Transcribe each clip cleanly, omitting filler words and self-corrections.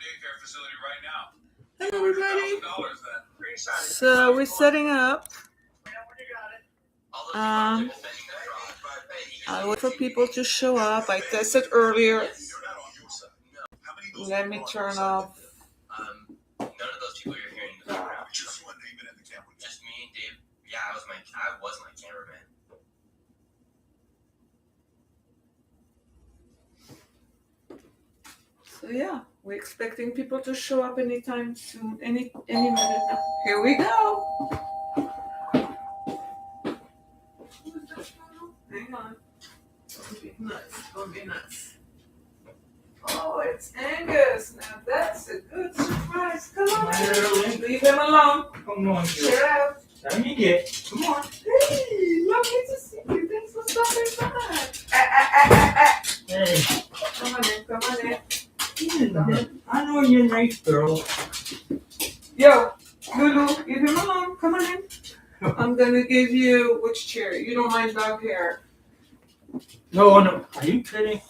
Hey everybody. So we're setting up. I wait for people to show up. I tested earlier. Let me turn off. None of those people you're hearing. Just me and Dave. Yeah, I was my cameraman. So yeah, we're expecting people to show up anytime soon, any minute now. Here we go. Hang on. Don't be nuts. Oh, it's Angus. Now that's a good surprise. Come on, Angus. Leave him alone. Come on, Get out. Time you get. Come on. Hey, lovely to see you. Thanks for stopping by. Hey. Come on in. I know you're a nice girl. Yo, Lulu, leave him alone. Come on in. I'm gonna give you which chair? You don't mind dog hair? No. Are you kidding?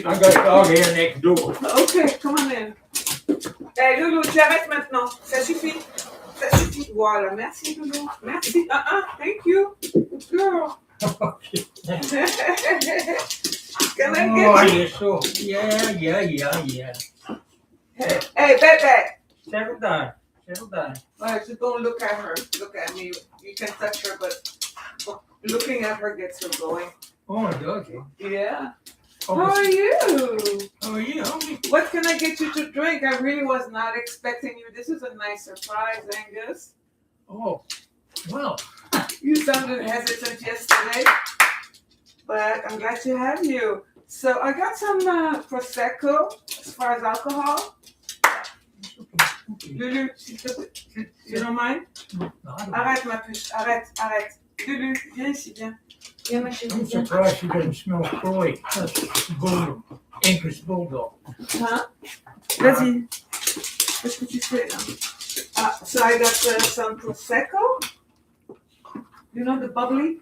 I got a dog here next door. Ok, come on in. Hey, Loulou, tu arrêtes maintenant. Ça suffit. Voilà, merci, Loulou. Merci. Thank you. Good girl. Can I get you? So, yeah. Hey, Bebe. Settle down. Alright, so don't look at her. Look at me. You can touch her, but looking at her gets her going. Oh, it does. Yeah. Oh, How are you? How are you? What can I get you to drink? I really was not expecting you. This is a nice surprise, Angus. Oh, well. You sounded hesitant yesterday, but I'm glad to have you. So I got some Prosecco as far as alcohol. Lulu, you don't mind? No, Arrête ma puce, arrête. Lulu, viens ici, viens. Viens ma chérie. I'm surprised you didn't smell Croy. That's Bulldog. Angus Bulldog. Hein? Vas-y. Qu'est-ce que tu fais là? So I got some Prosecco. You know the bubbly?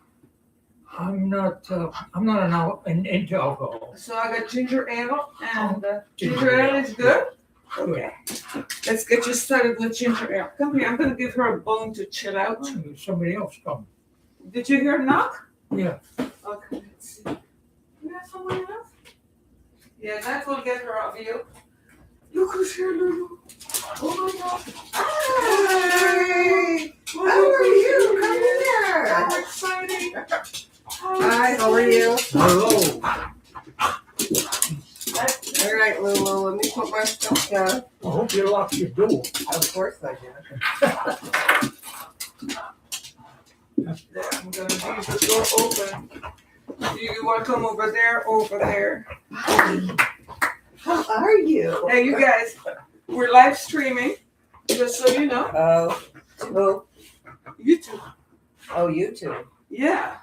I'm not into alcohol. So I got ginger ale, and ginger ale is good? Okay. Let's get you started with ginger ale. Come here, I'm going to give her a bone to chill out. Somebody else come. Did you hear a knock? Yeah. Okay, let's see. You got someone else? Yeah, that will get her off you. Look who's here, Lulu. Oh my God. Hi. How are you? Come in there. How exciting. Hi, how are you? Hello. All right, Lulu, let me put my stuff down. I hope you locked your door. Of course I did. There, I'm going to leave the door open. You want to come over there? How are you? Hey, you guys, we're live streaming, just so you know. Oh, YouTube. oh, YouTube. Yeah.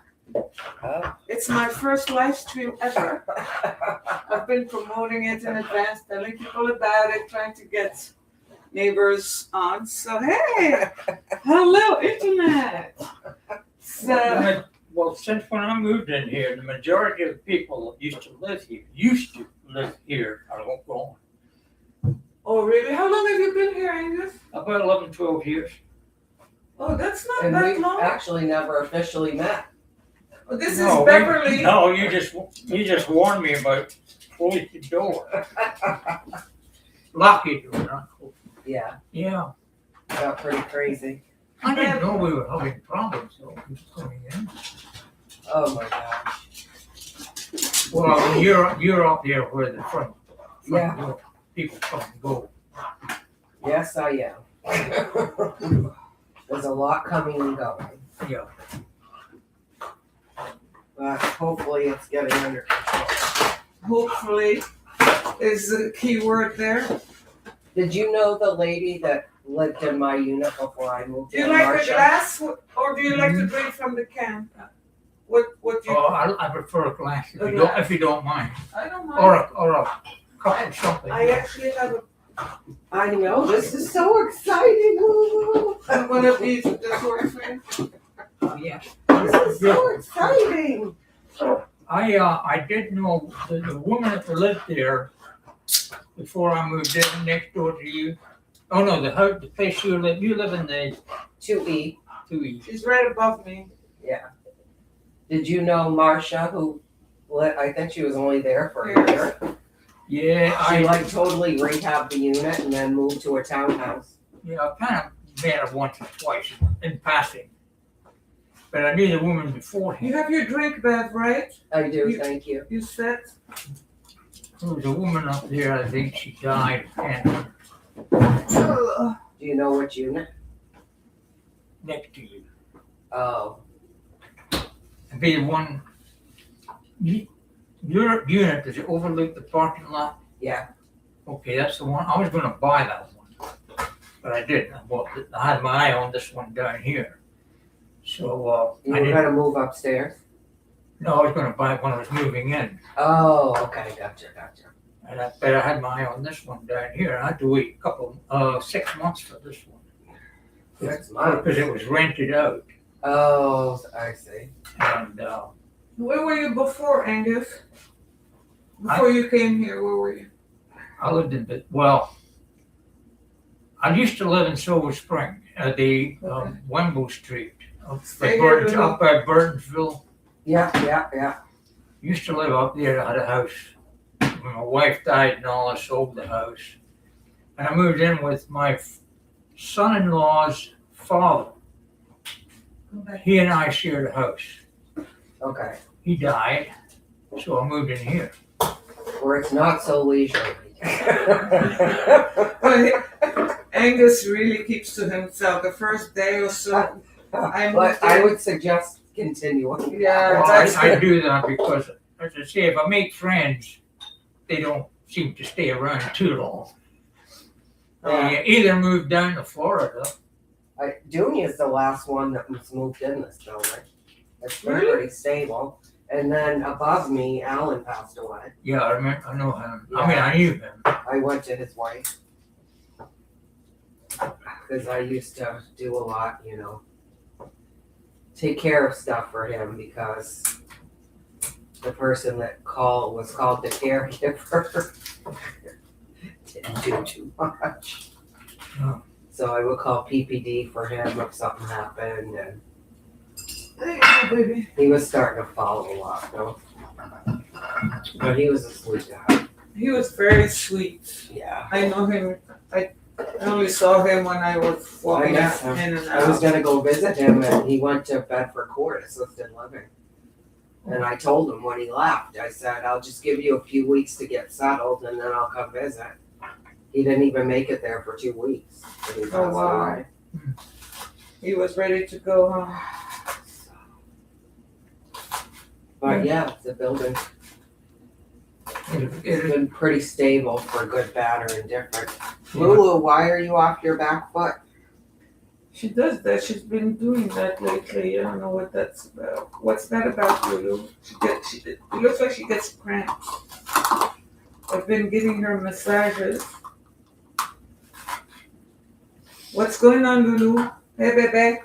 Oh. It's my first live stream ever. I've been promoting it in advance, telling people about it, trying to get neighbors on. So, hey, hello, Internet. So, Well, since when I moved in here, the majority of the people that used to live here are all gone. oh, really? How long have you been here, Angus? About 11, 12 years. Oh, that's not And that we long. actually never officially met. Oh, this No, is Beverly. No, you just warned me about closing the door. Lock your door, not close. Yeah, Yeah. got pretty crazy. I didn't know we were having problems, so we was coming in. Oh my gosh. Well, you're up there where the front Yeah. door people come and go. Yes, I am. There's a lot coming and going, Yeah. but hopefully it's getting under control. Hopefully is the key word there. Did you know the lady that lived in my unit before I moved Do you in, like Marcia? the glass or do you like to drink from the can? What do you? Oh, I prefer a glass if you don't mind, I don't mind. or a cup or something. I actually have I know, this is so exciting. one of these with the sort thing. Oh, yeah. This is so exciting. I did know the woman that lived there before I moved in next door to you. Oh no, the place you live in the 2E. 2E. She's right above me. Did you know Marcia, who, I think she was only there for a year? Yeah, She like totally rehabbed the unit and then moved to a townhouse. Yeah, I kind of met her once or twice in passing. But I knew the woman You beforehand. have your drink, Bev, right? I do, thank you. You said? There was a woman up there, I think she died of cancer Ugh. Do you know which unit? next to you. Oh, And be the one, your unit, does it overlook the parking lot? yeah. Okay, that's the one. I was gonna buy that one, but I didn't. I had my eye on this one down here. So, You I were didn't, gonna move upstairs? no, I was gonna buy it when I was moving in. Oh, okay, gotcha. But I had my eye on this one down here. I had to wait 6 months for this one. 6 months. Because it was rented out. Oh, I see. And, Where were you before, Angus? Before you came here, where were you? I lived in, I used to live in Silver Spring at the Wemble Street up Stay by here, Lulu. Burtonsville. Yeah. Used to live up there. I had a house. When my wife died and all, I sold the house. And I moved in with my son-in-law's father. He and I shared a house. Okay. He died, so I moved in here. Where it's not so leisurely. But Angus really keeps to himself. The first day or so, But I would suggest continuing. Yeah, Well, I do that because, as I say, if I make friends, they don't seem to stay around too long. They either move down to Florida. Dunia's the last one that was moved in this building. It's been Really? pretty stable. And then above me, Alan passed away. Yeah, I know him. Yeah. I mean, I knew him. I went to his wife. Because I used to do a lot, take care of stuff for him because the person that was called the caregiver didn't do too much. Oh. So I would call PPD for him if something happened, and There you go, baby. he was starting to fall a lot, though. But he was a sweet guy. He was very sweet. Yeah. I know him. I only saw him when I was walking I out know. in and I was out. gonna go visit him, and he went to Bedford Court Assisted Living. And I told him when he left, I said, I'll just give you a few weeks to get settled, and then I'll come visit. He didn't even make it there for 2 weeks. And he Oh, passed wow. away. He was ready to go home. But yeah, the building It- has it- been pretty stable for good, bad, or indifferent. Lulu, why are you off your back foot? She does that. She's been doing that lately. I don't know what that's about. What's that about, Lulu? It looks like she gets cramps. I've been giving her massages. What's going on, Lulu? Hey, baby.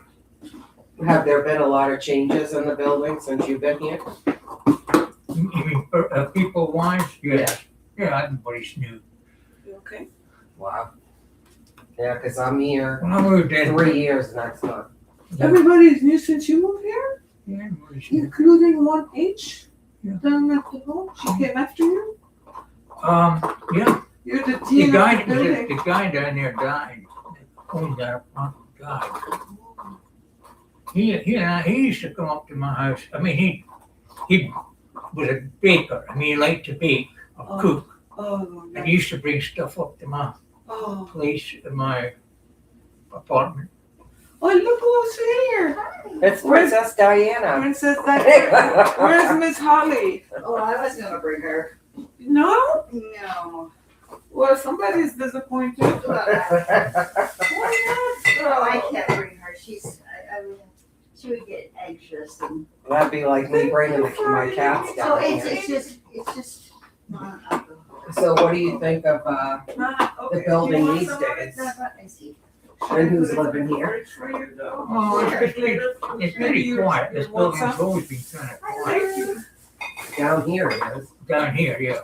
Have there been a lot of changes in the building since you've been here? You mean people wise? Yes. Yeah, everybody's new. You okay? Wow. Yeah, because I'm here When I moved in, 3 years next month. Everybody's new since you moved here, yeah, everybody's new. including 1H Yeah. down at the home. She came after you. Yeah, You're the the teen of guy, the building. the guy down there died. Owned that apartment, died. He used to come up to my house. I mean, he was a baker. I mean, he liked to bake or cook. Oh, And he used to bring stuff up to my oh, place, in my apartment. oh! Look who's here, It's Princess Diana. Princess Diana. Where's Miss Holly? Oh, I was gonna bring her. No. No. Well, somebody's disappointed. Well, I can't bring her. She would get anxious and. That'd be like me bringing my cats So down it's here. just not alcohol. So what do you think of the building these days? I see. And who's living here? Oh, it's pretty quiet. This building's always been kind of quiet. Down here it is. Down here, yeah.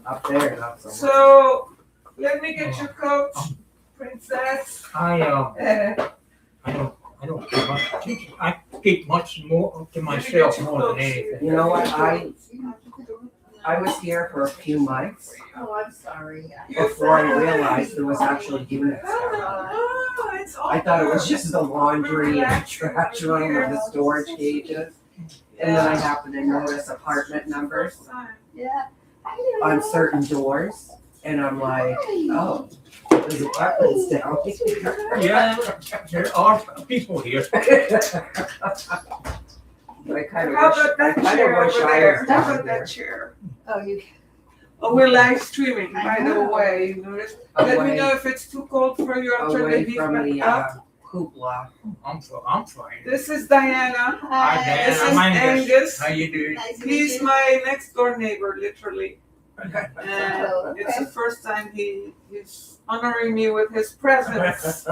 Up there, not so much. So Let me get your coat, princess. I Uh, don't keep much attention. I keep much more to myself more than anything. You know what, I was here for a few months Oh, I'm sorry. before I realized there was actually units down there. Oh, it's I thought it was just the laundry and trash room and the storage cages. And then I happened to notice apartment numbers Yeah. on certain doors. And I'm like, oh, there's apartments down here. Yeah, there are people here. I kind of How wish, about I that kind chair of wish over I there? was How down about there. that chair? Oh, you. Oh, we're live streaming, by I the know. way. You notice? Let me Away, know if it's too cold for you. I'll turn the away heat from back the up. hoopla. I'm fine. This is Diana. Hi, Dan. This I'm is Angus. Angus. How you doing? Nice to meet He's you. my next door neighbor, literally. And Oh, okay. it's the first time he's honoring me with his presence.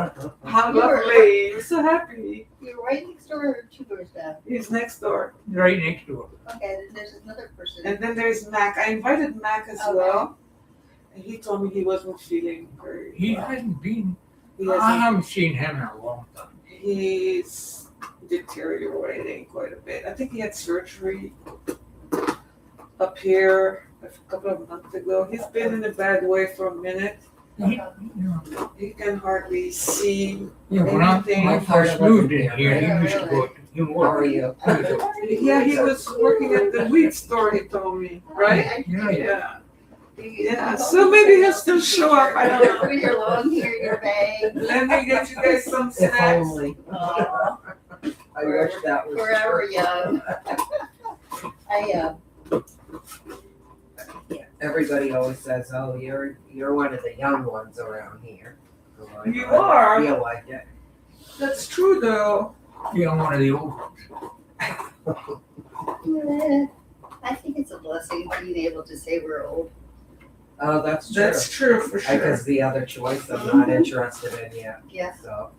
How You were- lovely. I'm so happy. You're right next door or 2 doors down. He's next door. Right next door. Okay, then there's another person. And then there's Mac. I invited Mac as Okay. well. And he told me he wasn't feeling very He well. hasn't been. He I hasn't- haven't seen him in a long time. He's deteriorating quite a bit. I think he had surgery up here a couple of months ago. He's been in a bad way for a minute. He, you know, He can hardly see. when Anything. I first moved in here, Yeah, he used to go. He How are worked. you? Yeah, he was working at the wheat store, he told me, right? Yeah, Yeah. Yeah, so maybe he'll still show up. I don't know. With your long hair, your bag. Let me get you guys some If snacks. only. Aw, I wish that was forever true. young. Everybody always says, "Oh, you're one of the young ones around here." So I You don't are. feel like it. That's true though. Yeah, I'm one of the old ones. I think it's a blessing being able to say we're old. Oh, that's true. That's true for sure. Because the other choice I'm not interested in yet. Yeah. So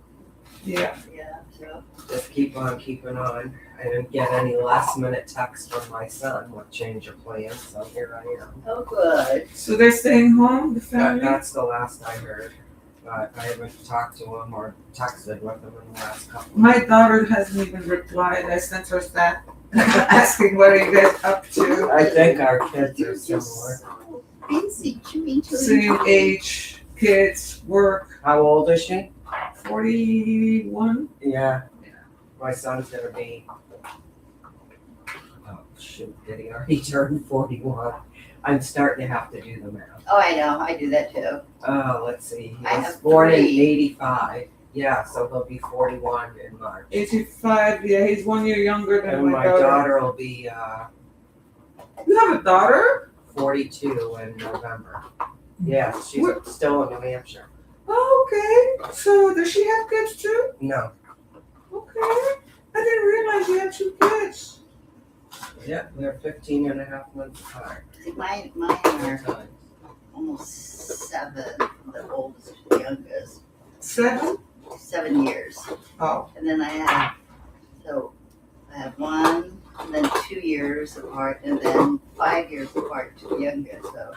Yeah. Yeah, so. just keep on keeping on. I didn't get any last minute text from my son with change of plans, so here I am. Oh, good. So they're staying home, the family? That's the last I heard. But I haven't talked to him or texted with him in the last couple. My daughter hasn't even replied. I sent her that asking what are you guys up to. I think our kids You're are just similar. so busy chewing. Same age, kids, work. How old is she? 41. Yeah. My son's gonna be. Oh shoot! Did he already turn 41? I'm starting to have to do the math. Oh, I know, I do that too. Oh, let's see. He I was have born in 3. '85. Yeah, so he'll be 41 in March. 85. Yeah, he's 1 year younger than And my my daughter. daughter will be You have a daughter? 42 in November. Yeah, she's still in New Hampshire. Oh, okay. So does she have kids too? No. Okay. I didn't realize you had 2 kids. Yeah, they're 15 and a half months apart. See, mine are almost 7, the oldest, the youngest, 7? 7 years. Oh. And then I have 1, and then 2 years apart, and then 5 years apart to the youngest, so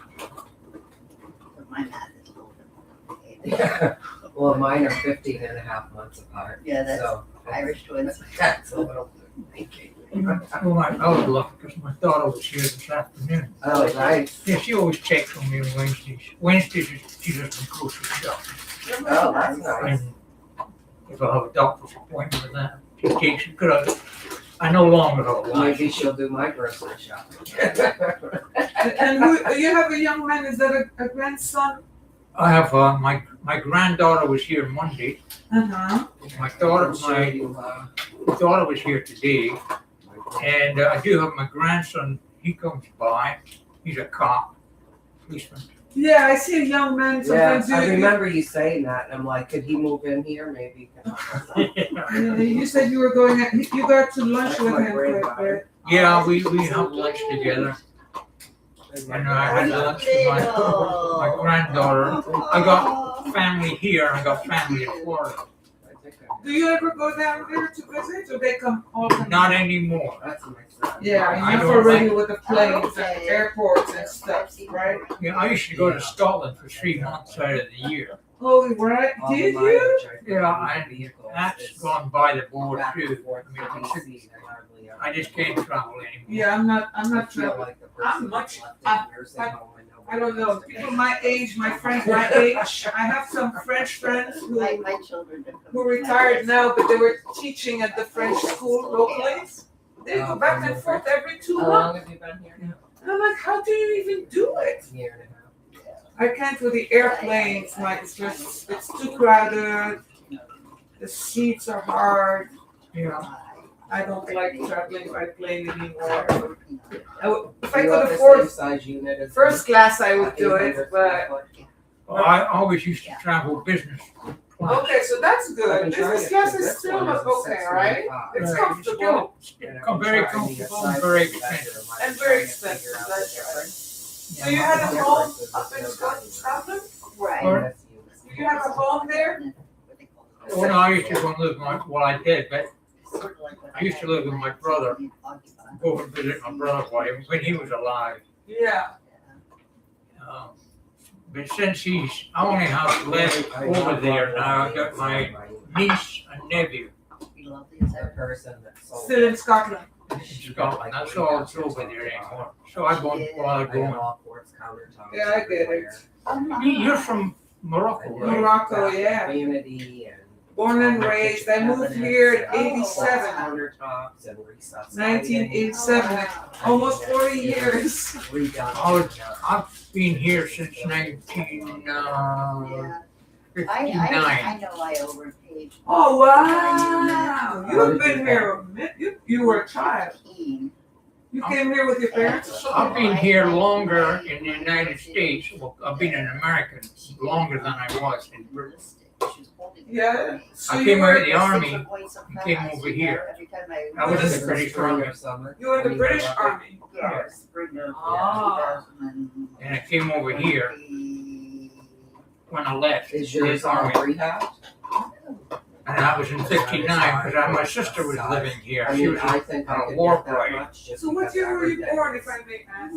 my math is a little bit complicated. Well, mine are 15 and a half months apart. Yeah, that's So Irish twins. that's a little thinking. Well, I was lucky because my daughter was here this afternoon. Oh, nice. Yeah, she always checks on me on Wednesdays. Wednesdays, she doesn't grocery shop. Oh, that's nice. And if I have a doctor's appointment with that, she takes it, because I no longer have a life. Maybe she'll do my grocery shopping. And who, you have a young man, is that a grandson? I have, my granddaughter was here Monday. Uh-huh. My daughter, I'm sure my you, daughter was here today. And I do have my grandson, he comes by, he's a cop, policeman. Yeah, I see a young man Yeah, sometimes. I you- remember you saying that. I'm like, could he move in here? Maybe he can help us out. You said you were going, you got to lunch That's with my him quite a granddaughter. bit. Yeah, we have lunch together, and I had lunch with my granddaughter. I got family here, I got family in Florida. I think Do you ever go down there to visit, or they come all the time? Not anymore. That's my son. Yeah, I you're don't familiar with the planes Okay. and airports and I've stuff, seen right? them. Yeah, I used to go to Scotland for 3 months out of the year. Oh, right, All the did you? mileage I put Yeah, in and vehicles That's is gone by the board back and too. forth I mean, to it's- DC, I hardly ever I just go. can't travel anymore. Yeah, I'm not I feel traveling. like the person I'm much- left I- in nursing I- home and nobody I don't know, wants to people go. my age, my friends my age, I have some French friends who My children have come who to my retired place. now, but they were teaching at the French school locally. They go back and forth every 2 How months. long have you been here now? And I'm like, how do you even do it? A year and a half. I can't with the airplanes, like it's too crowded. The seats are hard. Yeah. I don't like traveling by plane anymore. If I You could have the afford same size unit as first class, I would do it, but Well, I always used to travel business. class. okay, so that's good. Business class is still okay, right? It's Right, comfortable. Very comfortable and very expensive. And very expensive, that's right. So you had a home up in Scotland? Right. Or- Do you have a home there? Well, no, I used to go and live my, well, I did, but I used to live with my brother. Go and visit my brother when he was alive. Yeah. Um, But since I only have left over there now, I got my niece and nephew The person that sold Still in Scotland. in Scotland. That's all that's over there anymore. So I won't bother I got going. all quartz countertops. Yeah, I get it. everywhere. You're from Morocco, right? Morocco, yeah. Community and. Born and raised. I moved here in Quartz 87. countertops and recessed. 1987. Almost 40 years. Redone. Oh, I've been here since 1959. I know I overpaid. Oh, wow. You've been here a minute. You were a child. You came here with your parents or something? I've been here longer in the United States. Well, I've been an American longer than I was in Britain. Yeah. So I you came out were, of the army and came over here. I was in the British Army. you were in the British Army. Yeah, spring of Ah. 2000. And I came over here when I left Is the yours all army. rehab? And I was in 59 because my sister was living here. I She mean, was I think on I a could war get that parade. much just So what because year were you everything born, is- if I may ask?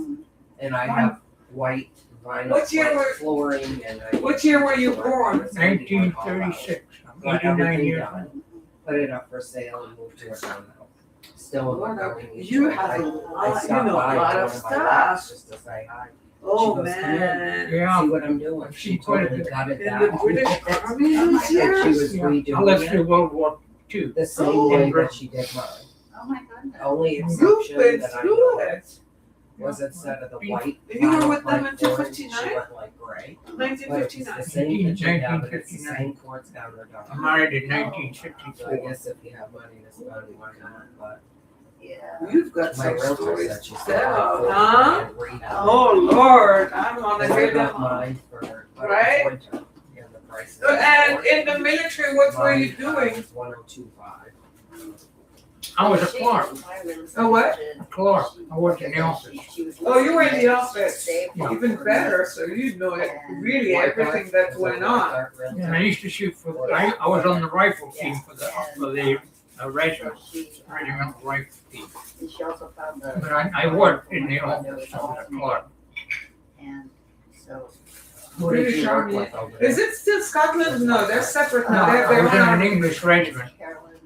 And I have white vinyl What year plank were- flooring and I. What year were you born? 1936. I'm Got 89 everything years done. old. Put it up for sale and moved to a townhouse. Still in my going. You have a lot, you know, a lot of stuff. Just to say hi. Oh, She goes, "Come in." man. Yeah. See what I'm doing. She totally got it In down. the British Army those And she years? was I lived redoing through it World War II. the same Oh. way that she did mine. Oh my goodness. Only You've exception been that I through noticed it. was instead of the white. You were vinyl with them plank until flooring, 59? She went like gray. But it's 1959. the same that you have, and it's the 1959. same quartz countertop. I married in So I 1954. guess if you have money to spend, why not? But Yeah. You've got my some realtor stories said to she's tell, huh? huh? Oh, Lord, I want to And I hear got them. mine for Right? winter, and the price. And in the military, what were you doing? 1025. I was a clerk. A what? A clerk. I worked in the office. Oh, you were in the office. Yeah. Even better, so you know it, really everything that went on. And I used to shoot for. I was on the rifle team for the regiment, regimental rifle team. And she also found the. But I worked in the office. I was a clerk. And so. Who did British you work Army. with over Is there? it still Scotland? No, they're separate No, now. They're I their was own in an army. English regiment. Carolyn.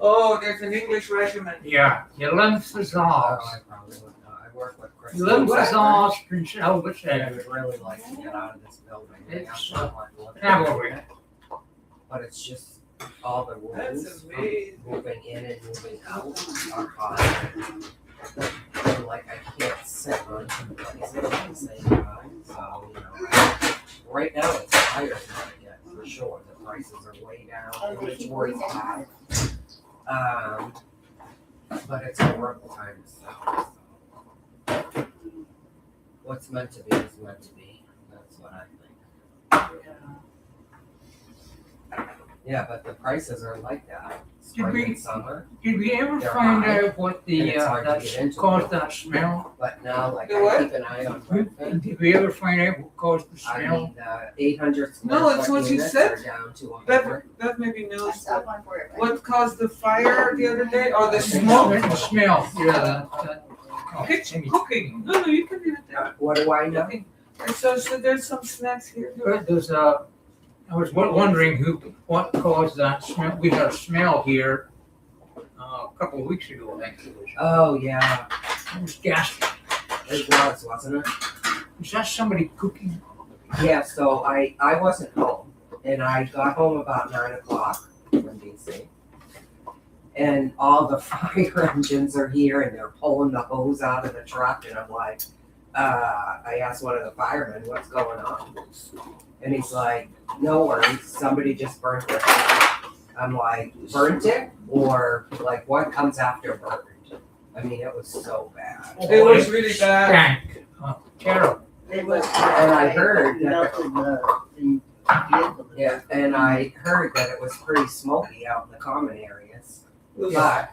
Oh, there's an English regiment. Yeah, the 11th Oh, Hussars. I probably would know. I work with Chris. 11th What? Hussars, Prince Albert And I Sound. would really like to get out of this building. It's, I don't like looking cavalry. at it. But it's just all the rules That's of amazing. moving in and moving out are hard. And like I can't sit on two places at the same time, so, you know, right now it's a higher market for sure. The prices are way down, inventory's high. But it's a worth the time to sell, so. What's meant to be is meant to be, that's what I think. Yeah, but the prices are like that, spring and summer. Did we ever They're find high, out what and the, it's hard to that get into caused them. that smell? But now, like, The I what? keep an eye on Brentford. Did we ever find out what caused the I smell? mean, 800 square No, it's foot what you units said. are down to 100. That maybe I knows saw one for it. what caused the fire the other day, or the I think smoke. The smell, yeah, that. Oh, Kitchen maybe- cooking. No, you can leave it there. What do I know? And so there's some snacks here. There's I was wondering what caused that smell. We had a smell here a couple of weeks ago, I think it was. Oh, yeah. It was ghastly. It was, wasn't it? Was that somebody cooking? Yeah, so I wasn't home, and I got home about 9 o'clock from DC. And all the fire engines are here, and they're pulling the hose out of the truck, and I'm like, I asked one of the firemen, what's going on? And he's like, no worries, somebody just burnt their car. I'm like, burnt it? Or like what comes after burned? I mean, it was so bad. It was really bad. Stank. Terrible. It was. And I heard that- Melted the vehicle. Yeah, and I heard that it was pretty smoky out in the common areas. But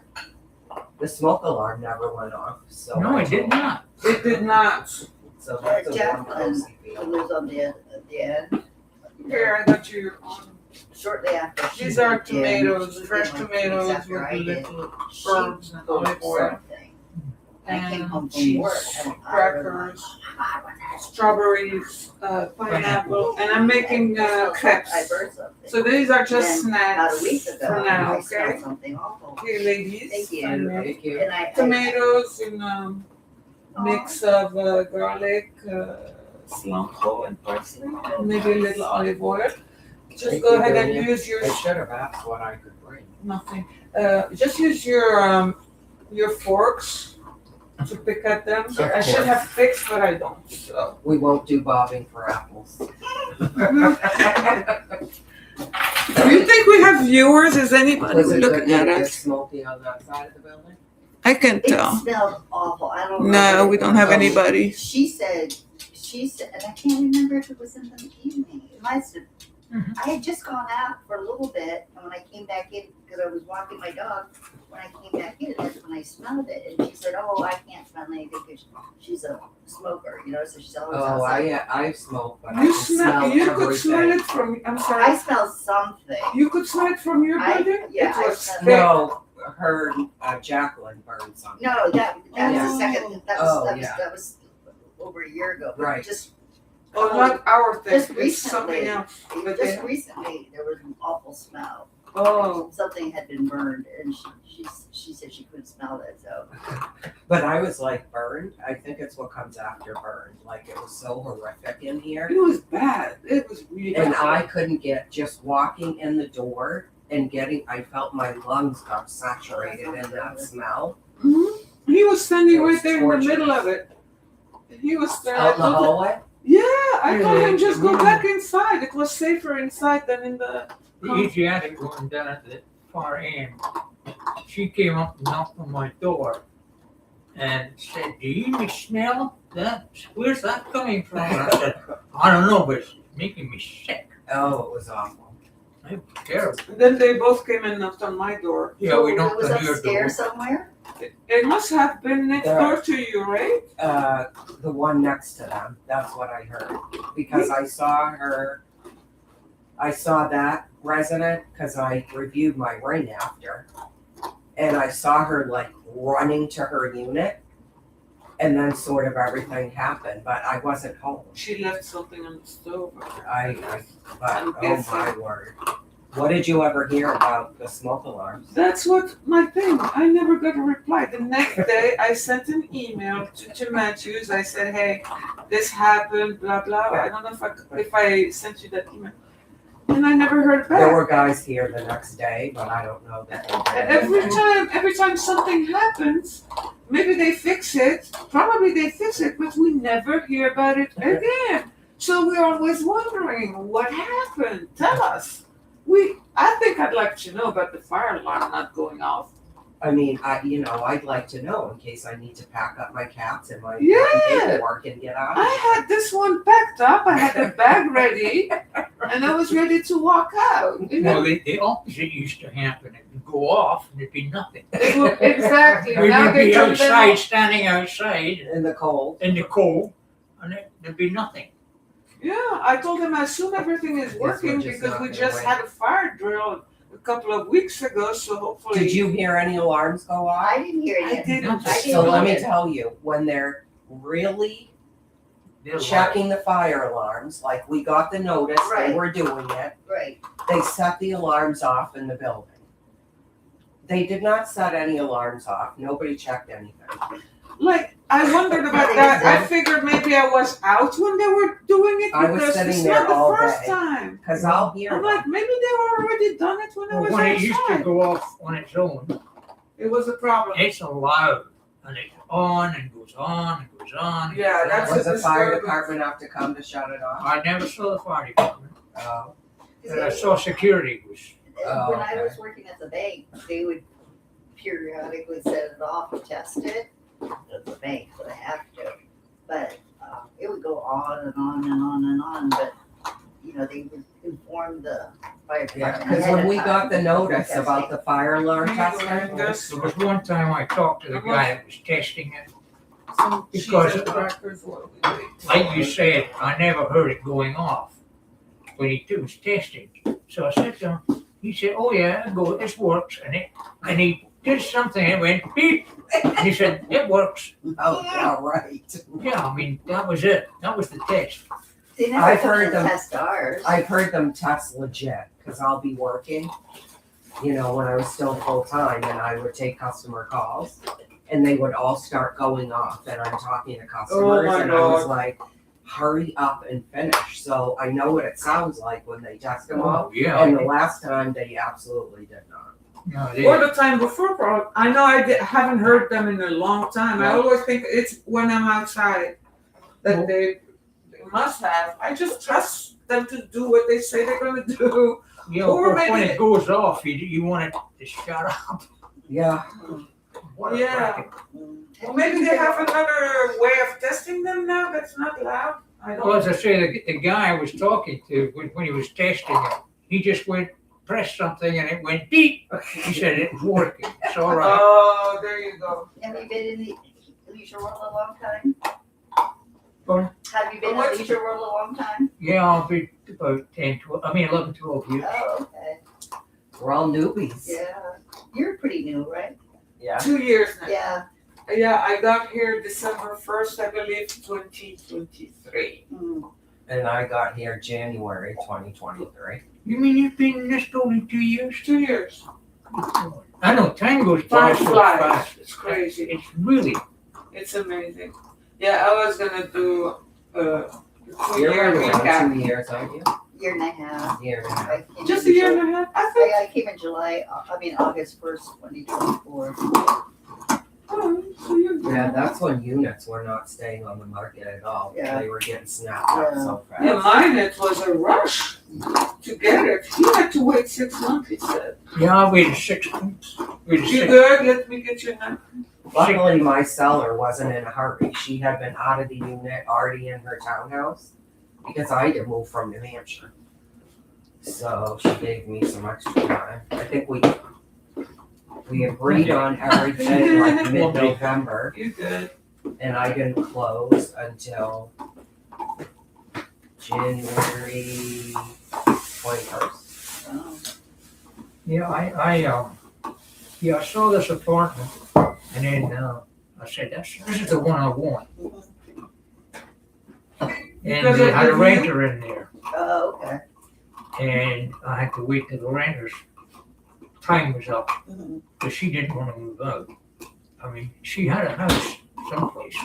the smoke alarm never went off, so. No, it did not. It did not. So that's a one Jacqueline, cozy It feeling. was on the end. Here, I got you on. Shortly after. she These are moved in, tomatoes, she moved fresh in like 2 weeks tomatoes with after the I did. little She herbs and cooked olive oil. something. I came home from work and I was like, Crackers, "Oh my God, what's that?" strawberries, pineapple, and I'm making I crepes. burnt something. So these are just Then, snacks About a week ago, for now, I smelled okay? something awful. Here, ladies. Thank you. I made Thank you. And I. tomatoes and mix of garlic, cilantro, and parsley, and maybe a little olive oil. Just Thank go you, ahead and Julia. use your I should have asked what I could bring. nothing. Just use your forks to pick at them. Of I should course. have fixed, but I don't. So. We won't do bobbing for apples. Do you think we have viewers? Is anybody Was it looking at good, us? smoky on that side of the building? I can It tell. smelled awful. I don't know. No, we don't have anybody. She said, and I can't remember if it was in the evening. It must have. Mhm. I had just gone out for a little bit, and when I came back in, because I was walking my dog, when I came back in, that's when I smelled it. And she said, "Oh, I can't smell anything because she's a smoker, so she's always Oh, outside." I smoke, but I You can smell. You everything. could smell it from. I'm I sorry. smell something. You could smell it from your I- building. yeah, It I was smell- thick. No, her, Jacqueline burned something. No, that was Oh. the second. Oh, That yeah. was over a year ago. But Right. Just Oh, not our thing. Just It's something recently. else. But just yeah. recently, there was an awful smell. Oh. Something had been burned, and she said she couldn't smell it. So But I was like, burned? I think it's what comes after burned. Like, it was so horrific in here. It was bad. It was really And bad. I couldn't get, just walking in the door and I felt my lungs got saturated in that smell. He was standing It was right there in torture. the middle of it. He was there. Out in the hallway? Yeah, I told him just go Really? back inside. It was safer inside than in the. The Asiatic woman down at the far end, she came up and knocked on my door and said, "Do you smell that? Where's that coming from?" And I said, "I don't know, but it's making me sick." Oh, it was awful. It was terrible. Then they both came and knocked on my door. Yeah, we it knocked was on your door. upstairs somewhere. It must have been next Yeah. door to you, right? The one next to them, that's what I heard. Because I saw that resident, because I reviewed my ring after. And I saw her like running to her unit. And then sort of everything happened, but I wasn't home. She left something on the stove. But I'm oh guessing. my word. What did you ever hear about the smoke alarms? That's what my thing. I never got a reply. The next day, I sent an email to Matthews. I said, "Hey, this happened. Blah blah." I don't know if I sent you that email, and I never heard back. There were guys here the next day, but I don't know that they did. Every time something happens, maybe they fix it. Probably they fix it, but we never hear about it again. So we're always wondering what happened. Tell us. I think I'd like to know about the fire alarm not going off. I mean, I'd like to know in case I need to pack up my cats and my Yeah. paperwork and get out. I had this one packed up. I had the bag ready, and I was ready to walk out. Well, the opposite used to happen. It would go off and it'd be nothing. Exactly. We'd Now they be turn them outside, off. standing outside In the cold. in the cold, and there'd be nothing. Yeah, I told him I assume everything is Guess we're working just because not we gonna just wait. had a fire drill a couple of weeks ago, so hopefully. Did you hear any alarms go off? I didn't hear I it. didn't. I So didn't let me either. tell you, when they're really They're checking the fire alarms, like we got the notice, they Right. were doing it, Right. they set the alarms off in the building. They did not set any alarms off, nobody checked anything. Like, I wondered about that. I figured maybe I was out when they were doing it I was because sitting it's there not the all first day. time. Cause I'll hear I'm them. like, maybe they were already done it when I Well, was when it used to outside. go off on its own, It was a problem. it's loud, and it's on and goes on and goes on. and Yeah, goes that's on. Was the fire disturbing. department have to come to shut it off? I never saw the fire department, Oh, but I saw security was. Oh, When I okay. was working at the bank, they would periodically set it off and test it at the bank, so they have to. But it would go on and on and on and on, but, you know, they would inform the fire yeah, department. cause ahead when of we time. got the notice Testing. about the fire alarm Can you go testing, ahead, Gus? There was one time I talked to the guy that was testing it. Some cheese Because- and crackers while we wait. Like you said, I never heard it going off when he was testing. So I said to him, he said, "Oh yeah, go, this works," and he did something and it went beep. He said, "It works." oh, yeah, right. Yeah, I mean that was it. That was the test. They never I've come heard to them- test ours. I've heard them test legit, cause I'll be working, you know, when I was still full-time and I would take customer calls. And they would all start going off and I'm talking to customers my and I was God. like, hurry up and finish. So I know what it sounds like when they test them all. Oh yeah. And the last time they absolutely did not. No, Or they, the time before, probably. I know haven't heard them in a long time. I Yeah. always think it's when I'm outside that they must have. I just trust them to do what they say they're gonna do. you know, or when maybe it goes off, you want it to shut up. Yeah, What a Yeah. racket. Or maybe they have another way of testing them now that's not loud. I Well, don't. as I say, the guy I was talking to when he was testing it, he just went pressed something and it went beep. He said it was working. It's all right. Oh, there you go. Have you been in the leisure world a long time? Pardon? Have you been in What? the leisure world a long time? Yeah, I'll be about 11, 12 years. Oh, okay. we're all newbies. Yeah. You're pretty new, right? Yeah. 2 years now. Yeah. Yeah, I got here December 1st, I believe, 2023. Mm. And I got here January 2023. You mean you've been in this building 2 years? 2 years. I know, time goes by Time so flies. fast. It's crazy. It's really, It's amazing. Yeah, I was gonna do You're 2-year right recap. around 2 years, aren't you? Year and a half. Year and a half. I came Just in a year and a half. I think. I came in August 1st, 2024. Oh, so you're good. Yeah, that's when units were not staying on the market at all. Yeah. They were getting snapped up so fast. Yeah, mine it was a rush to get it. He had to wait 6 months. He said. yeah, I waited 6 months. Waited You 6 good? Let me get your number. Luckily, my seller wasn't in a hurry. She had been out of the unit, already in her townhouse, because I had to move from New Hampshire. So she gave me some extra time. I think we agreed on everything like mid-November, You good? and I didn't close until January 21st. Oh. Yeah, I saw this apartment and then I said, this is the one I want. And Because they of had the a view? renter in there Oh, okay. and I had to wait till the renter's time was up Mhm. because she didn't want to move out. I mean, she had a house someplace.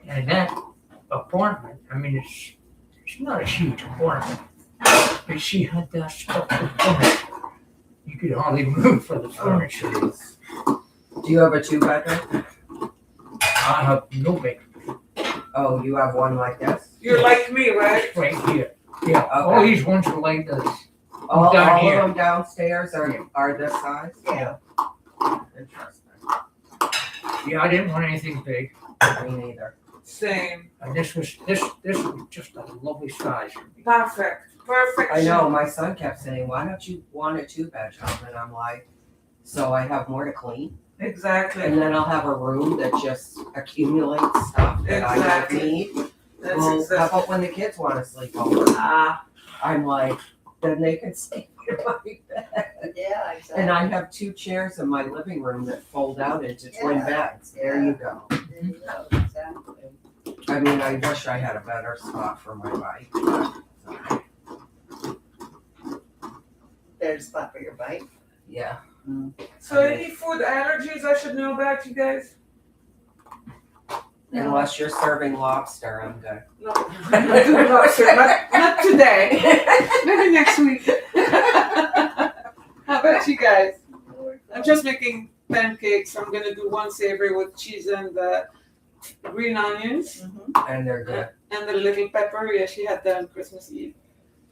And that apartment, I mean, it's not a huge apartment, but she had that stuff with furniture. You could hardly move for the furniture. Do you have a 2-bedroom? I have no bed Oh, you have one like this? You're like me, right? right here. Yeah, all Okay. these ones are like this. All Down here. of them downstairs are this size? Yeah. Interesting. Yeah, I didn't want anything big. Me neither. Same. And this was just a lovely size for me. Perfect. Perfect. I know, my son kept saying, why don't you want a 2-bedroom? And I'm like, so I have more to clean? Exactly. And then I'll have a room that just accumulates stuff that I don't Exactly. need. That's Well, how exactly. about when the kids wanna sleep over? Ah, I'm like, then they can sleep in my bed. Yeah, exactly. And I have 2 chairs in my living room that fold out into twin Yeah. beds. There you go. There you go, exactly. I mean, I wish I had a better spot for my bike. But, There's a spot for your bike. yeah. so any food allergies I should know about, you guys? Unless you're serving lobster, I'm good. No, not today. Maybe next week. How about you guys? I'm just making pancakes. I'm gonna do one savory with cheese and green onions Mhm. And they're good. and the little pepper. Yeah, she had that on Christmas Eve.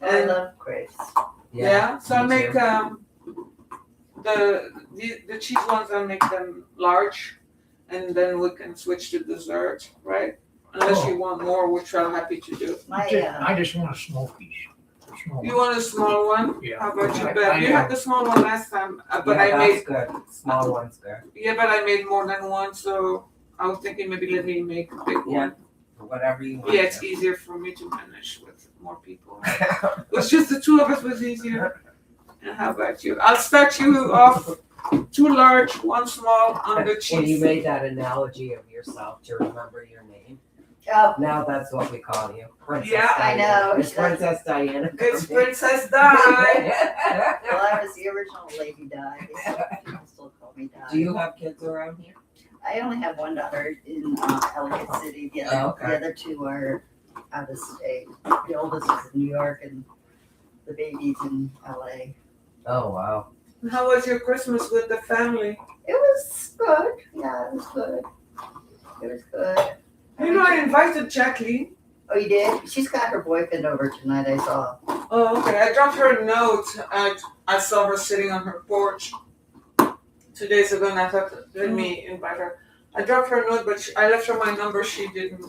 I And love grapes. yeah, so I me make too. the cheese ones. I make them large, and then we can switch to dessert, right? Unless you want more, which I'm happy to do. My, I just want a small piece. A small You one. want a small one? Yeah. How about you, I- Beth? You I, had the small one last time, but Yeah, I that's made good. Small one's good. but I made more than one, so I was thinking maybe let me make a big Yeah. one. Whatever you want. Yeah, it's easier for me to manage with more people. It was just the two of us was easier. And how about you? I'll start you off 2 large, 1 small on the When you cheese. made that analogy of yourself to remember your name, oh, now that's what we call you. Princess Yeah, I Diana. know. It's Princess Diana. It's Princess Di. well, I was the original Lady Di. People still call me Di. Do you have kids around here? I only have one daughter in Ellicott City. The other, Oh, okay. the other 2 are out of state. The oldest is in New York, and the baby's in LA. Oh, wow. How was your Christmas with the family? It was good. Yeah, it was good. It was good. You know, I invited Jacqueline. Oh, you did? She's got her boyfriend over tonight. I saw. Oh, okay. I dropped her a note. I saw her sitting on her porch 2 days ago, and I thought, let me invite her. I dropped her a note, but I left her my number. She didn't.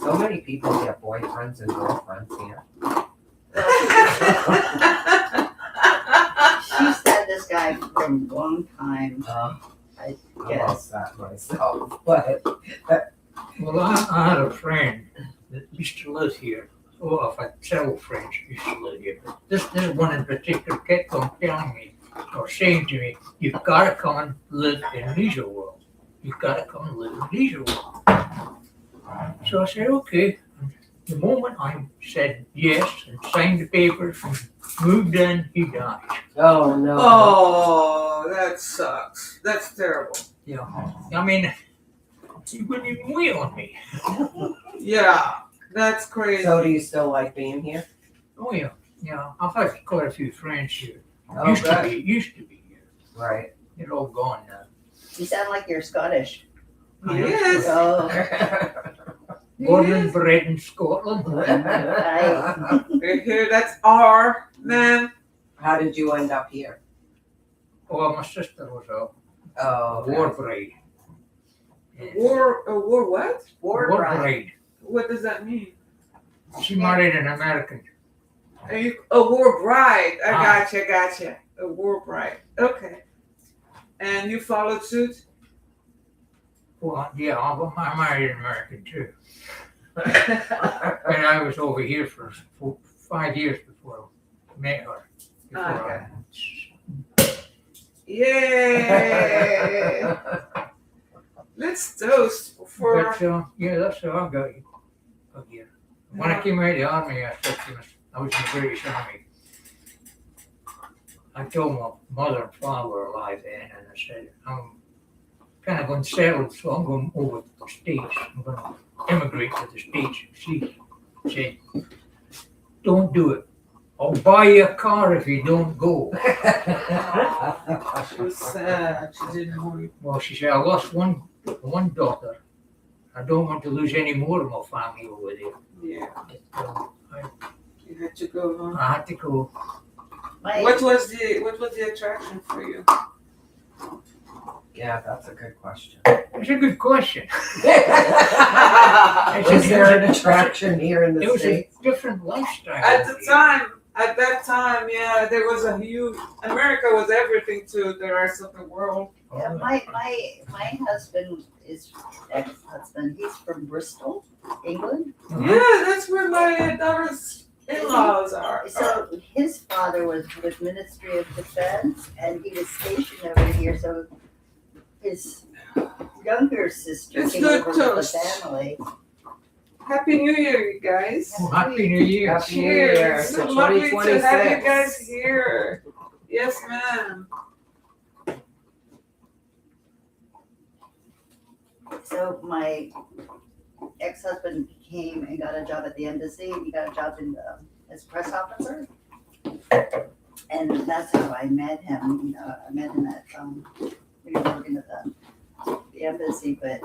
So many people get boyfriends and girlfriends here. She's had this guy for a long time. I I guess. lost that myself, but Well, I had a friend that used to live here. Oh, I've had several friends who used to live here. But this one in particular kept on telling me or saying to me, you've got to come and live in Leisure World. You've got to come and live in Leisure World. So I said, okay. And the moment I said yes and signed the papers and moved in, he died. oh no. Oh, that sucks. That's terrible. Yeah. I mean, he wouldn't even wait on me. Yeah, that's crazy. So do you still like being here? Oh yeah. Yeah. I've had quite a few friends here. Oh, used good. to be here. Right. They're all gone now. You sound like you're Scottish. Yes. Oh, Born Yes. and bred in Scotland. Here, that's R, man. How did you end up here? Oh, my sister was a Oh, war bride. War what? War War bride. bride. What does that mean? She married an American. Are you a war bride? I Ah. gotcha. A war bride. Okay. And you followed suit? Well, yeah, I married an American too. And I was over here for 5 years before I met her. Okay. Yay! Let's toast for. But, yeah, that's how I got you. Up here. When I came out of the army, I said to I was in the British Army. I told my mother and father were alive then, and I said, I'm kind of unsettled, so I'm going over to the States. I'm going to immigrate to the States. She said, don't do it. I'll buy you a car if you don't go. She was sad. She didn't want you. Well, she said, I lost one daughter. I don't want to lose any more of my family over there. Yeah, So you had to go, huh? I had to go. My, What was the attraction for you? Yeah, that's a good question. It's a good question. Is there an attraction here in the It was a States? different lifestyle. At that time, yeah, there was a huge. America was everything to the rest of the world. Yeah, my husband is ex-husband. He's from Bristol, England. Yeah, that's where my daughter's in-laws are. So his father was with Ministry of Defense, and he was stationed over here. So his younger sister It's came good over with the toast. family. Happy New Year, you guys. Well, Happy New Year. Happy New Year Cheers. to So lovely to have you 2026. guys here. Yes, ma'am. So my ex-husband came and got a job at the embassy. He got a job in as press officer, and that's how I met him. I met him at we were working at the embassy, but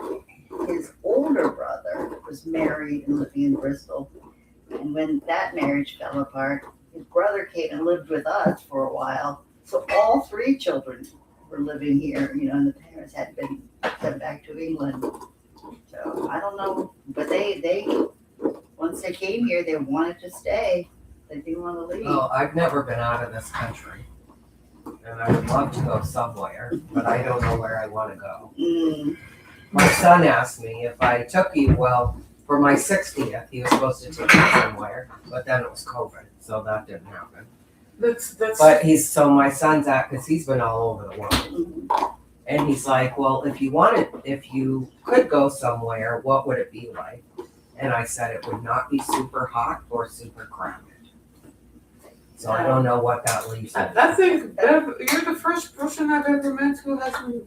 his older brother was married and living in Bristol. And when that marriage fell apart, his brother came and lived with us for a while. So all three children were living here, and the parents had been sent back to England. So I don't know, but they once they came here, they wanted to stay. They didn't want to leave. Oh, I've never been out of this country. And I would love to go somewhere, but I don't know where I want to go. Mm. My son asked me if I took you, well, for my 60th, he was supposed to take me somewhere, but then it was COVID, so that didn't happen. That's But my son's at, because he's been all over the world. Mm. And he's like, well, if you could go somewhere, what would it be like? And I said it would not be super hot or super crowded. So I don't know what that leaves me. I think Bev, you're the first person I've ever met who hasn't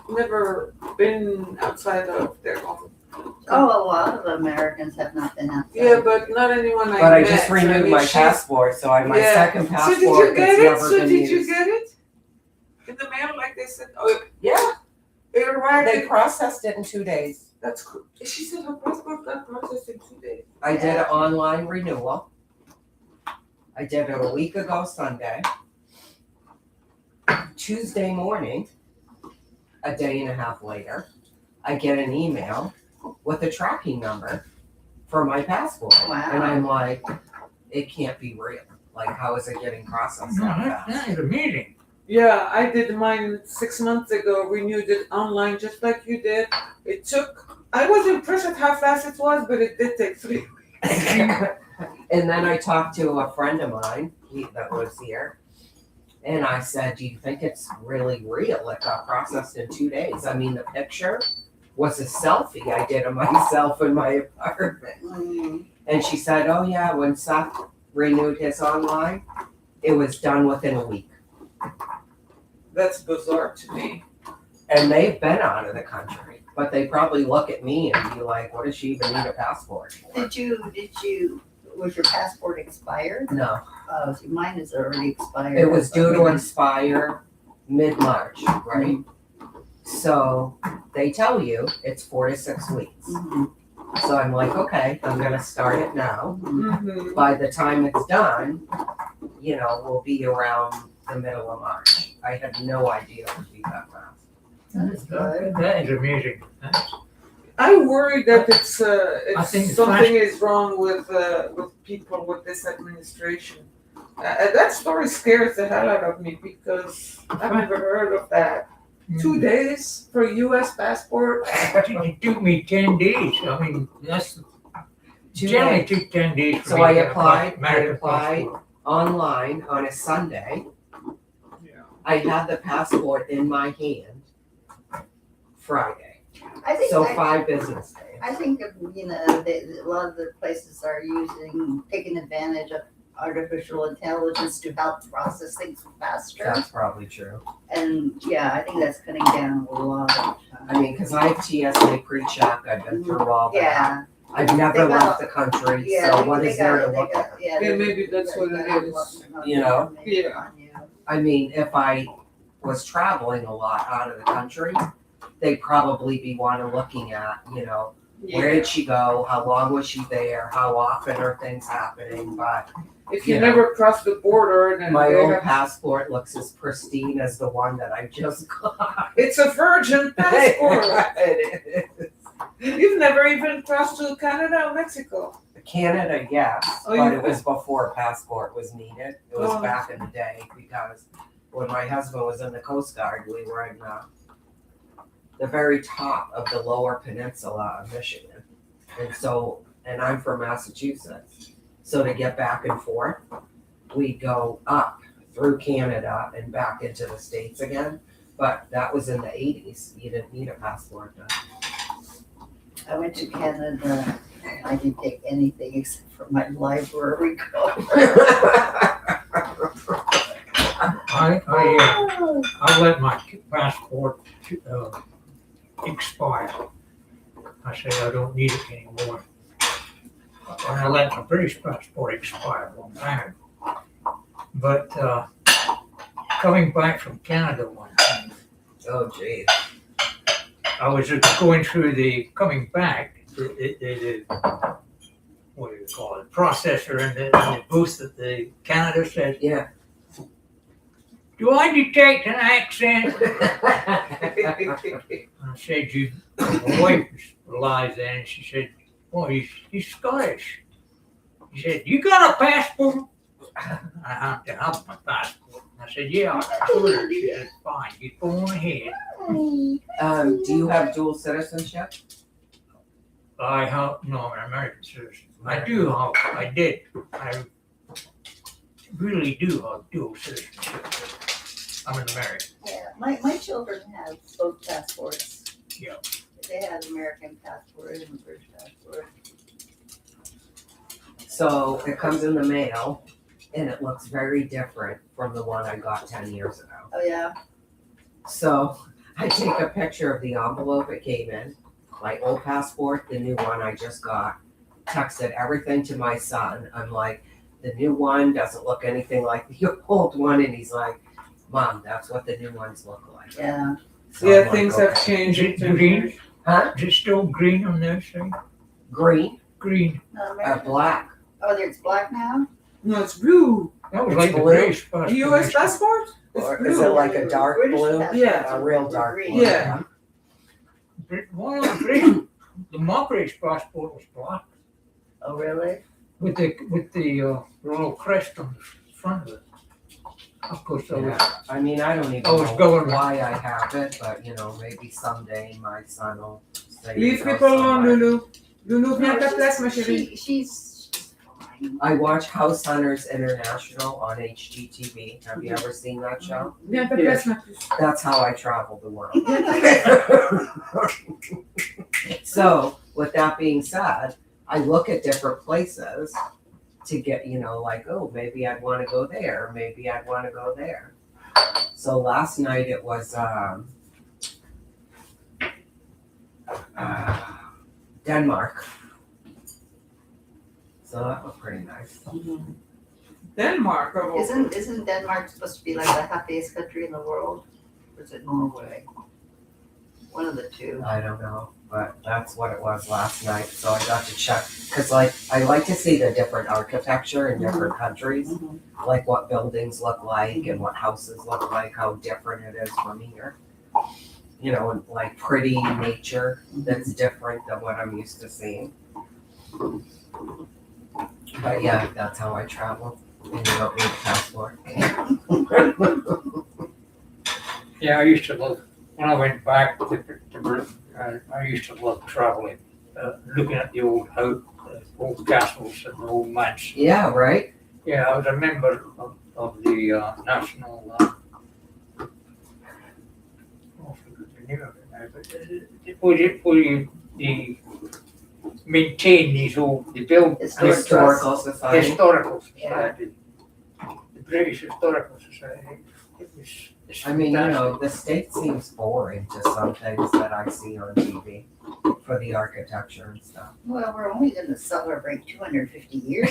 never been outside of their home. Oh, a lot of Americans have not been outside. Yeah, but not anyone I But met. I just renewed my she's- passport, so my Yeah. second So passport did you that's get it? never So been did you used. get it? In the mail, like they said, oh, Yeah, it arrived. they processed it in 2 days. That's cool. She said her passport got processed in 2 days. I did an online renewal. I did it a week ago Sunday. Tuesday morning, a day and a half later, I get an email with a tracking number for my passport. Wow. And I'm like, it can't be real. Like, how is it getting processed No, that fast? that is amazing. Yeah, I did mine 6 months ago, renewed it online just like you did. It took, I was impressed at how fast it was, but it did take 3 weeks. And then I talked to a friend of mine that lives here. And I said, do you think it's really real? It got processed in 2 days. I mean, the picture was a selfie I did of myself in my apartment. Mm. And she said, oh yeah, when Seth renewed his online, it was done within a week. That's bizarre to me. And they've been out of the country, but they probably look at me and be like, what does she even need a passport for? Did you, was your passport expired? No, Oh, see, mine is already expired. it was due to expire mid-March, right? So they tell you it's 4 to 6 weeks. Mhm. So I'm like, okay, I'm gonna start it now. Mm-hmm. By the time it's done, we'll be around the middle of March. I had no idea it would be that fast. That's good. That is amazing. That's- I worry that it's I think it's something is wrong with people with this administration. That story scares the hell out of me because I've never heard of that. 2 days for a U.S. passport. It took me 10 days. I mean, that's generally took 10 days for So me I to get a applied American passport. online on a Sunday. Yeah. I had the passport in my hand Friday. I think, So I, 5 business days. I think, a lot of the places are taking advantage of artificial intelligence to help process things faster. That's probably true. And yeah, I think that's cutting down a lot of time. I mean, because I have TSA pre-check, I've been through all that. Yeah. I've never They got- left the country, Yeah. so what they is there got- to they look got- at? Yeah, Yeah, maybe that's what they it got is. lots of You know? information Yeah. on you. I mean, if I was traveling a lot out of the country, they'd probably be looking at, Where did she go? How long was she there? How often are things happening? But If you you know, never cross the border, then my they old have, passport looks as pristine as the one that I just got. it's a virgin passport. It is. You've never even crossed to Canada or Mexico. Canada, yes, Oh, but you- it was before a passport was needed. It was Oh. back in the day because when my husband was in the Coast Guard, we were in the very top of the lower peninsula of Michigan. And I'm from Massachusetts. So to get back and forth, we go up through Canada and back into the States again. But that was in the 80s. You didn't need a passport then. I went to Canada. I didn't take anything except for my library card. I let my passport expire. I said I don't need it anymore. And I let my British passport expire a long time ago. But coming back from Canada one time, Oh, geez. I was going through coming back, the what do you call it, processor in the booth at the Canada said, Yeah. "Do I detect an accent?" I said, my wife was alive then, and she said, "Well, he's Scottish." He said, "You got a passport?" I had to have my passport. I said, "Yeah, I told her." She said, "Fine, you go on ahead." Do you have dual citizenship? I have, no, I'm an American citizen. I really do have dual citizenship. I'm an American. Yeah, my children have both passports. Yeah. They have American passport and a British passport. So it comes in the mail and it looks very different from the one I got 10 years ago. Oh, yeah? So I take a picture of the envelope it came in, my old passport, the new one I just got, texted everything to my son. I'm like, the new one doesn't look anything like the old one. And he's like, Mom, that's what the new ones look like. Yeah. So I'm Yeah, like, things okay. have changed. Is it green? Huh? Is it still green on this thing? Green, Green. No, American. black. Oh, it's black now? No, it's blue. That was It's like the blue. British passport. The U.S. passport? It's Or blue. is it like a dark British blue? passport. Yeah. A real dark blue. Yeah. One of the British, my British passport was black Oh, really? with the royal crest on the front of it. Of course, I was Yeah. I mean, I don't even I was know going- why I have it, but maybe someday my son will say. Leave you know, people alone, somewhere. Lulu. Lulu, viens à ta No, place, ma chérie. she's fine. I watch House Hunters International on HGTV. Have you ever seen that show? Viens à ta place, ma puce. That's how I travel the world. So, with that being said, I look at different places to get, like, oh, maybe I'd want to go there. Maybe I'd want to go there. So last night it was Denmark. So that was pretty nice. Denmark. Oh, Isn't Denmark supposed to be like the happiest country in the world? Or is it Norway? One of the two. I don't know, but that's what it was last night. So I got to check because, I like to see the different architecture in different countries, like what buildings look like and what houses look like, how different it is from here. And like pretty nature that's different than what I'm used to seeing. But yeah, that's how I travel, and you don't need a passport. Yeah, I used to love, when I went back to Britain, I used to love traveling, looking at the old old castles and old mansions. Yeah, right? Yeah, I was a member of the national, I forget the name of it now, but we maintain these the build Historical Society. historical society, the British Historical Society. It's I mean, fantastic. the state seems boring to some things that I see on TV for the architecture and stuff. Well, we're only gonna celebrate 250 years.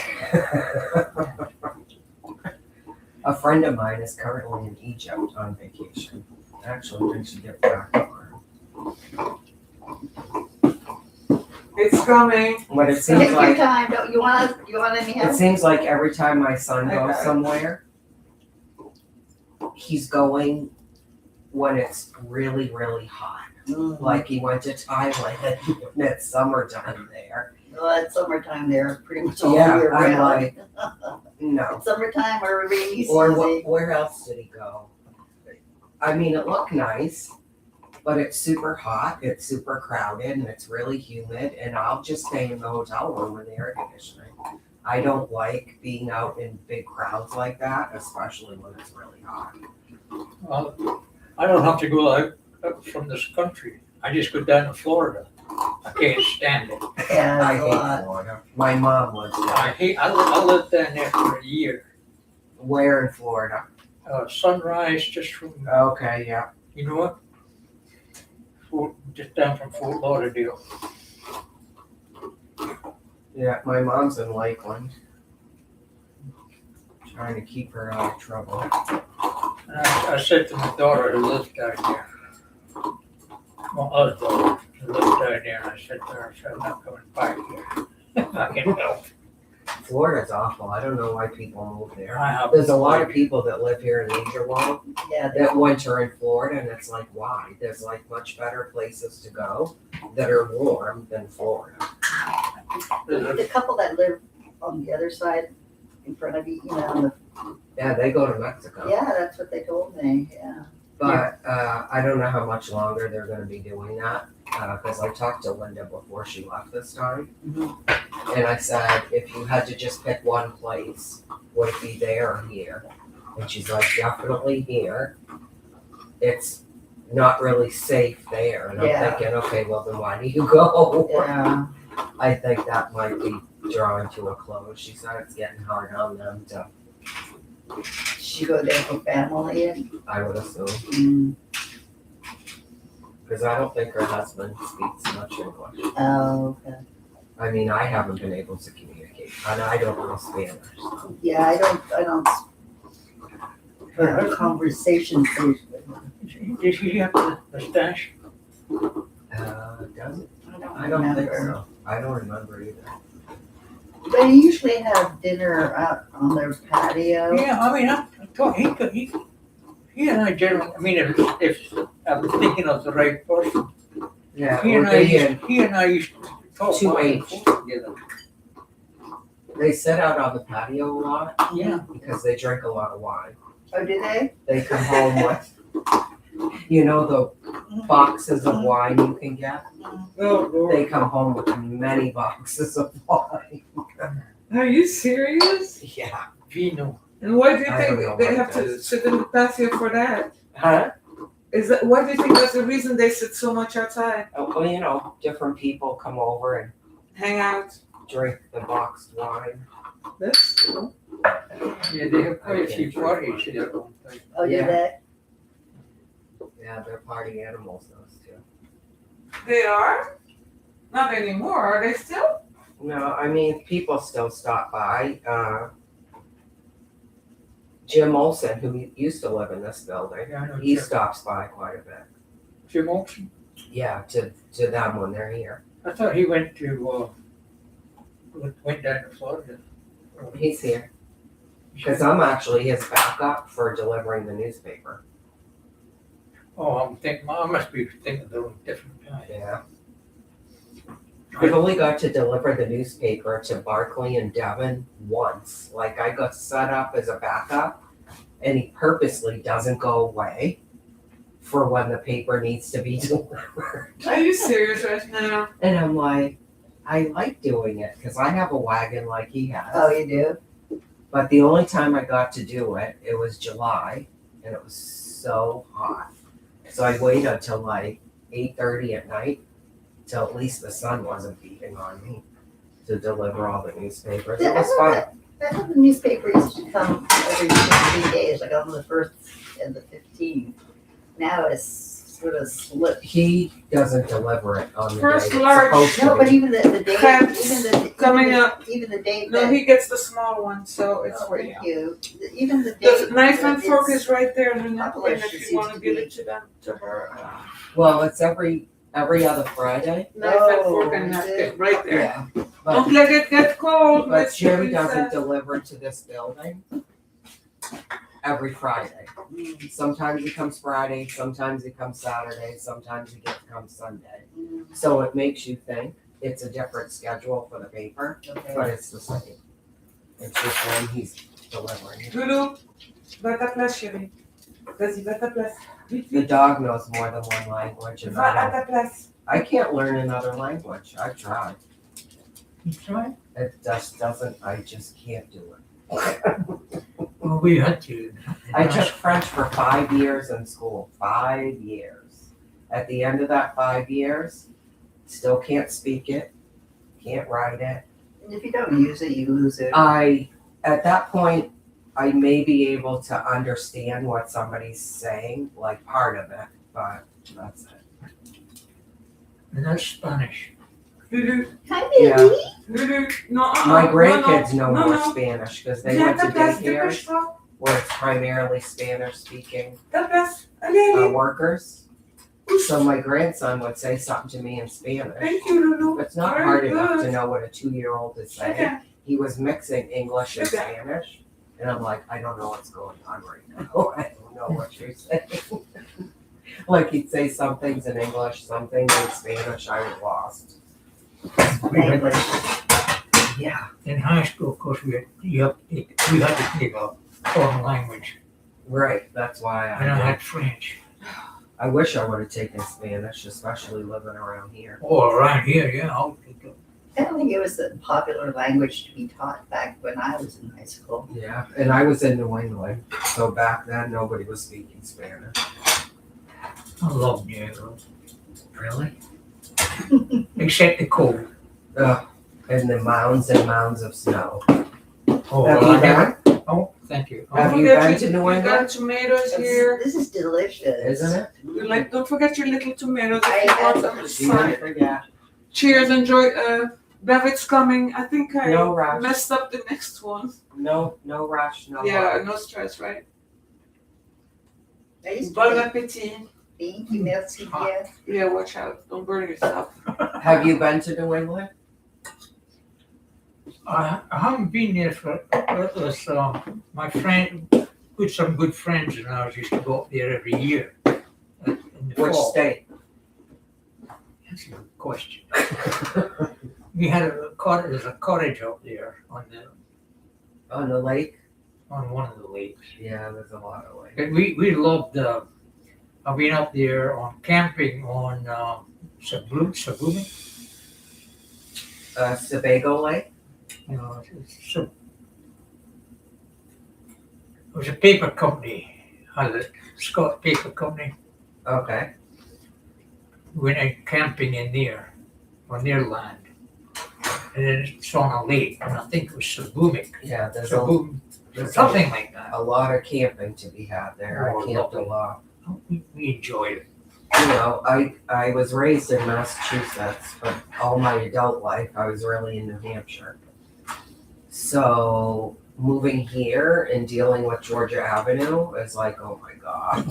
A friend of mine is currently in Egypt on vacation. Actually, when she gets back tomorrow. It's coming. But it Take seems your like time, don't, you want any it help? seems like every time my son I goes got it. somewhere, he's going when it's really, really hot. Like he went to Thailand when it's summertime there. Well, it's summertime there, pretty much all Yeah, year I'm round. like, no. Summertime or rainy Or season. where else did he go? I mean, it looked nice, but it's super hot, it's super crowded, and it's really humid, and I'll just stay in the hotel room with the air conditioning. I don't like being out in big crowds like that, especially when it's really hot. Well, I don't have to go up from this country. I just go down to Florida. I can't stand it. Yeah, I it's a hate lot. Florida. My mom lives there. I lived down there for a year. Where in Florida? Sunrise just from, Okay, yeah. you know what? Just down from Fort Lauderdale. Yeah, my mom's in Lakeland. Trying to keep her out of trouble. And I said to my daughter who lives down there, my other daughter who lives down there, and I said to her, I'm not coming back here. I can help. Florida's awful. I don't know why people move there. I have There's a lot of people that live here in Asia World Yeah, that winter in Florida, and it's like, why? There's like much better places to go that are warm than Florida. the couple that live on the other side in front of you, you know, on the, Yeah, they go to Mexico. yeah, that's what they told me, yeah. But I don't know how much longer they're going to be doing that because I talked to Linda before she left this time. And I said, if you had to just pick one place, would it be there or here? And she's like, definitely here. It's not really safe there. And I'm Yeah. thinking, okay, well, then why do you go? Yeah, I think that might be drawing to a close. She said it's getting hard on them to, she go there for family and, I would assume. mm, Because I don't think her husband speaks much English. oh, okay. I mean, I haven't been able to communicate, and I don't know Spanish. Yeah, I don't have conversations. Did she have the stash? Does it? I I don't think so. I don't remember either. They usually have dinner out on their patio. Yeah, I mean, I thought he and I generally, I mean, if I'm thinking of the right person, Yeah, he and I used to talk Two back and H. forth together. they sit out on the patio a lot Yeah. because they drink a lot of wine. Oh, do they? They come home with, you know, the boxes of wine you can get. Oh, Lord. They come home with many boxes of wine. Are you serious? Yeah. Vino. And why do you I don't know think they what have it to is. sit in the patio for that? Huh? Why do you think that's the reason they sit so much outside? Oh, well, you know, different people come over and Hang out. drink the boxed wine. That's cool. Yeah, they have quite a few parties here. Oh, do Yeah. they? Yeah, they're party animals, those two. They are? Not anymore, are they still? No, I mean, people still stop by. Jim Olson, who used to live in this building, Yeah, I know he Jim. stops by quite a bit. Jim Olsen. Yeah, to them when they're here. I thought he went down to Florida. He's here. Because I'm actually his backup for delivering the newspaper. Oh, I must be thinking of a different guy. Yeah. I've only got to deliver the newspaper to Barkley and Devon once. Like I got set up as a backup and he purposely doesn't go away for when the paper needs to be delivered. Are you serious right now? And I'm like, I like doing it because I have a wagon like he has. Oh, you do? But the only time I got to do it, it was July and it was so hot. So I waited until like 8:30 at night till at least the sun wasn't beating on me to deliver all the newspapers. It was fun. I thought the newspaper used to come every 15 days, like on the 1st and the 15th. Now it's sort of slipped. He doesn't deliver it on the First day it's large- supposed to No, but be. even the day, Coming up. even the day No, that. he gets the small one, so it's Oh, for thank you. you. Even the day. The knife and that fork it's- is right there in the napkin Published if seems you want to to give be- it to them, to her. Well, it's every every other Friday. Knife and fork and is napkin, it? right there. Yeah. Don't But, let it get cold, but Miss Jim Teresa. doesn't deliver to this building every Friday. Sometimes he comes Friday, sometimes he comes Saturday, sometimes he comes Sunday. So it makes you think it's a different schedule for the paper, Okay. but it's the same. It's just when he's delivering. Loulou, va ta place, chérie. Vas-y, va ta place. Vite, The vite. dog knows more than one language, and Va à I ta place. can't learn another language. I've tried. You try? It just doesn't, I just can't do it. Well, we had to. I took French for 5 years in school, 5 years. At the end of that 5 years, still can't speak it, can't write it. And if you don't use it, you lose it. At that point, I may be able to understand what somebody's saying, like part of it, but that's it. And that's Spanish. Loulou, Hi, Yeah. baby. Loulou. No, My grandkids know no, more no. Spanish because they Viens à went to ta place, daycares dépêche-toi. where it's primarily Spanish speaking Ta place. Allez, allez. workers. So my grandson would say something to me in Spanish. Thank you, Loulou. It's not Very hard enough good. to know what a 2-year-old is saying. Okay. He was mixing English and Okay. Spanish, and I'm like, I don't know what's going on right now. I don't know what you're saying. Like he'd say some things in English, some things in Spanish. I was lost. We had, Yeah. in high school, of course, we had to take a foreign language. Right. That's why And I had French. I wish I would have taken Spanish, especially living around here. Oh, around here, yeah, I'll pick up. I don't think it was a popular language to be taught back when I was in high school. Yeah. And I was in New England, so back then nobody was speaking Spanish. I love New England, Really? except the cold. And the mounds and mounds of snow. Oh, Have well, you I never. been? Oh, thank you. Have Oh, you been to New You England? got tomatoes here. This is delicious. Isn't it? You like, don't forget your little tomatoes. I If you want had them some. aside. forget. Cheers, enjoy. David's coming. I think I No rush. messed up the next one. No rush, no Yeah, rush. no stress, right? I used to Bon think, appetit. thank you, merci bien. Yeah, watch out. Don't burn yourself. Have you been to New England? I haven't been there for, it was, my friend, some good friends and I used to go up there every year. In the Which fall. state? That's a good question. We had there's a cottage up there On the lake? on one of the lakes. Yeah, there's a lot of lakes. And we loved, I've been up there on camping on, Sabumi, Sebago Lake? you know, it was a paper company, had a Scott Paper Company. Okay. We went camping in there, on their land. And then it's on a lake, and I think it was Sabumic, Yeah, there's something like that. a lot of camping to be had there. Oh, I camped a lovely. lot. We enjoyed it. You know, I was raised in Massachusetts, but all my adult life I was really in New Hampshire. So moving here and dealing with Georgia Avenue is like, oh my God.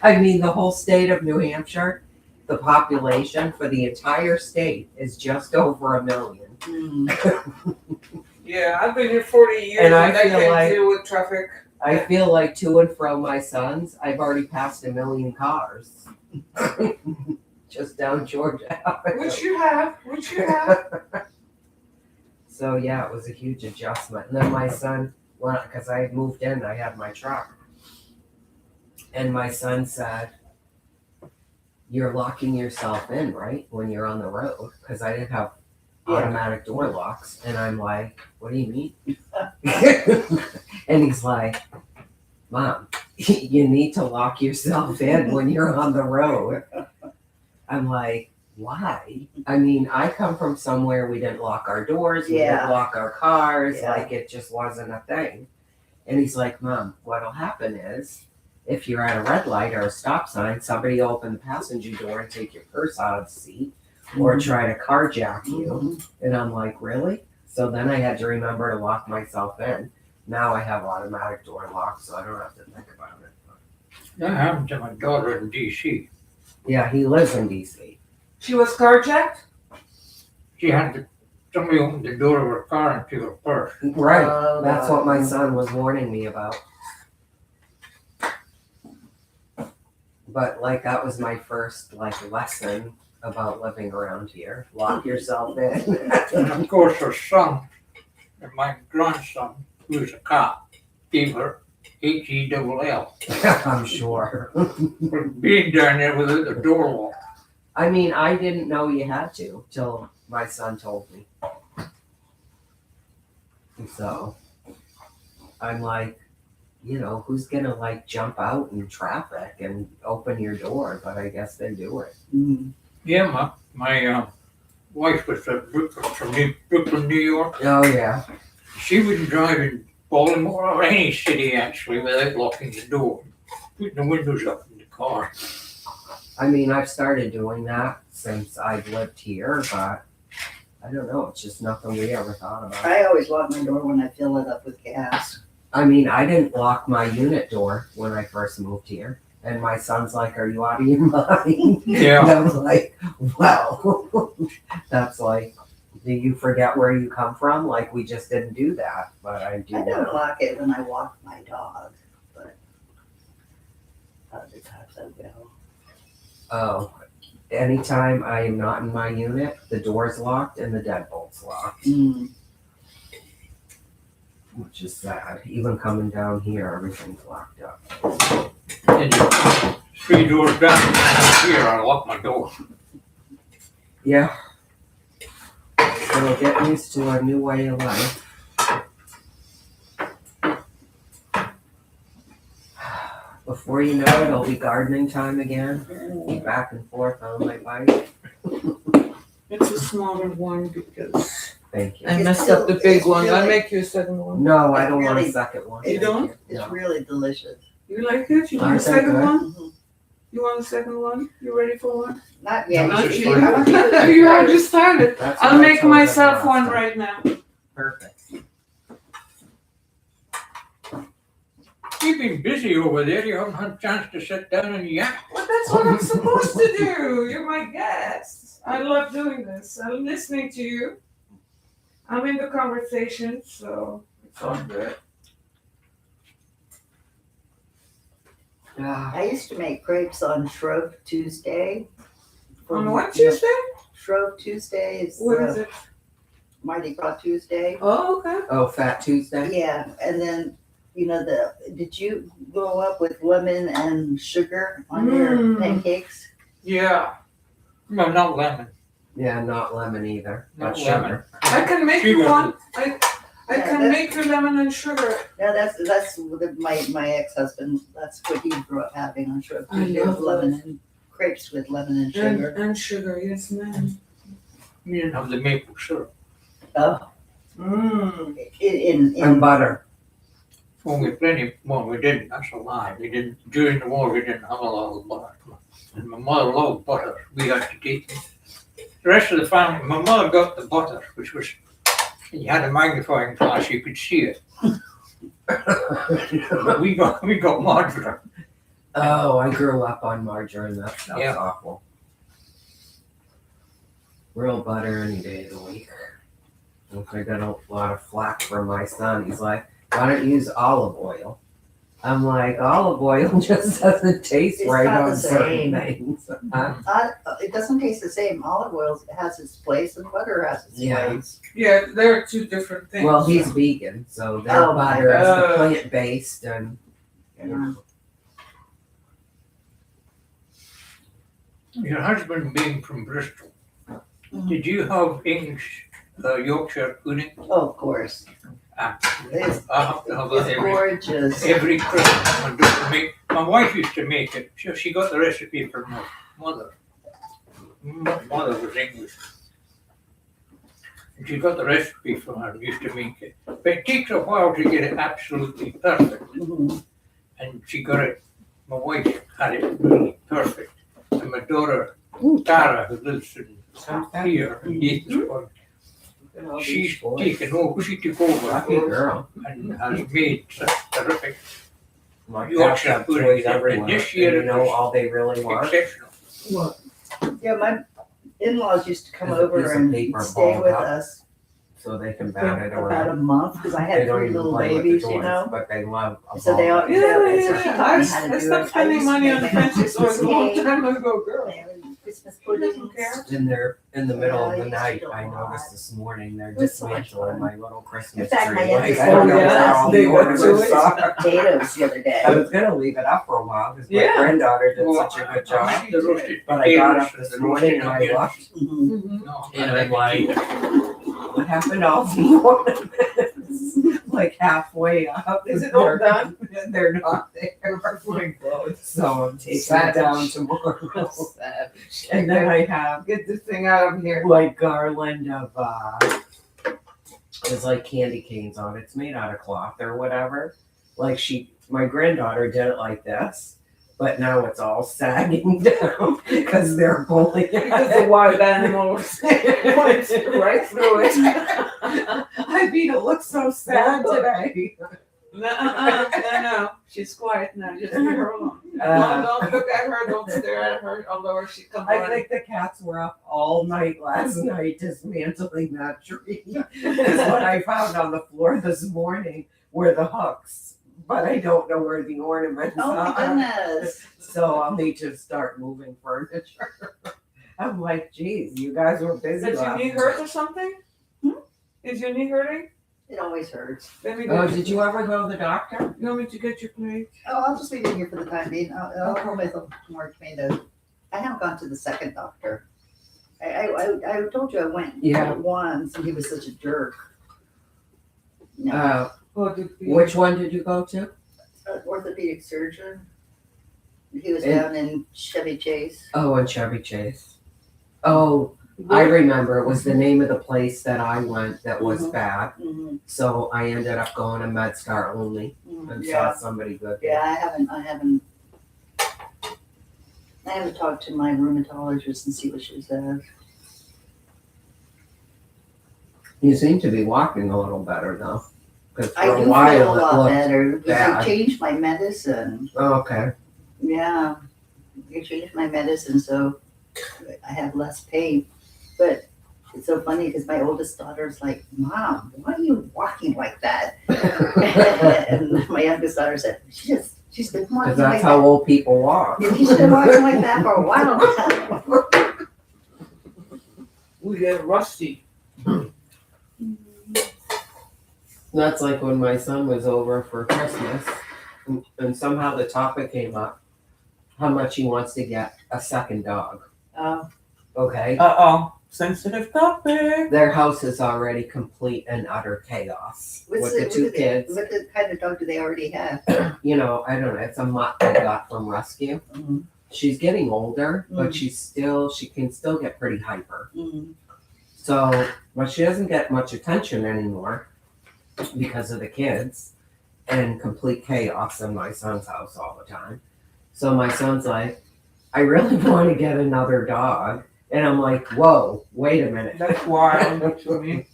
I mean, the whole state of New Hampshire, the population for the entire state is just over 1 million. Yeah, I've been here 40 years And I and I feel can't like- deal with traffic. I feel like to and from my sons, I've already passed 1 million cars. Just down Georgia Avenue. Which you have. So yeah, it was a huge adjustment. And then my son, because I had moved in, I had my truck. And my son said, "You're locking yourself in, right, when you're on the road?" Because I didn't have automatic door locks. And I'm like, "What do you mean?" And he's like, "Mom, you need to lock yourself in when you're on the road." I'm like, why? I mean, I come from somewhere we didn't lock our doors, we Yeah. didn't lock our cars, Yeah. like it just wasn't a thing. And he's like, "Mom, what'll happen is if you're at a red light or a stop sign, somebody will open the passenger door and take your purse out of the seat or try to carjack you." And I'm like, really? So then I had to remember to lock myself in. Now I have automatic door locks, so I don't have to think about it. That happened to my daughter in DC. Yeah, he lives in DC. She was carjacked? Somebody opened the door of her car and took her purse. Right. Oh, That's what my son was warning me about. But like that was my first like lesson about living around here. Lock yourself in. And of course her son, and my grandson, who was a cop, gave her HELL I'm sure. for being down there without the door locked. I mean, I didn't know you had to till my son told me. So I'm like, you know, who's gonna like jump out in traffic and open your door? But I guess they do it. Mm. Yeah, my wife was from Brooklyn, New York. Oh yeah. She wouldn't drive in Baltimore or any city actually without locking the door, putting the windows up in the car. I mean, I've started doing that since I've lived here, but I don't know. It's just nothing we ever thought about. I always lock my door when I fill it up with gas. I mean, I didn't lock my unit door when I first moved here. And my son's like, "Are you out of your mind?" Yeah. And I was like, well, that's like, do you forget where you come from? Like, we just didn't do that, but I do I don't now. lock it when I walk my dog, but other times I will. Oh, anytime I am not in my unit, the door's locked and the deadbolt's locked, Mm. which is sad. Even coming down here, everything's locked up. And 3 doors down here, I lock my door. Yeah. So get used to a new way of life. Before you know it, it'll be gardening time again. Be back and forth on my bike. It's a smaller one because Thank you. I It's messed still- up the big it's one. I'll really- make you a second one. No, I don't want a Really? second one. You don't? It's No. really delicious. You like it? You want a Aren't they second good? one? Mhm. You want a second one? You ready for one? Not yet. Not You- just you- one. You already started. That's what I'll I make told them myself last one time. right now. Perfect. You've been busy over there. You haven't had a chance to sit down and yak. Well, that's what I'm supposed to do. You're my guest. I love doing this. I'm listening to you. I'm in the conversation, so it's all good. Ah, I used to make crepes on Shrove Tuesday. On what Tuesday? Shrove Tuesday is What is it? Mardi Gras Tuesday. Oh, okay. oh, Fat Tuesday? Yeah, and then, did you grow up with lemon and sugar on your Mm. pancakes? Yeah. No, not lemon. Yeah, not lemon either. Not But lemon. sugar. I can make you Sugar. one. I Yeah, can that's- make you lemon and sugar. No, my ex-husband, that's what he grew up having on Shrove I Tuesday, love lemon and crepes with lemon and sugar. And sugar, yes, ma'am. We didn't have the maple syrup. Oh, Mmm. in And butter. Well, we didn't. That's a lie. We didn't. During the war, we didn't have a lot of butter. And my mother loved butter. We had to take it. The rest of the family, my mother got the butter, which was, you had a magnifying glass, you could see it. But we got margarine. Oh, I grew up on margarine. That stuff's Yeah. awful. Real butter any day of the week. I got a lot of flack from my son. He's like, why don't you use olive oil? I'm like, olive oil just doesn't taste It's right not on the certain same. things. Huh? It doesn't taste the same. Olive oil has its place and butter has its Yeah. place. Yeah, they're two different things. Well, he's vegan, so their Oh, my butter is the God. plant-based and Yeah. Your husband being from Bristol, Mhm. did you have English Yorkshire pudding? Oh, of course. It's- I have to have that It's every gorgeous. Christmas. My wife used to make it. She got the recipe from my mother. My mother was English. And she got the recipe from her and used to make it. But it takes a while to get it absolutely perfect. Mhm. And she got it, my wife had it really perfect. And my daughter, Tara, who lives in here in Gaithersburg, she's taken over, she took lucky over girl. and has made such terrific, My Yorkshire cats have pudding toys is everywhere. this year And you it know was all they really want? exceptional. What? Yeah, my in-laws used to come There's a piece over of and paper stay balled with up us so they can for bat it about around. a month, because I They had don't 3 even little play with babies, the you toys, know? but they love a So they ball. all, Yeah, so she yeah. taught me how to I do stopped it. spending money on fancy toys a long cake. time ago, girl. Christmas Who doesn't puddings. care? In the middle of Yeah, the I night, used to do a I lot. noticed this morning they're It was so much dismantling fun. my little Christmas In fact, tree. my Like, youngest I don't know daughter where asked all me the what ornaments to it. are. Potatoes the other day. I was gonna leave it up for a while because my Yeah. granddaughter did such a good job. The roasted But I got up potatoes, this the morning roasted and I onions. looked, Mhm. No, and I I'm like like, it. what happened to all the ornaments? Like halfway up. Is it all done? They're not there. So I'm taking it down tomorrow. And then I have Get this thing out of here. like garland of it's like candy canes on it. It's made out of cloth or whatever. Like my granddaughter did it like this, but now it's all sagging down because they're pulling it. Because the wild animals went right through it. I mean, it looks so sad today. No. She's quiet now. Just leave her alone. Don't look at her. Don't stare at her. Although she comes I running. think the cats were up all night last night dismantling that tree. Because what I found on the floor this morning were the hooks, but I don't know where the ornaments Oh my are. goodness. So I'll need to start moving furniture. I'm like, geez, you guys were busy. Did your last knee night. hurt or something? Is your knee hurting? It always hurts. Let me Oh, get did you ever go to the doctor? You want me to get your plate? Oh, I'll just leave it here for the time being. I'll call myself more tomatoes. I haven't gone to the second doctor. I told you I went Yeah. once and he was such a jerk. No, Oh, did you? Which one did you go to? an orthopedic surgeon. He was And- down in Chevy Chase. Oh, in Chevy Chase. Oh, I remember. It was the name of the place that I went that was Mhm. bad. Mm-hmm. So I ended up going to MedStar only and Yeah, saw somebody good. yeah. I haven't talked to my rheumatologist and see what she says. You seem to be walking a little better though. Because for I do a feel a while it lot looked. better because bad. I changed my medicine. Oh, okay. Yeah, I changed my medicine so I have less pain. But it's so funny because my oldest daughter's like, "Mom, why are you walking like that?" And my youngest daughter said, "She's been walking Because that's like how that. old people walk. She's been walking like that for a while." We get rusty. That's like when my son was over for Christmas and somehow the topic came up how much he wants to get a second dog. Okay. Uh-oh. Sensitive topic. Their house is already complete and utter chaos with the two kids. What kind of dog do they already have? You know, I don't know. It's a mutt I got from rescue. Mhm. She's getting older, but Mm. she can still get pretty hyper. Mhm. So, but she doesn't get much attention anymore because of the kids and complete chaos in my son's house all the time. So my son's like, I really want to get another dog. And I'm like, whoa, wait a minute. That's wild to me.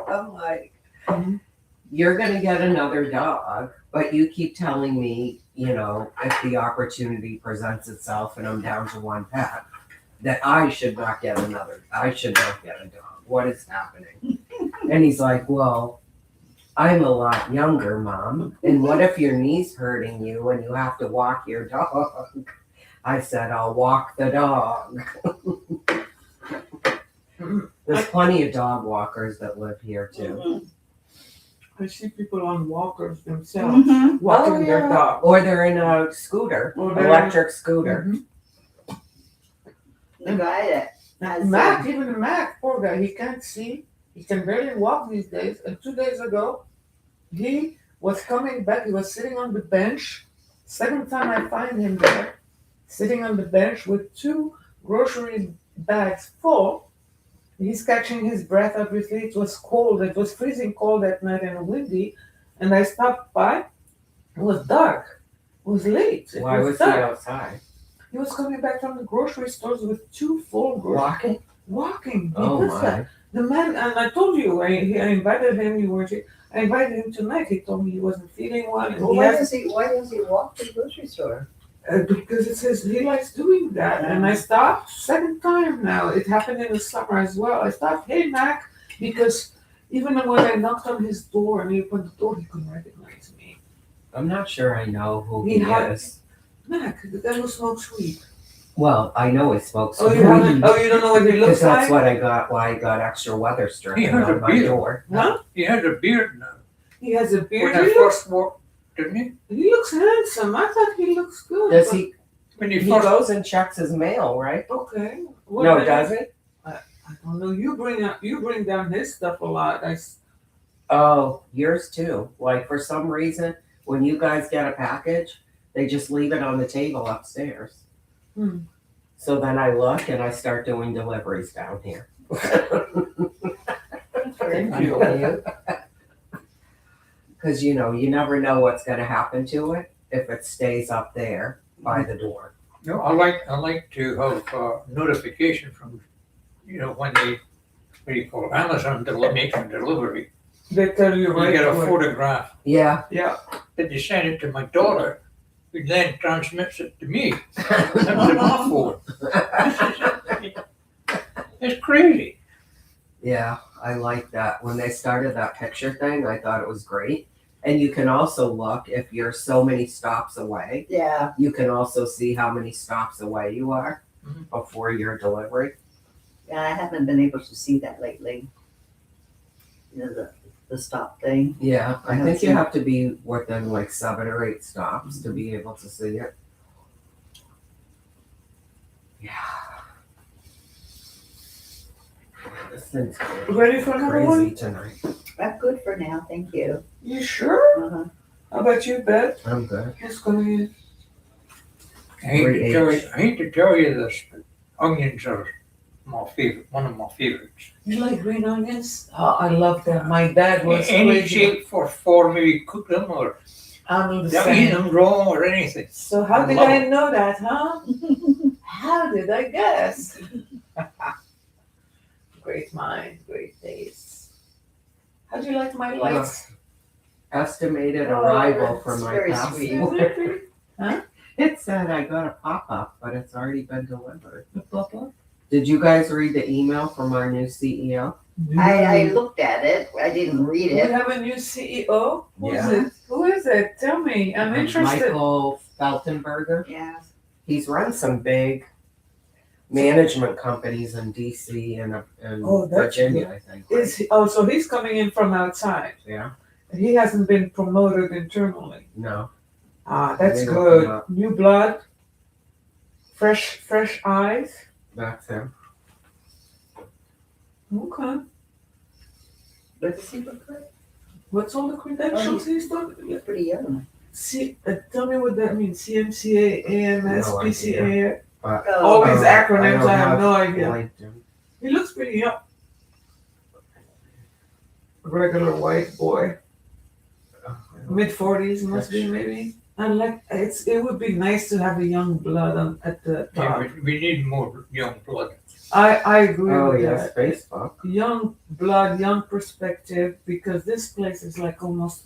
I'm like, Mhm. you're going to get another dog, but you keep telling me, you know, if the opportunity presents itself and I'm down to one pet, that I should not get a dog. What is happening? And he's like, well, I'm a lot younger, Mom. And what if your knee's hurting you and you have to walk your dog? I said, I'll walk the dog. There's plenty of dog walkers that live here too. Mhm. I see people on walkers themselves Mhm. walking Oh, their yeah. dog. Or they're in a scooter, Or they're- electric scooter. Mhm. The guy that has Mac, even Mac, poor guy, he can't see. He can barely walk these days. And 2 days ago, he was coming back. He was sitting on the bench. Second time I find him there, sitting on the bench with 2 grocery bags full. He's catching his breath, obviously. It was cold. It was freezing cold that night and windy. And I stopped by. It was dark. It was late. It Why was he dark. outside? He was coming back from the grocery stores with 2 full grocery. Walking? Walking. He Oh does that. my. The man, and I told you, I invited him. I invited him tonight. He told me he wasn't feeling well. And Well, he why has, does he walk to the grocery store? Because it says he likes doing that, and I stopped second time now. It happened in the summer as well. I stopped, hey Mac, because even when I knocked on his door and he opened the door, he couldn't recognize me. I'm not sure I know who He he had- is. Mac, the guy who smokes weed. Well, I know he smokes Oh, weed. you haven't? Oh, you don't know what he Because looks that's like? why I got extra weather He stripping has a on my beard. door. Huh? He has a beard now. He has a beard. When I He looks, first walked, didn't he? he looks handsome. I thought he looks good. Does but- he? When He he first, goes and checks his mail, right? Okay. No, does he? I don't know. You bring down his stuff a lot. Oh, yours too. Like for some reason, when you guys get a package, they just leave it on the table upstairs. Hmm. So then I look and I start doing deliveries down here. Thank you. Because you never know what's going to happen to it if it stays up there by the door. no, I like to have notification from, when they, what do you call it, Amazon makes a delivery. They tell you You right get a away. photograph, Yeah. Yeah. then you send it to my daughter, who then transmits it to me. That's an awful. It's crazy. Yeah, I like that. When they started that picture thing, I thought it was great. And you can also look if you're so many stops away. Yeah, You can also see how many stops away you are Mhm. before your delivery. yeah, I haven't been able to see that lately. The stop thing. Yeah, I I think you see. have to be within like 7 or 8 stops to be able to see it. Yeah. This thing's Ready for another crazy one? tonight. I'm good for now, thank you. You sure? Uh-huh. How about you, Beth? I'm good. What's going on? I hate to 3H. tell you this, but onions are one of my favorites. You like green onions? Oh, I love them. My dad was Any crazy. shape for me, cook them or I'm the eat same. them raw or anything. So how did Love I 'em. know that, huh? How did I guess? Great mind, great taste. How do you like my lights? Estimated Oh, arrival for it's my very passport. sweet. It said I got a pop-up, but it's already been delivered. The papa? Did you guys read the email from our new CEO? I looked at it, I didn't read We it. have a new CEO? Who is Yeah. it? Who is it? Tell me. I'm interested. Michael Feltenberger. Yeah, He's run some big management companies in DC and Oh, that's Virginia, I think. right? Is he, so he's coming in from outside. Yeah. He hasn't been promoted internally. No. Ah, that's They look good. him up. New blood, fresh eyes. That's him. Okay. let's see what good. What's all the credentials he's done? You're pretty young. Tell me what that means. CMCA, AMS, No PCA. But All these I acronyms, don't I have no have idea. LinkedIn. He looks pretty young. Regular white boy, mid-40s must be maybe. It would be nice to have a young blood at the Yeah, top. we need more young blood. I agree Oh with yes, that. Facebook. Young blood, young perspective, because this place is like almost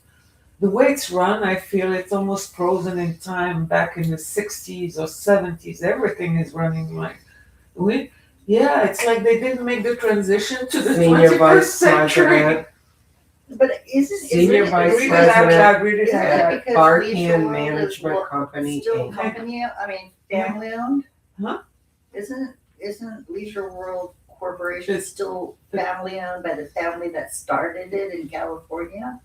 the way it's run. I feel it's almost frozen in time, back in the 60s or 70s. Everything is running like it's like they didn't make the transition to the Senior 21st Vice century. President, But isn't Senior it, Vice Read it out President, loud, read it Isn't out it loud. because Barkian Leisure World Management is Company, still Inc. company, family owned? Huh? Isn't Leisure World Corporation It's- still family owned by the family that started it in California?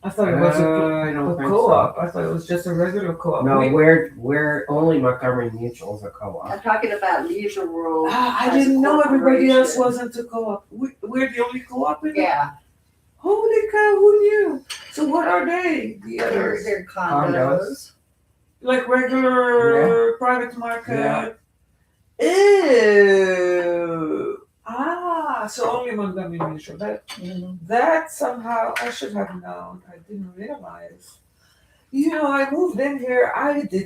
I thought it was I a don't think co-op. I thought it was just a regular co-op. No, We- we're only Montgomery Mutual's a co-op. I'm talking about Leisure World. I as a didn't know everybody else corporation. wasn't a co-op. We're the only co-op in it? Yeah, Holy cow, who knew? So what are they? The others? they're condos. Like regular private market? Yeah. Ew. So only Montgomery Mutual. Mhm. That somehow I should have known. I didn't realize. I moved in here.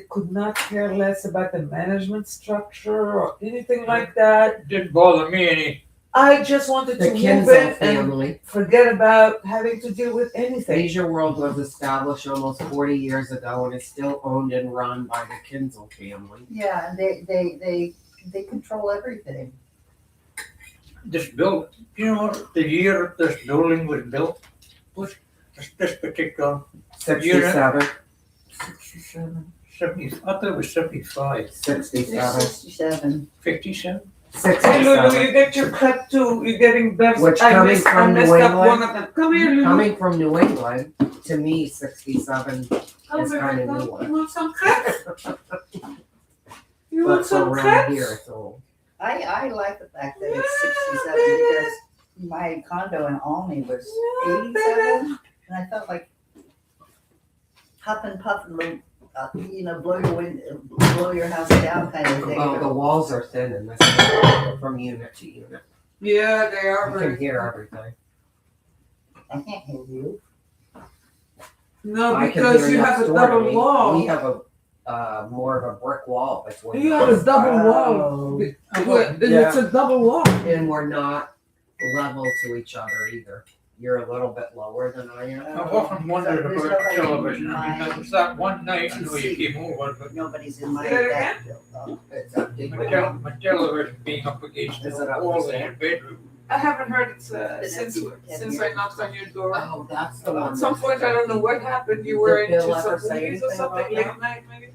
Could not care less about the management structure or anything like that. Didn't bother me any. I just wanted The to move Kinzel in and family. forget about having to deal with anything. Asia World was established almost 40 years ago and is still owned and run by the Kinzel family. Yeah, and they control everything. This build, you know, the year this building was built, was this particular 67, 67, 70, I thought it was 75, 67, 67. 57. Hey Lulu, 67. you get your cut too. You're getting best. Which I coming missed, I from messed New up one England? of them. Come here, Lulu. Coming from New England, to me, 67 Come is here. kind of Come. new. You want some crepes? You want But for some around crepes? here, it's old. I like the fact that it's 67 because my condo in Alney was 87, and I felt like huff and puff and blow your house down kind of thing. Well, the walls are thin in this one, from unit to unit. Yeah, they are You can very. hear everything. I can't hear you. No, I can because hear you next have a door to double me. wall. We have a more of a brick wall between You have a us. double wall. Oh. It's a double wall. And we're not level to each other either. You're a little bit lower than I am. I've often wondered There's about nobody television. in I mean, my- that was that one night, I know you came over, but Nobody's in my Say it back building. It's empty. my television being up against Is the it up wall for in your bedroom. I haven't heard it Been since empty for 10 since years. I knocked on your door. Oh, that's the one. At some point, I don't know what happened. You were Did Bill into ever some say movies or anything something about late that? night, maybe.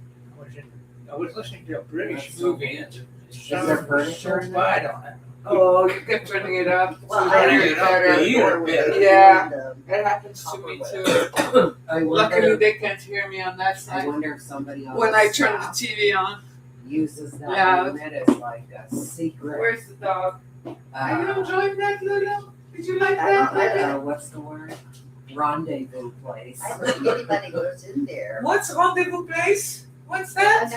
I was listening to a British That's movie and there furniture in so there? bad on it. Oh, you kept turning it up. Well, So I then turning it's it up better. to hear it better. Yeah. And, That happens to me too. I Luckily, wonder, they can't hear me on that I side. wonder if somebody on When the I turn the staff TV on. uses that Yeah. unit as like a secret. Where's the dog? Are you Uh, enjoying that, Lulu? Did you like I that? don't- I don't- what's the word? Rendezvous place. I don't think anybody goes in there. What's rendezvous place? What's I that?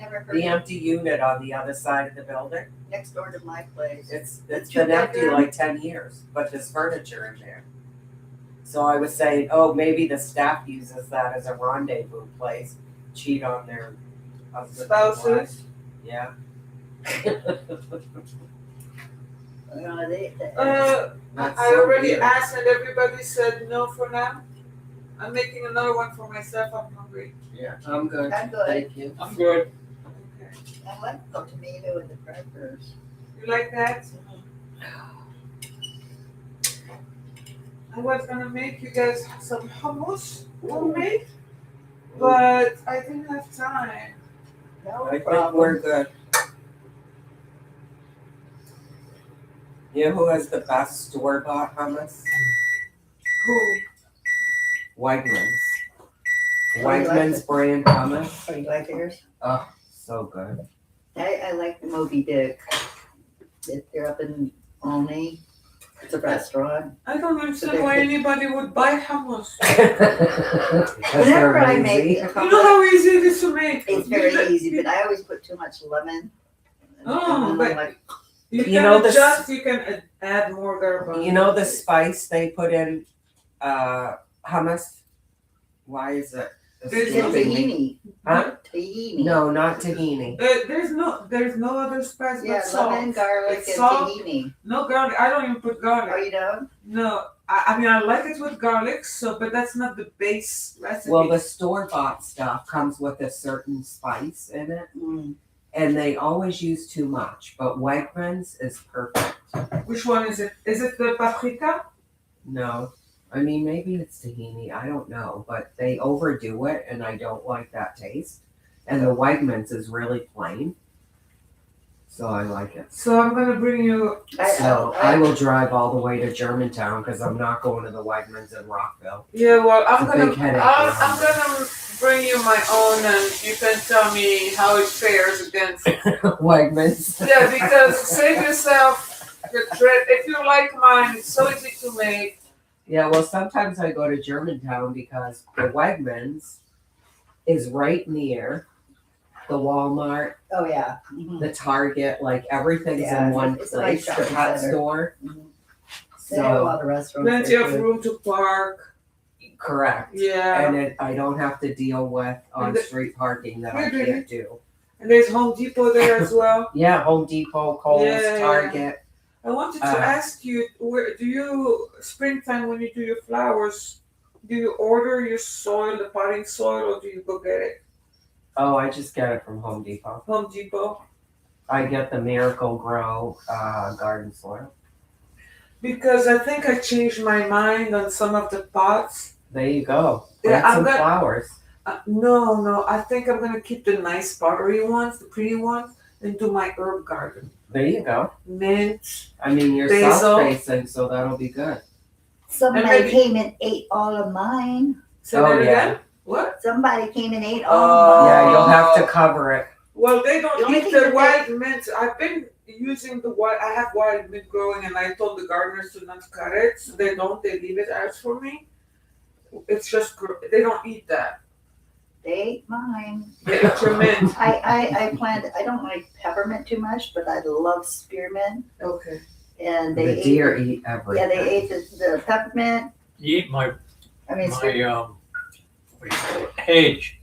never heard The of empty unit on the other side of the building. next door to my place. It's Two been empty bedroom? like 10 years, but there's furniture in there. So I was saying, oh, maybe the staff uses that as a rendezvous place, cheat on their husbands and Spouses? wives. Yeah. That's I so already weird. asked and everybody said no for now. I'm making another one for myself. I'm hungry. Yeah, I'm good. I'm good. Thank you. I'm good. Okay. I like the tomato and the crackers. You like that? I was gonna make you guys some hummus homemade, but I didn't have time. No I think problem. we're good. You know who has the best store-bought hummus? Who? Wegmans. Oh, you like Wegmans it? brand hummus. Oh, you like theirs? So good. I like the Moby Dick. They're up in Olney. It's a restaurant. I don't understand why anybody would buy hummus. Whenever I make lazy. a You know how easy it is to make. it's very easy, but I always put too much lemon. Oh, And but- I'm like, You You can know the- adjust. You can add more garlic. You know the spice they put in hummus? Why is it There's it's no- escaping me? tahini. Huh? Tahini. No, not tahini. There's no other spice Yeah, but salt. lemon, garlic, It's and salt. tahini. No garlic. I don't even put Oh, garlic. you don't? No, I mean I like it with garlic. So, but that's not the base recipe. Well, the store-bought stuff comes with a certain spice in it, Mm. and they always use too much. But Wegmans is perfect. Which one is it? Is it the paprika? No, I mean maybe it's tahini. I don't know, but they overdo it, and I don't like that taste. And the Wegmans is really plain, so I like it. So I'm gonna bring you. So I will drive all the way to Germantown because I'm not going to the Wegmans in Rockville. Yeah, well, I'm It's a gonna. big headache I'm around gonna bring you my own, and you can tell me how it fares against. Wegmans. Yeah, because save yourself the trip. If you like mine, it's so easy to make. Yeah, well, sometimes I go to Germantown because the Wegmans is right near the Walmart, Oh, yeah. Mhm. the Target, like everything's Yeah, in one it's a nice place, the shopping pet center. store. Mhm. They have a So, lot of restaurants. Plenty there, of too. room to park. correct. Yeah, And I don't have to deal with on-street parking that I Maybe. can't do. and there's Home Depot there as well. Yeah, Home Depot, Kohl's, Yeah. Target. I wanted to ask you, where do you springtime when you do your flowers? Do you order your soil, the potting soil, or do you go get it? Oh, I just get it from Home Depot. Home Depot. I get the Miracle Grow garden soil. Because I think I changed my mind on some of the pots. There you go. Yeah, Plant some flowers. No, I think I'm gonna keep the nice pottery ones, the pretty ones, and do my herb garden. There you go. Mint. I mean, you're Basil. south-facing, so that'll be good. Somebody maybe- came and ate all of mine. Say Oh, that yeah. again? What? Somebody came and ate all Oh. of mine. Yeah, you'll have to cover it. Well, they The don't only eat thing the that wild mint. I've been using the wild. I have wild mint growing, and I told the gardeners to not cut it. So they don't. They leave it out for me. It's just they don't eat that. They ate mine. They eat your mint. I planted, I don't like peppermint too much, but I love spearmint. Okay. And they The ate, deer eat everything. yeah, they ate the peppermint. You eat my I mean, what do you call it, hedge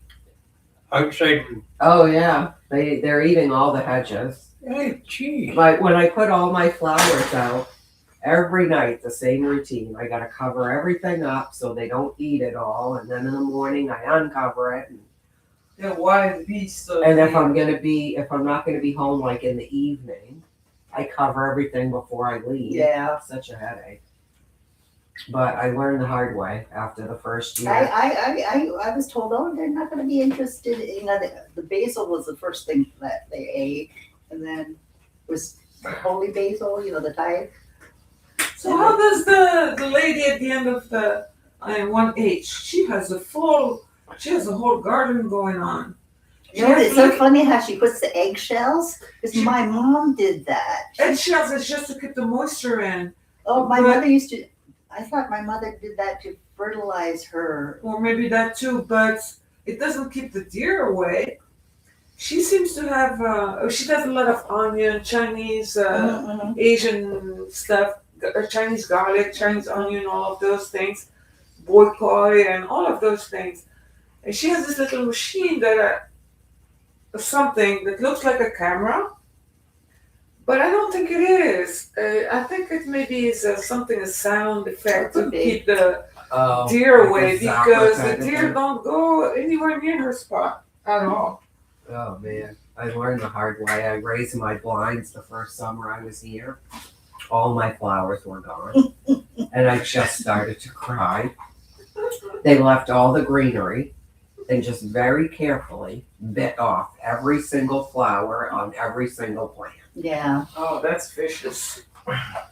outside. Oh yeah, they're eating all the hedges. Hey, geez. Like when I put all my flowers out, every night the same routine. I gotta cover everything up so they don't eat it all, and then in the morning I uncover it. They're wild beasts. So And if I'm not gonna be home like in the evening, I cover everything before I leave. yeah. Such a headache. But I learned the hard way after the first year. I was told, oh, they're not gonna be interested, you know, the basil was the first thing that they ate. And then was holy basil, you know, the type. So how does the lady at the end of the 1H? She has a whole garden going on. You know, it's so funny how she puts the eggshells, because my mom did that. Eggshells is just to keep the moisture in, Oh, my But- mother used to, I thought my mother did that to fertilize her. or maybe that too. But it doesn't keep the deer away. She seems to have. She does a lot of onion, Chinese, Mhm. Asian stuff, Chinese garlic, Chinese onion, all of those things, boy koi, and all of those things. And she has this little machine that something that looks like a camera, but I don't think it is. I think it maybe is something, a sound effect to Could be. keep the Oh, deer like a away, zapper because kind the of deer thing. don't go anywhere near her spot at all. Oh man, I learned the hard way. I raised my blinds the first summer I was here. All my flowers were gone, and I just started to cry. They left all the greenery and just very carefully bit off every single flower on every single plant. Yeah, Oh, that's vicious.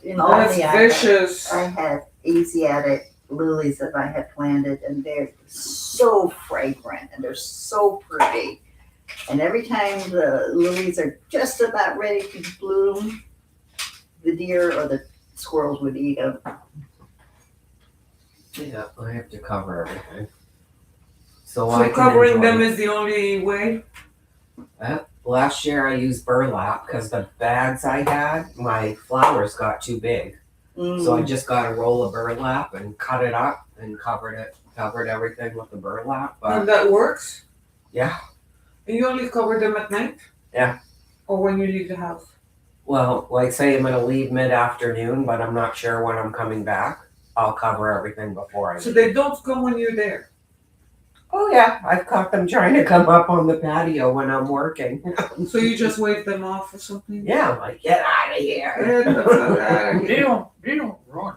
you know, That's only vicious. I had Asiatic lilies that I had planted, and they're so fragrant and they're so pretty. And every time the lilies are just about ready to bloom, the deer or the squirrels would eat them. Yeah, I have to cover everything. So So I can covering enjoy them it. is the only way. Last year I used burlap because the bags I had, my flowers got too big. So I just got a roll of burlap and cut it up and covered everything with the burlap. And But that works. yeah, And you only cover them at night? Yeah. Or when you leave the house? well, like say I'm gonna leave mid-afternoon, but I'm not sure when I'm coming back. I'll cover everything before I So leave. they don't come when you're there. Oh yeah, I've caught them trying to come up on the patio when I'm working. So you just wave them off or something? Yeah, I'm like, get out of here. Yeah, that's not bad. They don't run.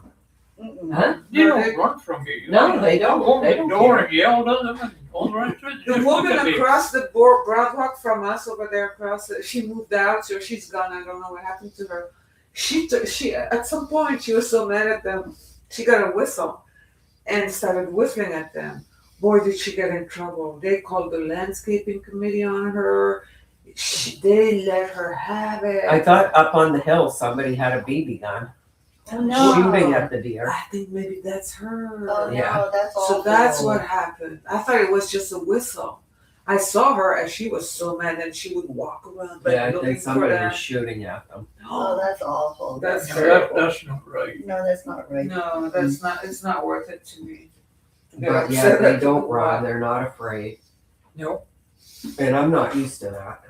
Mm-mm. Huh? They No, don't they- run from you. No, they don't. Open They the don't door care. and yell at them and all the rest of it. The Just woman look at me. across the boardwalk from us over there across, she moved out, so she's gone. I don't know what happened to her. She at some point she was so mad at them, she got a whistle and started whistling at them. Boy, did she get in trouble. They called the landscaping committee on her. They let her have it. I thought up on the hill somebody had a BB gun Oh, no. shooting at the deer. I think maybe that's her. Oh, no, Yeah. that's awful. So that's what happened. I thought it was just a whistle. I saw her and she was so mad and she would walk around like Yeah, I looking think for somebody them. was shooting at them. Oh, that's awful. That's No, terrible. that's not right. No, that's not right. No, that's not. It's not worth it to me. They're But yeah, upset they at don't the run. wild. They're not afraid. Nope. And I'm not used to that.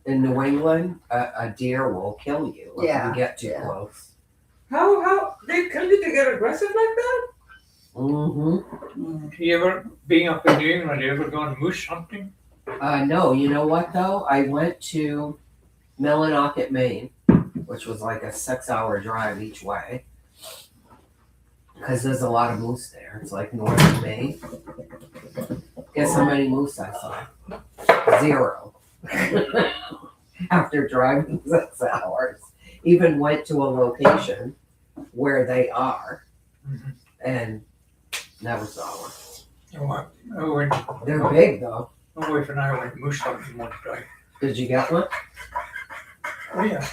In New England, a deer will kill you if Yeah, you get too yeah. close. How they continue to get aggressive like that? Mm-hmm. You ever, being up in New England, you ever gone moose hunting? No, you know what though? I went to Millinocket, Maine, which was like a 6-hour drive each way. Because there's a lot of moose there. It's like northern Maine. Guess how many moose I saw? 0. After driving 6 hours. Even went to a location where they are Mhm. and never saw one. They're My big though. wife and I went moose hunting one time. Did you get one? Oh yeah,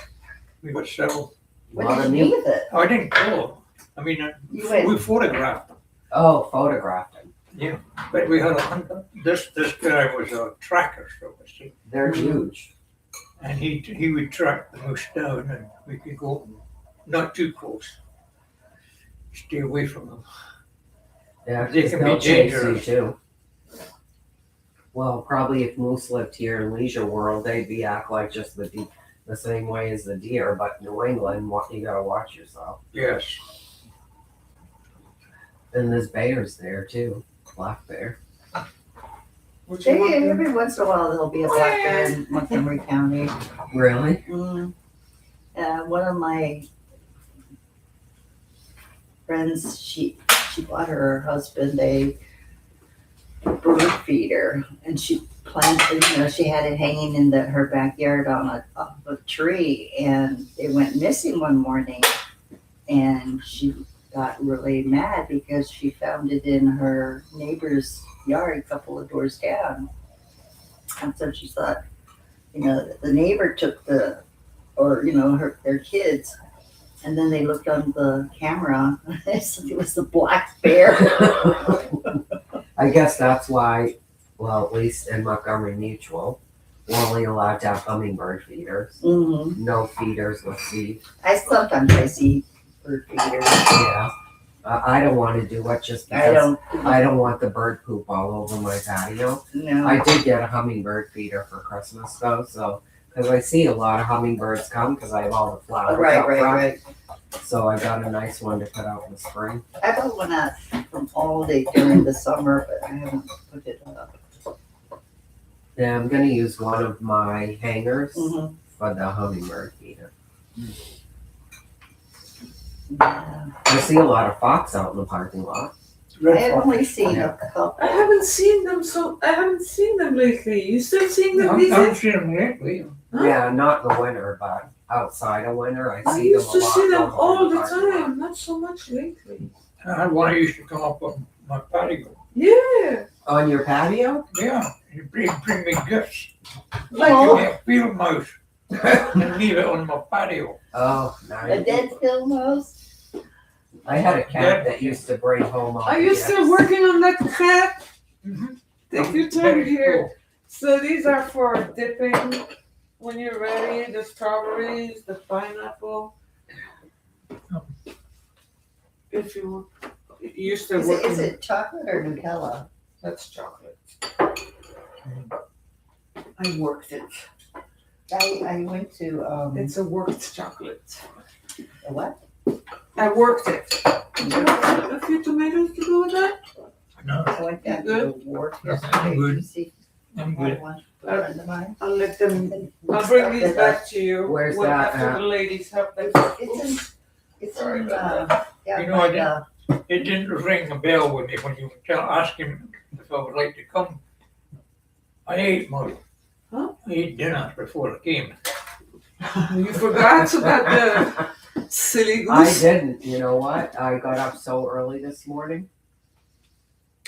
we got several. What Lot did of you do meat. with it? I didn't kill them. I mean, You went- we photographed them, Oh, photographed them. but we had a hunter. This guy was a tracker, so to speak, They're huge. and he would track the moose down, and we could go not too close. Stay away from them. Yeah, They 'cause can be they'll chase you dangerous. too. Well, probably if moose lived here in Leisure World, they'd be act like just the same way as the deer. But New England, you gotta watch yourself. Yes. And there's bears there too, black bear. Would you want them? Every once in a while, there'll be a black bear in Montgomery County. Really? One of my friends, she bought her husband a bird feeder, and she planted. She had it hanging in her backyard on a tree, and it went missing one morning, and she got really mad because she found it in her neighbor's yard a couple of doors down. And so she thought, the neighbor took their kids, and then they looked on the camera, it was the black bear. I guess that's why, well, at least in Montgomery Mutual, we're only allowed to have hummingbird feeders. Mm-hmm. No feeders with seed. Sometimes I see bird feeders. Yeah. I don't want to do it just because I don't want the bird poop all over my patio. No. I did get a hummingbird feeder for Christmas though, so because I see a lot of hummingbirds come because I have all the flowers out front. Right. So I got a nice one to put out in the spring. I got one out from Aldi during the summer, but I haven't put it up. Yeah, I'm gonna use one of my hangers Mm-hmm. for the hummingbird feeder. Yeah. I see a lot of fox out in the parking lot. I have only seen a couple. I haven't seen them lately. You still seeing them I these haven't days? seen them lately. Huh? Yeah, not in the winter, but outside of winter, I I see used them to a lot. see them going on all in the parking lot. time, not so much lately. I had one who used to come up on my patio. Yeah. On your patio? Yeah, he'd bring me gifts. Like Oh. Give me a field mouse and leave it on my patio. Oh, A nice. dead field mouse? I had a cat that used to bring home all Are the you gifts. still working on that cat? Mm-hmm. Take your time here. So these are for dipping when you're ready. The strawberries, the pineapple. If you want. You're still Is working. it chocolate or Nutella? That's chocolate. I worked it. I went to It's a worked chocolate. a what? I worked it. Do you have a few tomatoes to go with that? No, I went down to the wharf I'm yesterday good. to see I'm my good. one friend of mine. I'll let them. And I'll bring we these started, back to you. Where's when- that after at? the ladies help them. It's Sorry in, about yeah, You know, I by It didn't ring a bell with me when you asked him if I would like to come. I ate my, Huh? I ate dinner before I came. You forgot about the silly I goose. didn't. You know what? I got up so early this morning.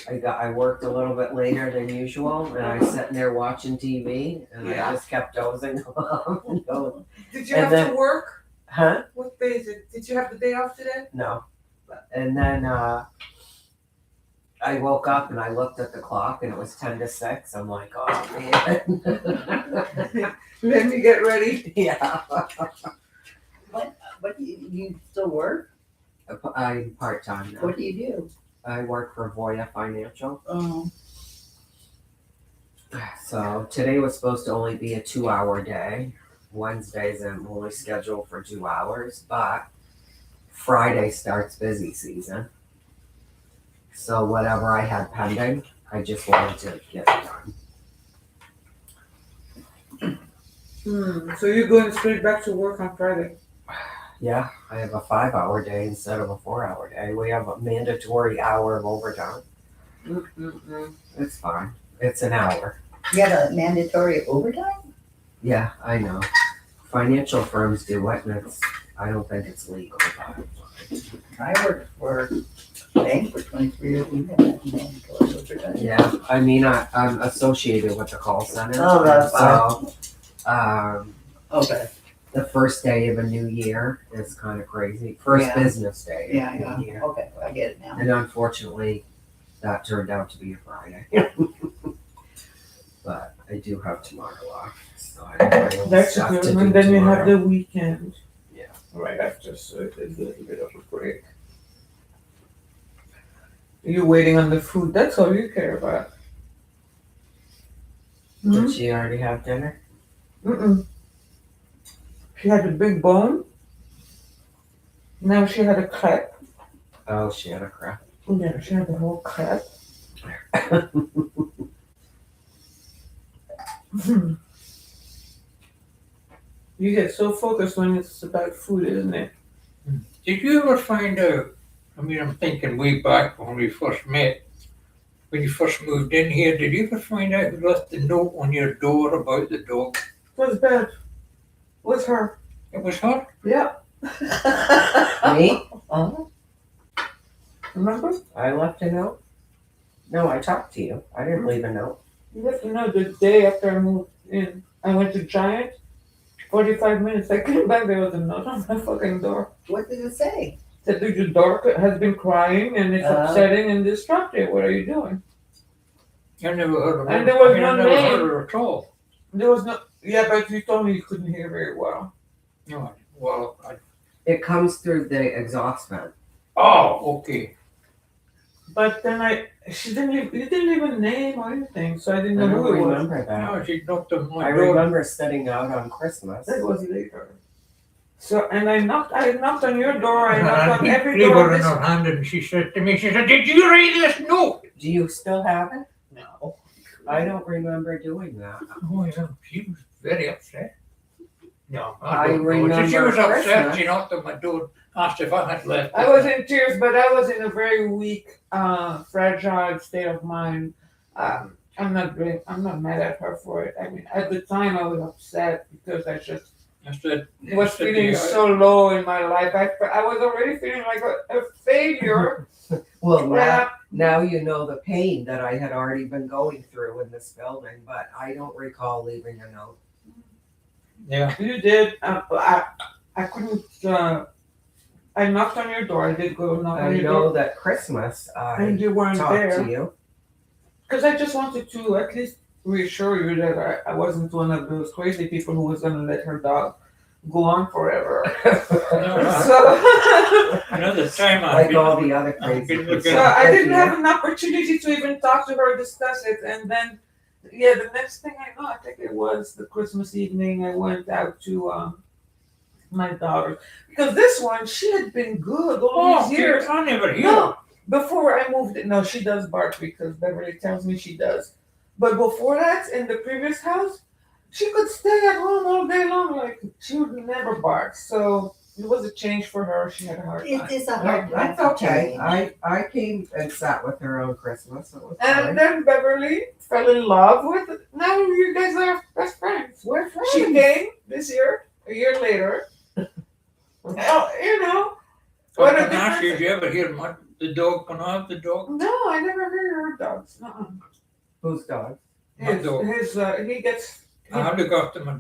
I worked a little bit later than usual, and I was sitting there watching TV, and Yeah. I just kept dozing along. Did you And have then- to work? Huh? What day is it? Did you have the day off today? No. And then I woke up and I looked at the clock, and it was 10 to 6. I'm like, oh man. Let me get ready. Yeah. what do you still work? I'm part time now. What do you do? I work for Voya Financial. Um, So today was supposed to only be a 2-hour day. Wednesdays I'm only scheduled for 2 hours, but Friday starts busy season. So whatever I had pending, I just wanted to get it done. So you're going straight back to work on Friday? Yeah, I have a 5-hour day instead of a 4-hour day. We have a mandatory hour of overtime. It's fine. It's an hour. You have a mandatory overtime? Yeah, I know. Financial firms do it, and I don't think it's legal. But I worked for a bank for 23 years. We had mandatory overtime. yeah, I mean, I'm associated with the call center. Oh, that's so, Okay. the first day of a new year is kind of crazy. First Yeah. business day of Yeah, a yeah. new year. Okay, I get it now. And unfortunately, that turned out to be a Friday. But I do have tomorrow off, so I have my own That's stuff good. to do And then you tomorrow. have the weekend. Yeah. Right after, so it's a little bit of a break. You're waiting on the food. That's all you care about. Did she already have dinner? She had a big bone. Now she had a crepe. Oh, she had a crap. Yeah, she had the whole crepe. You get so focused when it's about food, isn't it? Did you ever find out? I mean, I'm thinking way back when we first met, when you first moved in here. Did you ever find out who left the note on your door about the dog? It was bad. It was her. It was her. Yeah. Me? Oh, Remember? I left a note? No, I talked to you. I didn't leave a note. You have to know the day after I moved in, I went to Giant. 45 minutes. I came back, there was a note on my fucking door. what did it say? Said that your dog has been crying and it's upsetting and destructive. What are you doing? I never heard of her. And there was I no never name. heard her at all. There was no. Yeah, but you told me you couldn't hear very well. No, well, It comes through the exhaust vent. oh, okay. But then she didn't. You didn't leave a name or anything, so I didn't I know don't who it was. remember that. No, she knocked on my I door. remember sitting out on Christmas. That was later. So and I knocked on your door. I knocked on I every gave door. her in her hand and she said to me, she said, "Did you read this note?" Do you still have it? No. I don't remember doing that. Oh yeah, she was very upset. No, I don't know. remember She was upset. Christmas. She knocked on my door, asked if I had left. I was in tears, but I was in a very weak, fragile state of mind. I'm not mad at her for it. I mean, at the time I was upset because I just I said, was feeling so low in my life. I was already feeling like a failure. Well, now you know the pain that I had already been going through in this building, but I don't recall leaving a note. Yeah. You did. I couldn't. I knocked on your door. I did go knock I on your know door, that Christmas and I you weren't talked there. to you. Because I just wanted to at least reassure you that I wasn't one of those crazy people who was going to let her dog go on forever. So, Another time Like all the other I've crazy been people. looking- so I didn't have an opportunity to even talk to her, discuss it, and then, yeah, the next thing I know, I think it was the Christmas evening, I went out to my daughter. Because this one, she had been good all Oh, these years. I never hear. No, before I moved in, no, she does bark because Beverly tells me she does. But before that, in the previous house, she could stay at home all day long. Like, she would never bark. So it was a change for her. She had a hard time. It's a hard time That's to okay. change. I came and sat with her on Christmas. It was And fine. then Beverly fell in love with it. Now you guys are best friends. We're friends. She came this year, a year later. Oh, you know. What a Can I ask you, difference. did you ever hear the dog? Can I have the dog? No, I never heard her dogs. No. Whose dog? My dog. He gets. I had to go to my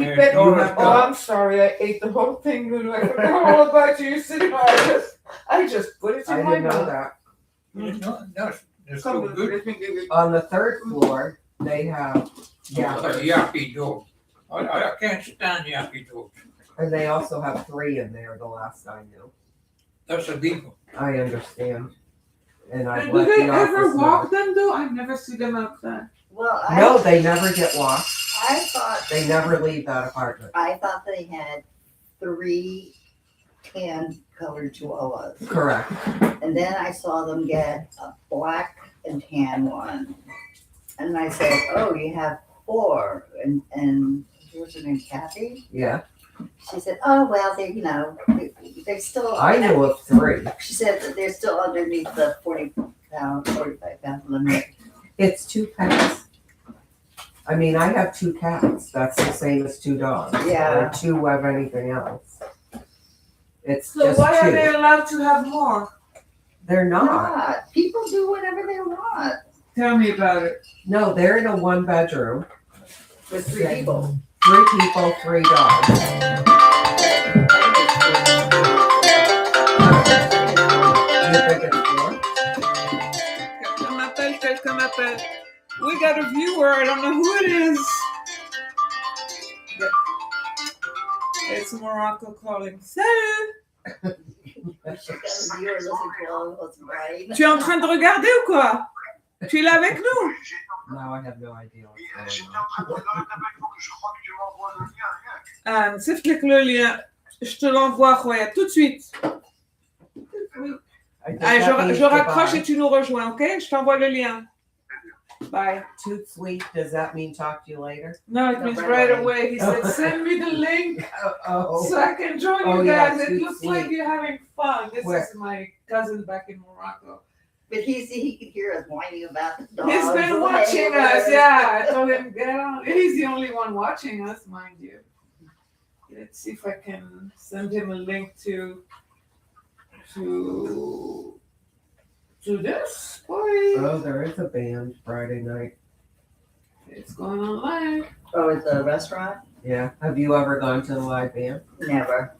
He fed daughter's on them. Oh, dog. I'm sorry. I ate the whole thing. I forgot all about you. You sitting on. I just put it I in my didn't know mouth. that. It's not, that's Come so with good. let me give you. On the third floor, they have A yappy dog. I can't stand yappy dogs. and they also have 3 in there. The last I knew. That's illegal. I understand. And I've And do let they the ever office walk them though? I never see them outside. Well, know. No, they never get walked. I thought They never leave that apartment. I thought they had 3 tan colored chihuahuas. Correct. And then I saw them get a black and tan one. And I said, oh, you have 4. And what's her name, Kathy? Yeah. She said, oh, well, they're still. I knew of 3. She said that they're still underneath the 45-pound limit. It's 2 pets. I mean, I have 2 cats. That's the same as 2 dogs. Yeah. Or 2 have anything else. It's So just why 2. are they allowed to have more? They're not. God, people do whatever they want Tell me about it. No, they're in a 1-bedroom. with 3 people. 3 people, 3 dogs. You think it's 4? Quelqu'un m'appelle. We got a viewer. I don't know who it is. It's Morocco calling. Salut! Tu es en train de regarder ou quoi? Tu es là avec nous? No, I have no idea what's J'étais going en train de regarder ta belle, faut que je crois que tu m'envoies le lien. Anne, s'il te plaît que le lien, je te l'envoie, Roya, tout de suite. on. I think Allez, that means je raccroche goodbye. et tu nous rejoins, ok? Je t'envoie le lien. Bye. Too sweet, does that mean talk to you later? No, it No, means right right away. away. He said, send me the link Oh. so I can join Oh, you yeah, guys. It too looks sweet. like you're having fun. This Where? is my cousin back in Morocco. But he could hear us whining about the dogs. He's been and watching us. neighbors. Yeah, I told him, get on. He's the only one watching us, mind you. Let's see if I can send him a link to this. Boy, Oh, there is a band Friday night. it's going on live. Oh, at the restaurant? Yeah. Have you ever gone to the live band? Never.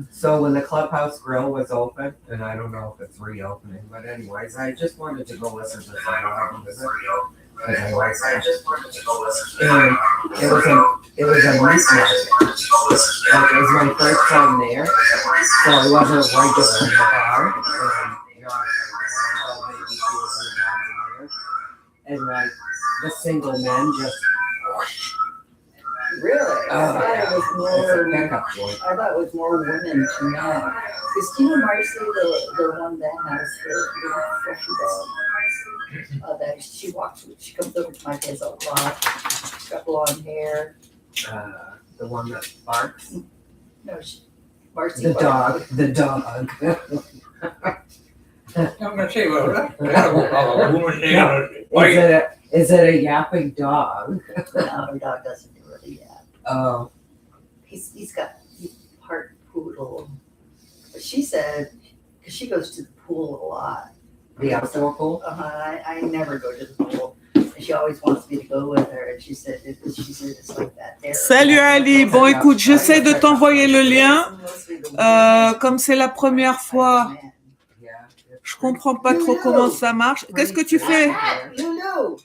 So when the Clubhouse Grill was open, and I don't know if it's reopening, but anyways, I just wanted to go listen to some live music. And it was a meat market. Like, it was my first time there, so I wasn't a regular in the bar. And like the single men just Really? I thought it was it's a more. pickup point. I thought it was more women than men. Is Tina Marcy the one that has the fluffy dog? That she comes over to my place a lot. She's got blonde hair. The one that barks. No, Marcy. The dog. The dog. I'm gonna say, well, that's a woman named Is it a yapping dog? No, her dog doesn't really yap. Oh, He's part poodle. But she said, because she goes to the pool a lot. the outdoor pool? I never go to the pool. And she always wants me to go with her. And she said it's like that there. Salut Ali. Bon, écoute, j'essaie de t'envoyer le lien. Comme c'est la première fois, je comprends pas trop comment ça marche. Qu'est-ce que tu fais? Lulu.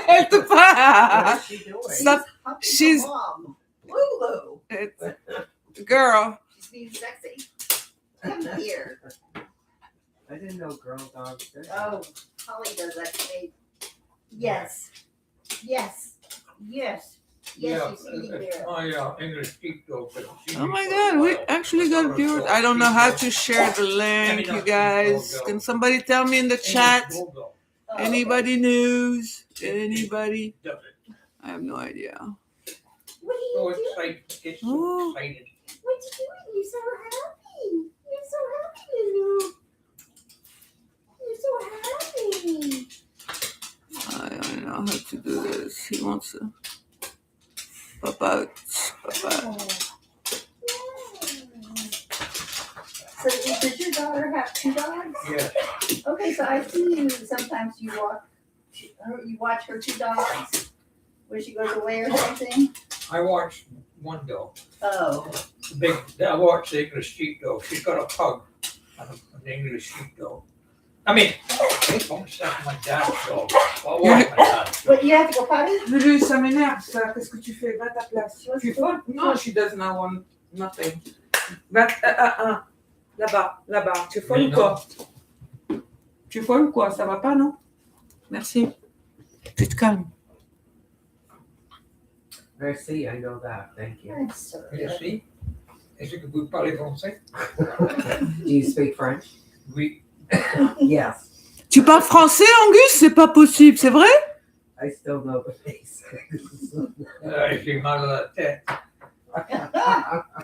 Elle te What parle. is she doing? Stop. She's- Mom. Lulu. It's girl. She's being sexy. Come here. I didn't know girl dogs did. Oh, Holly does that to me. Yes. Yes. Yes. Yes, Yeah, you see it's there. my English sheepdog. Oh my God, we actually got viewers. I don't know how to share the link, you guys. Can somebody tell me in the chat? Oh, Anybody knows? Anybody? Does I have no idea. What are So you doing? excited, get so Oh. excited. What are you doing? You're so happy. You're so happy, Lulu. You're so happy. I don't know how to do this. He wants to pop out. Pop out. So does your daughter have 2 dogs? Yeah, Okay, so I see you sometimes you watch her 2 dogs when she goes away or something. I watched one dog. Oh, I watched the English sheepdog. She's got a pug, an English sheepdog. I mean, almost like my dad's dog. Well, my dad's. but you have to go potty. Lulu, ça m'énerve ça. Qu'est-ce que tu fais? Va à ta place. Tu folles? No, she does not want nothing. Va, là-bas, là-bas. Tu folles ou quoi? Tu folles ou quoi? Ça va pas, non? Merci. Tu te calmes. Merci, I know that. Thank you. I'm sorry. You see? Est-ce que vous parlez français? Do you speak French? Oui. Yes. Tu parles français, Angus? C'est pas possible, c'est vrai? I still know the basics. J'ai mal à la tête.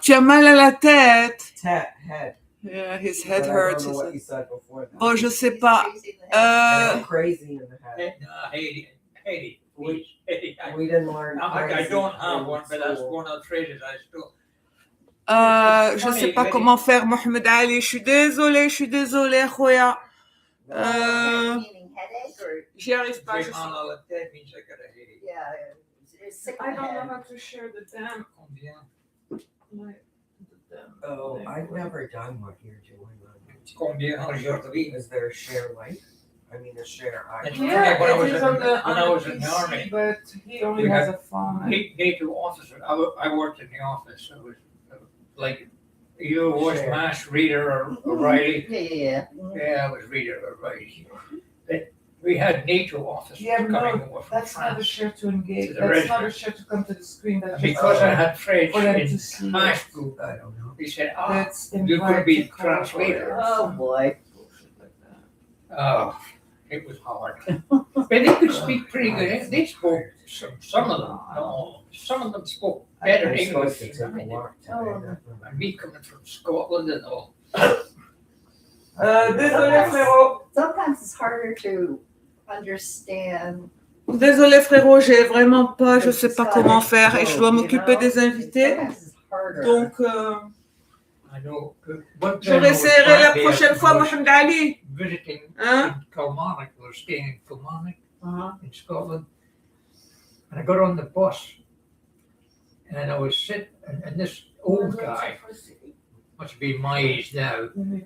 Tu as mal à la tête. Head. Yeah, his But head I hurts. don't know what you said before that. Bon, je sais pas. I'm crazy in the head. Haiti. We Haiti. we didn't learn. I crazy don't have in one, but that's school. one of the phrases I still. Je sais pas comment faire, Mohamed Ali. Je suis désolée, Khoya. Meaning headache or, J'y arrive pas. J'ai mal à la tête means I got a headache. yeah, it's sick I of don't know head. how to share the damn. Combien? Oh, I've never done what you're doing. Combien aujourd'hui? Is there a share light? I mean, a share. It's I funny, when I was it is in- on the when I was in the PC, army, but he only we has had a phone. NATO officer. I worked in the office. So it was like you was Sure. mass reader or O'Reilly. Yeah. Yeah, I was reader or O'Reilly. But we had NATO officers Yeah, coming no, over from That's not a France. share to engage. To the That's not a regiment. share to come to the screen. That's Because just I had French for them in to see. high it. school, don't know. he said, That's you could be invite to translator. collaborate. Oh, boy. Bullshit like that. It was hard. But they could speak pretty good. They spoke some of them. No, some of them spoke better I'm English supposed to than I take a did. walk Oh. today. And me coming from Scotland and all. Désolé, frérot. Sometimes it's harder to understand. Désolé, frérot. J'ai vraiment pas. Je sais pas comment faire et je dois m'occuper des invités. Sometimes it's harder. Donc, I know. je réessayerai la prochaine fois, Mohamed Ali. Visiting Hein? in Kilmarnock, we were staying in Kilmarnock Uh-huh. in Scotland. And I got on the bus and I was sitting, and this old guy, must be my age now, When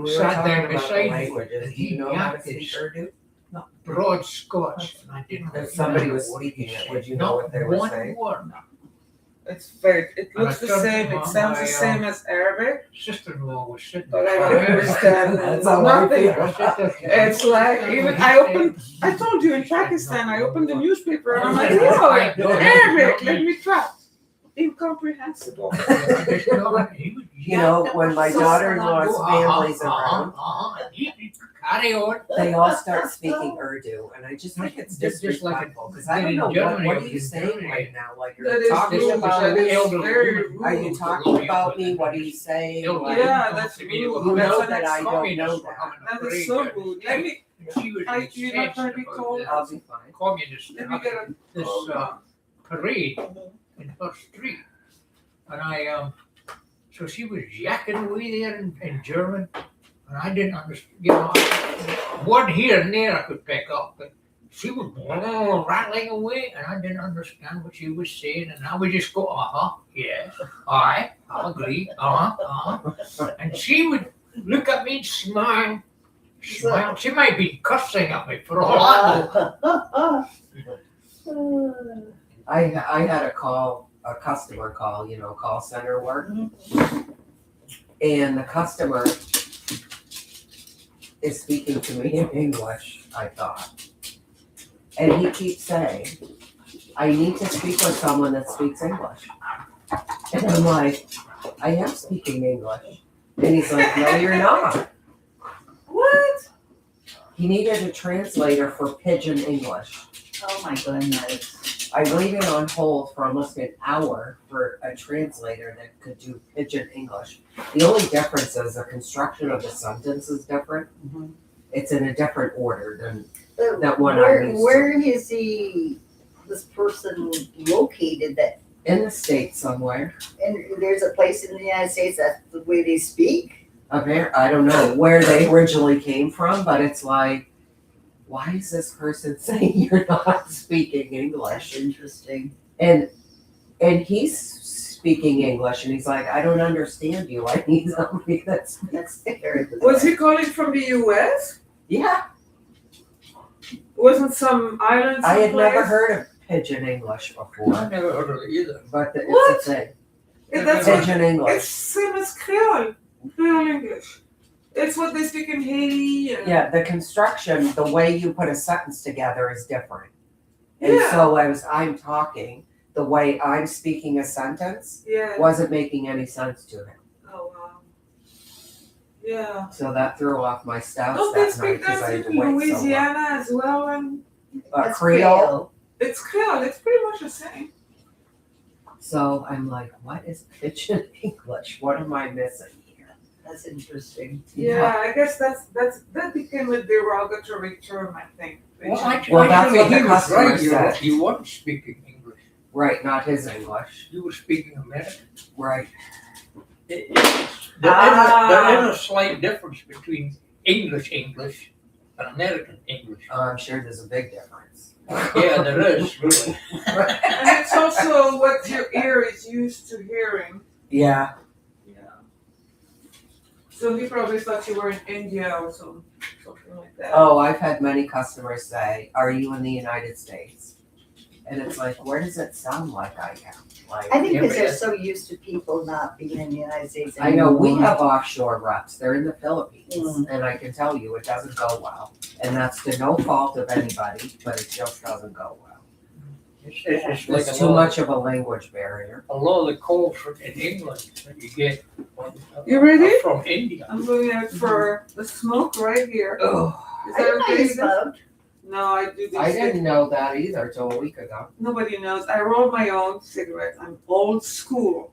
we were Sat talking down about the beside me, languages, and do you he know how to yacked speak his- Urdu? broad Scotch, and I didn't If somebody know was what he speaking it, said. would you know what they were Not saying? one word. It's very. It And looks I the turned same. to It sounds the my, same as Arabic, Sister-in-law was sitting but I there. don't understand That's how I nothing. feel. It's like even I opened. I told you in Pakistan. I opened the newspaper and I'm like, oh, Arabic. Let me try. Incomprehensible. You know, when my daughter-in-law's family's around, Carry on. they all start speaking Urdu, and I just think it's Just like disrespectful, because I don't know, what are you saying right now? Like, That you're is talking rude. about, That is elderly very woman. are you rude. talking about me? What are you saying? Like, Yeah, that's rude. You That's know an that I don't know Communists were that. having a That is parade so there. rude. Let me. She was You're not gonna be incensed told. about I'll be fine. the communists Let me get having a. this Hold on. parade in her street. And I, so she was yakking away there in German, and I didn't understand, you know, one here and there I could pick up, but she was rattling away, and I didn't understand what she was saying, and I would just go, yes, I agree, and she would look at me and smile. She might be cussing at me for all I know. I had a customer call, you know, call center work. And the customer is speaking to me in English, I thought. And he keeps saying, I need to speak with someone that speaks English. And I'm like, I am speaking English. And he's like, no, you're not. What? He needed a translator for pidgin English. Oh, my goodness. I waited on hold for almost an hour for a translator that could do pidgin English. The only difference is the construction of the sentence is different. Mhm. It's in a different order than But That one where, I'm used to. where is this person located that, in the States somewhere. and there's a place in the United States that's the way they speak? I don't know where they originally came from, but it's like, why is this person saying you're not speaking That's English? interesting. And he's speaking English, and he's like, I don't understand you. I need somebody that's That's very bizarre. Was he calling from the U.S.? yeah. Wasn't some island? I had never someplace? heard of pidgin English I before, never heard of it either. but What? it's a thing. That's what, Pidgin it's English. same as Creole English. It's what they speak in Haiti. And, Yeah, the construction, the way you put a sentence together is different. And Yeah. so I'm talking, the way I'm speaking a sentence Yeah. wasn't making any sense to him. Oh wow. Yeah. So that threw off my stats Don't they that night speak because I that had to in wait so long. Louisiana as well? And That's Creole. it's Creole. It's pretty much the same. So I'm like, what is pidgin English? What am I missing here? That's interesting. Yeah, I guess that became a derogatory term, I think. Well, Well, that's actually, what the he was customer right. said. You weren't speaking English. Right, not his English. You were speaking American. Right. There Ah. is a slight difference between English and American English. Oh, I'm sure there's a big difference. Yeah, there is, really. And it's also what your ear is used to hearing. Yeah. Yeah. So he probably thought you were in India or something like that. Oh, I've had many customers say, "Are you in the United States?" And it's like, where does it sound like I am? Like, I think Yeah, because but they're so used to people not being in the United States I know we anymore. have offshore reps. They're in the Philippines, Mm. and I can tell you it doesn't go well. And that's to no fault of anybody, but it just doesn't go well. It's like There's too much of a language barrier. a lot of the calls in England that you get You ready? are from India. I'm going out for the smoke right here. Oh, Is I that didn't know okay? you smoked. No, I do this. I didn't know that either till a week ago. Nobody knows. I roll my own cigarette. I'm old school.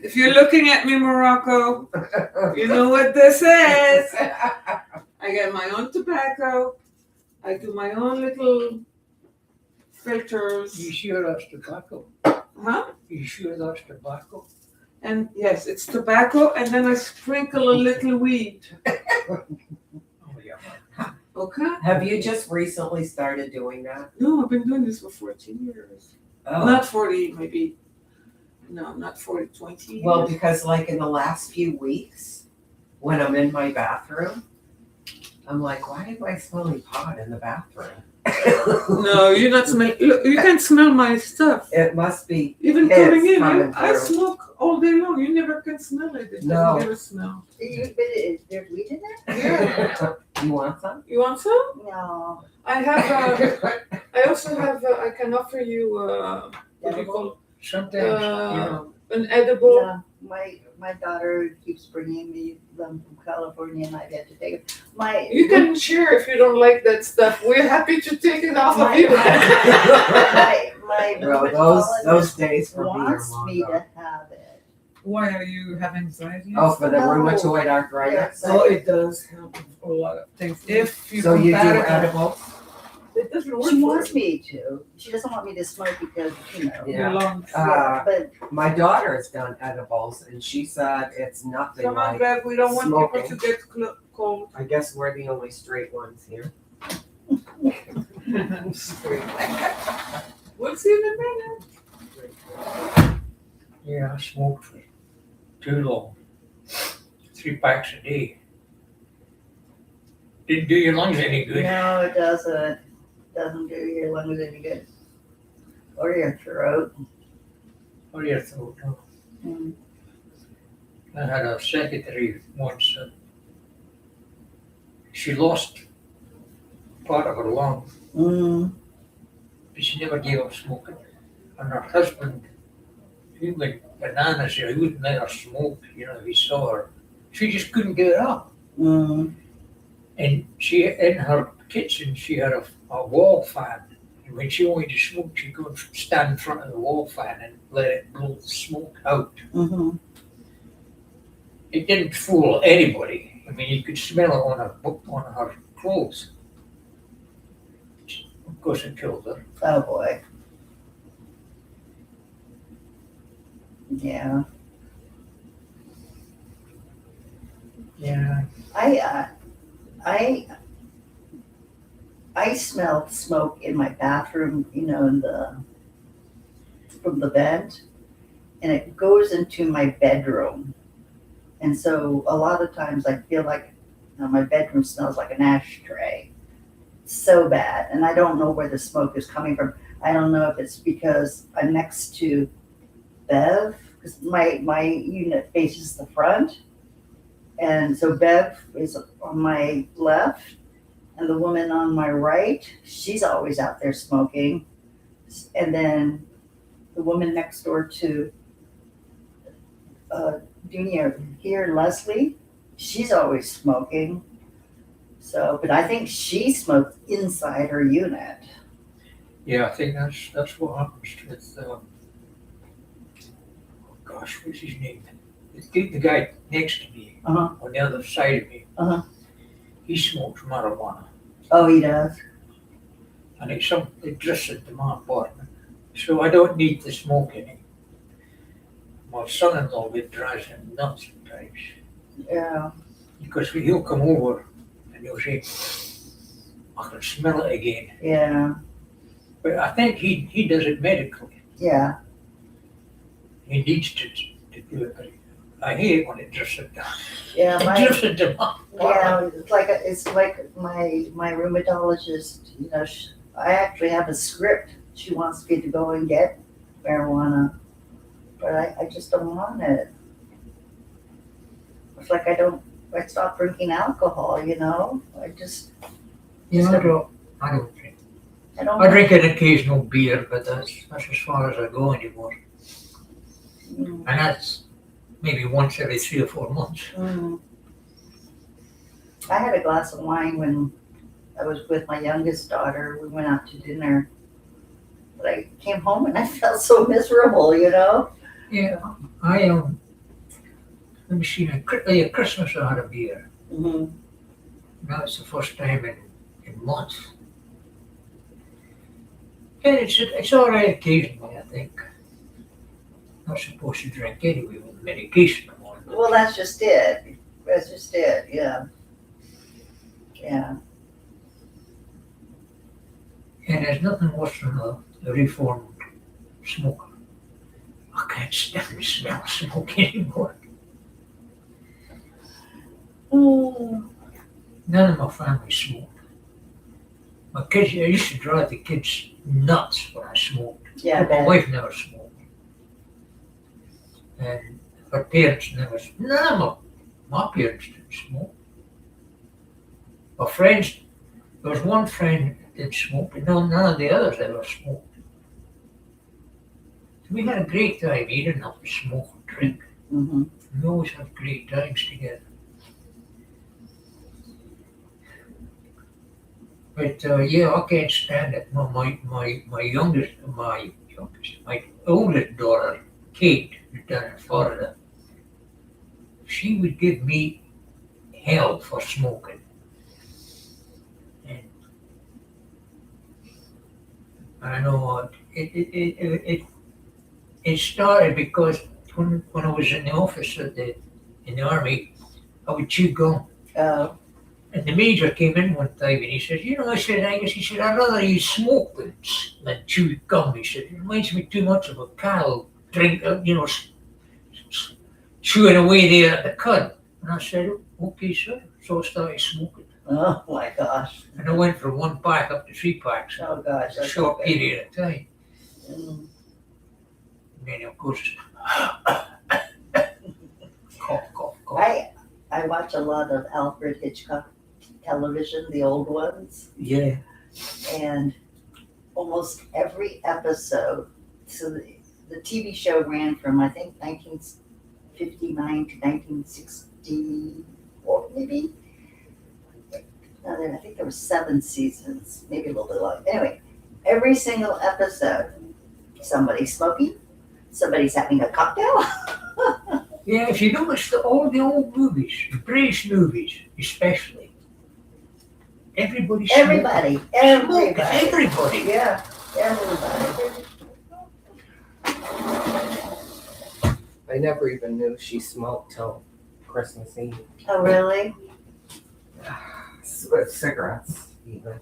If you're looking at me, Morocco, you know what this is. I get my own tobacco. I do my own little filters. You sure that's tobacco? Huh? You sure that's tobacco? And yes, it's tobacco, and then I sprinkle a little weed. Oh, yeah. Okay? Have you just recently started doing that? No, I've been doing this for 14 years. Oh. Not 40, maybe. No, not 40, 20 years. Well, because like in the last few weeks, when I'm in my bathroom, I'm like, why am I smelling pot in the bathroom? No, you're not smelling. Look, you can smell my stuff. It must be. Even It's coming in, coming I through. smoke all day long. You never can smell it. It No. doesn't give a smell. There's weed in there? Yeah. You want some? You want some? No. I have. I also have. I can offer you. What do you call Sometimes, you know, an edible? No. My daughter keeps bringing me them from California, and I've had to take it. You can cheer if you don't like that stuff. We're happy to take it off of My- you. my Well, those days for me are wants long me gone. to have it. Why are you having anxiety? Oh, for the No. rheumatoid arthritis? Yeah. Oh, it does help with a lot of things. If you So you do compatible- edibles? It doesn't work. She for wants you. me to. She doesn't want me to smoke because, Yeah. Your lungs. yeah, but My daughter has done edibles and she said it's nothing Come on, like, Bev. We don't want smoking. people to get cold. I guess we're the only straight ones here. We'll see you in a minute. yeah, I smoked for too long. 3 packs a day. Didn't do your lungs any good. no, it doesn't. Doesn't do your lungs any good. Or your throat. Or your throat. No. Mm. I had a secretary once. She lost part of her lung, Mm. but she never gave up smoking. And her husband, he went bananas. He wouldn't let her smoke. You know, he saw her. She just couldn't give it up. Mm. And she, in her kitchen, she had a wall fan. And when she wanted to smoke, she'd go and stand in front of the wall fan and let it blow the smoke out. Mm-hmm. It didn't fool anybody. I mean, you could smell it on her clothes. Of course, it killed her. Oh boy. Yeah. Yeah. I smelled smoke in my bathroom, you know, from the vent, and it goes into my bedroom. And so a lot of times I feel like my bedroom smells like an ashtray. So bad. And I don't know where the smoke is coming from. I don't know if it's because I'm next to Bev, because my unit faces the front. And so Bev is on my left, and the woman on my right, she's always out there smoking. And then the woman next door to Junior here, Leslie, she's always smoking. So, but I think she smoked inside her unit. Yeah, I think that's what happens with, gosh, what's his name? The guy next to me, Uh-huh. on the other side of me. Uh-huh. He smokes marijuana, Oh, he does? and it just at my apartment, so I don't need to smoke any. My son-in-law would drive him nuts sometimes, Yeah. because he'll come over and he'll say, I can smell it again. Yeah. But I think he does it medically. Yeah. He needs to do it. But I hate when it drifts it down. Yeah. It drifts it down. Yeah, it's like my rheumatologist, you know, I actually have a script. She wants me to go and get marijuana, but I just don't want it. It's like I stopped drinking alcohol, you know? I just, You know, I don't drink. I don't. I drink an occasional beer, but that's as far as I go anymore. Mm, And that's maybe once every 3 or 4 months. mm. I had a glass of wine when I was with my youngest daughter. We went out to dinner. But I came home and I felt so miserable, you know? Yeah, I let me see, at Christmas I had a beer. Mm-hmm. That's the first time in months. And it's all right occasionally, I think. Not supposed to drink anyway with medication on. Well, that's just it. That's just it, yeah. Yeah. And there's nothing worse than a reformed smoker. I can't stand the smell of smoke anymore. Mm. None of my family smoked. My kids, I used to drive the kids nuts when I smoked. Yeah, But my wife never smoked. And her parents never, none of my parents didn't smoke. My friends, there was one friend that did smoke, but none of the others ever smoked. We had a great time. You didn't have to smoke or drink. Mm-hmm. We always had great times together. But yeah, I can't stand it. My oldest daughter, Kate, who's down in Florida, she would give me hell for smoking. And I know it started because when I was in the office in the army, I would chew gum. Oh, And the major came in one time and he said, you know, I said, Angus, he said, I'd rather you smoke than chew gum. He said, it reminds me too much of a cow chewing away there at the cud. And I said, okay, sir. So I started smoking. oh my gosh. And I went from 1 pack up to 3 packs in Oh gosh. a That's short okay. period of time. Mm. And then, of course, cough, cough, cough. I watch a lot of Alfred Hitchcock television, the old ones, Yeah. and almost every episode. So the TV show ran from I think 1959 to 1964, maybe. No, I think there were 7 seasons, maybe a little bit longer. Anyway, every single episode, somebody's smoking, somebody's having a cocktail. Yeah, if you notice all the old movies, the British movies especially, everybody smoking. Everybody. Yeah, everybody. I never even knew she smoked till Christmas Eve. Oh, really? With cigarettes, even.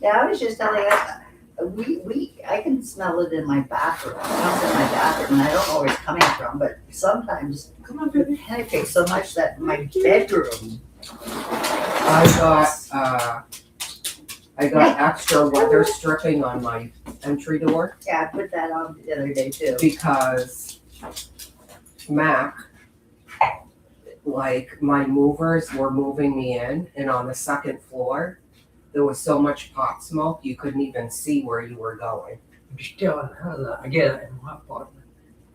Yeah, I was just telling you, I can smell it in my bathroom. It comes in my bathroom, and I don't know where it's coming from, but sometimes it penetrates so much that my bedroom. I got extra weather stripping on my entry door Yeah, I put that on the other day too. because Mac, like my movers were moving me in, and on the second floor, there was so much pot smoke you couldn't even see where you were going. I'm just telling her that. I get it in my apartment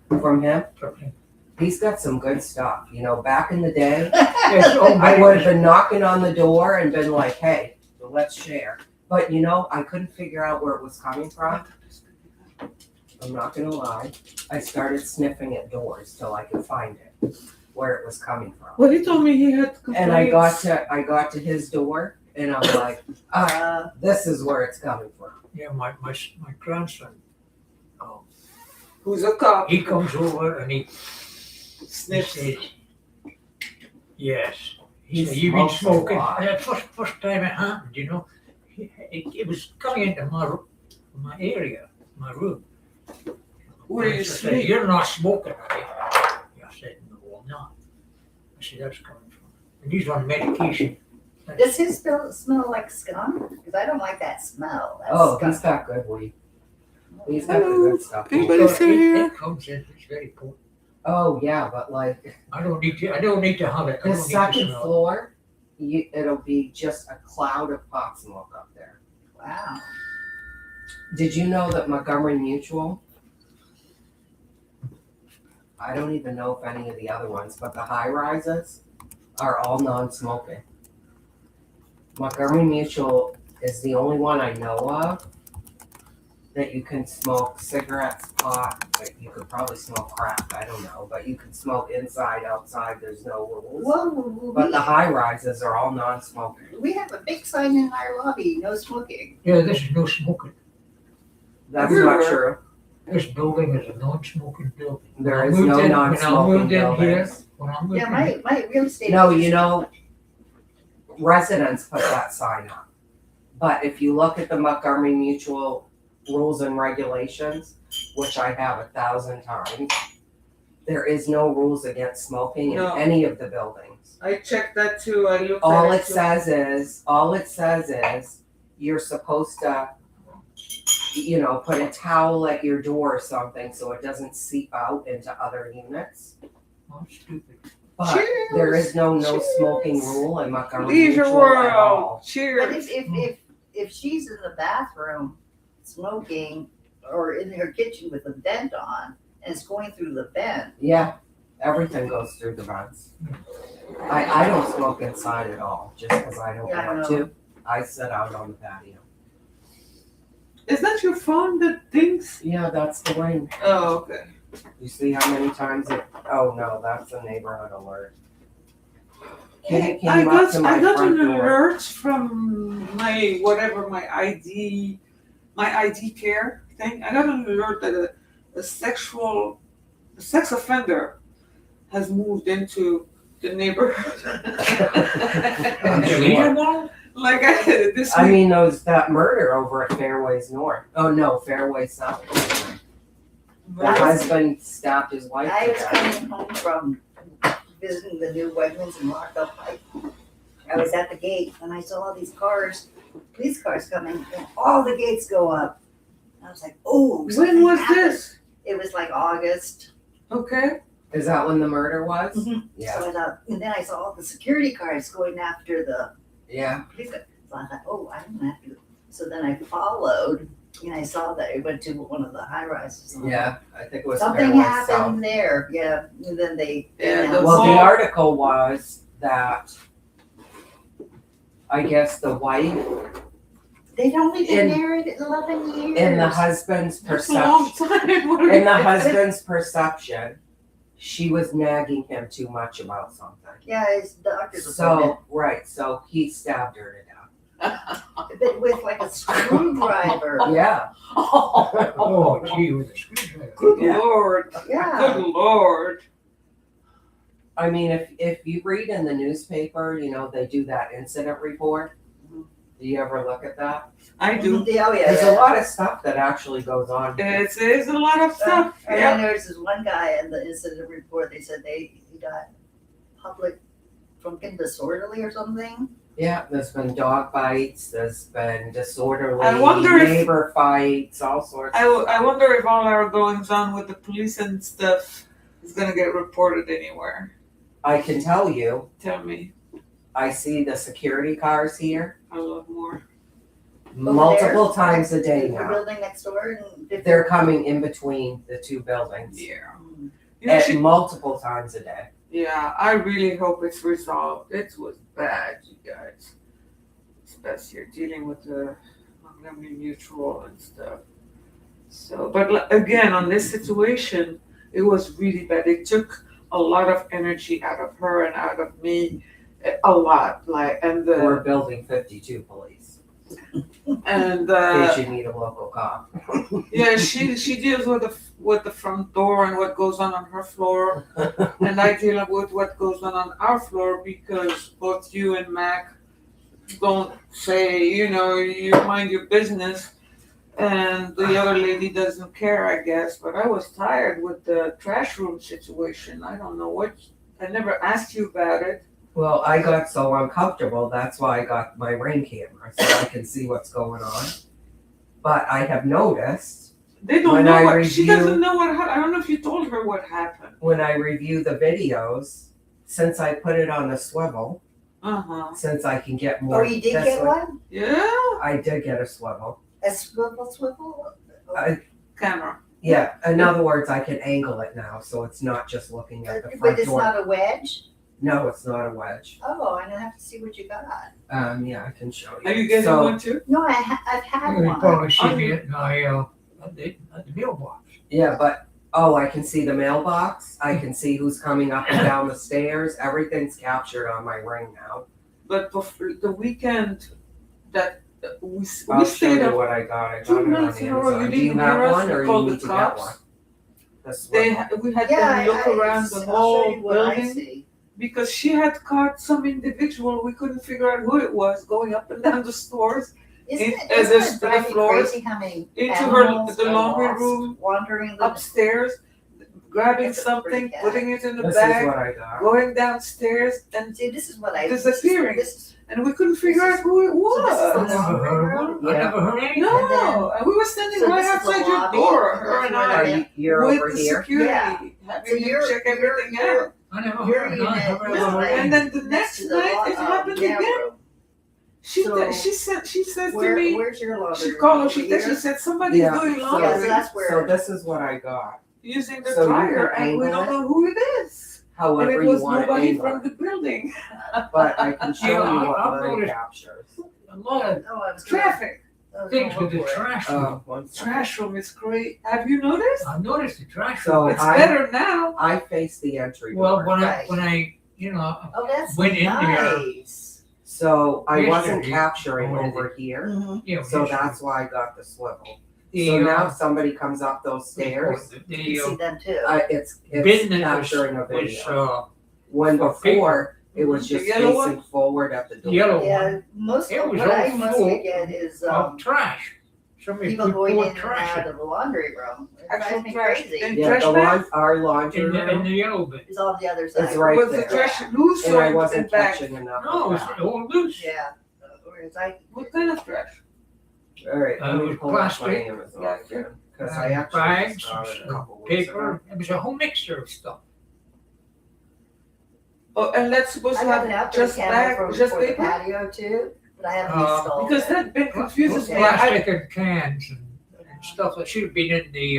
From him, from him. he's got some good stuff. You know, back in the day, It's all I made would have been knocking on the door and been like, hey, let's share. But you know, I couldn't figure out where it was coming from. I'm not gonna lie. I started sniffing at doors till I could find it, where it was coming from. Well, he told me he had complaints. And I got to his door and I'm like, this is where it's coming from. Yeah, my grandson, Who's a cop? he comes over and he Sniffs. says, yes. He He said, you've been smokes a smoking. lot. And first time it happened, you know, it was coming into my area, my room. Where And you I said, sleep? you're not smoking, are you? I said, no, I'm not. I said, that's coming from. And he's on medication. Does his smell like skunk? Because I don't like that smell. That's Oh, skunk. he's got good weed. He's got the Hello. good stuff. Anybody still here? It comes in, it's very potent. Oh yeah, but like I don't need to have it. I the don't need to second smell it. floor, it'll be just a cloud of pot smoke up there. Wow. Did you know that Montgomery Mutual? I don't even know if any of the other ones, but the high rises are all non-smoking. Montgomery Mutual is the only one I know of that you can smoke cigarettes, pot, but you could probably smoke crack, I don't know, but you can smoke inside, outside, there's no rules. Whoa, But the high rises are all non-smoking. we have a big sign in our lobby, no smoking. Yeah, this is no smoking. That's not Everywhere. true. This building is a non-smoking building. There When I is moved no in- non-smoking When I moved in here, buildings. when I moved Yeah, in, my real estate. No, agent- you know, residents put that sign up. But if you look at the Montgomery Mutual rules and regulations, which I have 1,000 times, there is no rules against smoking in No. any of the buildings. I checked that too. I looked All at it says is, you're supposed to, you know, put a towel at your door or something so it doesn't seep out into other units. oh, stupid. But Cheers. there is no Cheers. smoking rule in Montgomery Leisure Mutual at world. all. But Cheers. if she's in the bathroom smoking or in her kitchen with a vent on and it's going through the vent, Yeah, everything goes through the vents. I don't smoke inside at all, just because I don't Yeah, I want know. to. I sit out on the patio. Is that your phone that dings? Yeah, that's the ring. Oh, okay. You see how many times oh no, that's a neighborhood alert. Kitty came I up to my got an front door. alert from my whatever my ID care thing. I got an alert that a sex offender has moved into the neighborhood. The leader one? Like this I week. mean, that murder over at Fairways North. Oh no, Fairway South. The husband stabbed his wife I to was death. coming home from visiting the new Wegmans in Rockville Pike. I was at the gate and I saw all these cars, police cars coming, and all the gates go up. I was like, oh, When something was happened. this? It was like August. Okay. Is that when the murder was? Mhm. Yeah, So I thought, and then I saw all the security cars going after the yeah. police car. So I thought, oh, I don't have to. So then I followed and I saw that it went to one of the high rises. Yeah, I think it was Something Fairway happened South. there, yeah, and then they. Yeah, announced- Well, the Well- article was that I guess the wife, They'd only been In- married 11 years. in the husband's That's a long perception, time. What are in you- the husband's perception, she was nagging him too much about something. Yeah, his doctor's appointment. So, right, so he stabbed her to death. But with like a screwdriver. Yeah, Oh, gee, with a screwdriver. Good Yeah. Lord. Yeah. Good Lord. I mean, if you read in the newspaper, you know, they do that incident report. Mhm. Do you ever look at that? I do. Oh, yeah. There's yeah. a lot of stuff that actually goes on. It's a lot of stuff. And Yeah. I noticed this one guy in the incident report, they said he got public drunken disorderly or something. Yeah, there's been dog bites, there's been disorderly I wonder if- neighbor fights, all sorts. I wonder if all our goings on with the police and stuff is gonna get reported anywhere. I can tell you, Tell me. I see the security cars here. I love more. multiple times a day The now. building next door and. They're coming in between the two buildings Yeah. Mm. You know, at multiple times a day. yeah, I really hope it's resolved. It was bad, you guys. Especially you're dealing with the Montgomery Mutual and stuff. So, but again, on this situation, it was really bad. It took a lot of energy out of her and out of me, a lot. Like, and We're building 52 police. and In case you need a local cop. yeah, she deals with the front door and what goes on her floor, and I deal with what goes on our floor because both you and Mac don't say, you know, you mind your business, and the other lady doesn't care, I guess. But I was tired with the trash room situation. I don't know what. I never asked you about it. Well, I got so uncomfortable, that's why I got my Ring camera, so I can see what's going on. But I have noticed, They don't When know I what she review- doesn't know what happened. I don't know if you told her what happened. when I review the videos, since I put it on a swivel, since I can get Oh, more. you did this get way- one? Yeah, I did get a swivel. A swivel? camera. Yeah, in other words, I can angle it now, so it's not just looking at the But front it's door. not a wedge? No, it's not a wedge. Oh, I don't have to see what you got. Yeah, I can show you. Are you getting So- one too? No, I've had You one. probably see me at my, at the mailbox. Yeah, but, I can see the mailbox, I can see who's coming up and down the stairs, everything's captured on my Ring now. But before the weekend that we I'll show stayed you up what I got. I 2 got it on nights in a row. You Amazon. Do you didn't have hear us? one, We or you called need the to get cops. one? This They one. we had Yeah, them look around the I'll show whole you what I building see. because she had caught some individual. We couldn't figure out who it was going up and down the stores Isn't In- it, as doesn't this- it drive the you floors, crazy how many into her animals the are laundry lost room wandering the upstairs, grabbing That's a something, pretty cat. putting it in the This is bag, what I got. going downstairs, and See, this is what I. Disappearing. This we couldn't figure out who it So this is I the was. never laundry heard room? one. I never heard anything. No, and we were standing So right this is the outside your lobby, door, and her and that's where I, the- You're with over the here. security, Yeah. having So you you're- check you're- everything you're- out. I never Your heard it. unit I never is heard right it. And then the next next to the night it happened camera again. room. She So- she said to me, Where's your laundry she room? called Over she here? said somebody's Yeah, doing so- Yeah, so laundry that's where. So this is what I got. using the So you dryer, can and we angle don't it know who it is. And However it you was want to nobody angle from it. the building. But I can show Yeah, you what I've mine noticed- captures. A lot of Oh, I was Traffic, things with the trash. room. One second. trash room is great. Have you noticed? I noticed the trash. So room. It's I- better now. I face the entry Well, door. when I, you know, Oh, that's Went in there. nice. So I Yesterday, wasn't capturing or over here. Mhm. you know, So just that's why I got the swivel. the, So now if somebody comes up those stairs, the, You see them too. it's bin that capturing a was, video. When for before, it was The just yellow facing forward at the door. yellow Yeah, one most It of was what I all mostly full get is of trash. Somebody people put going more in and trash out of the laundry room. It Actual drives me trash. crazy. And Yeah, trash the bag? our laundry in the room yellow bin. It's on the other side. is right Was the there. trash loose And or I in wasn't back? catching enough No, of it's that. all loose. Yeah. Whereas I, What kind of trash? All right, It let me was pull up my plastic. Amazon Yeah. again, because I And actually bags, just got it a couple weeks ago. paper. It was a whole mixture of stuff. Oh, and that's supposed I to have an have outdoor just cabinet bag, for just the paper? patio too, but I haven't Uh, installed Because it. that bin confuses me. Plastic and cans and stuff that should have been in the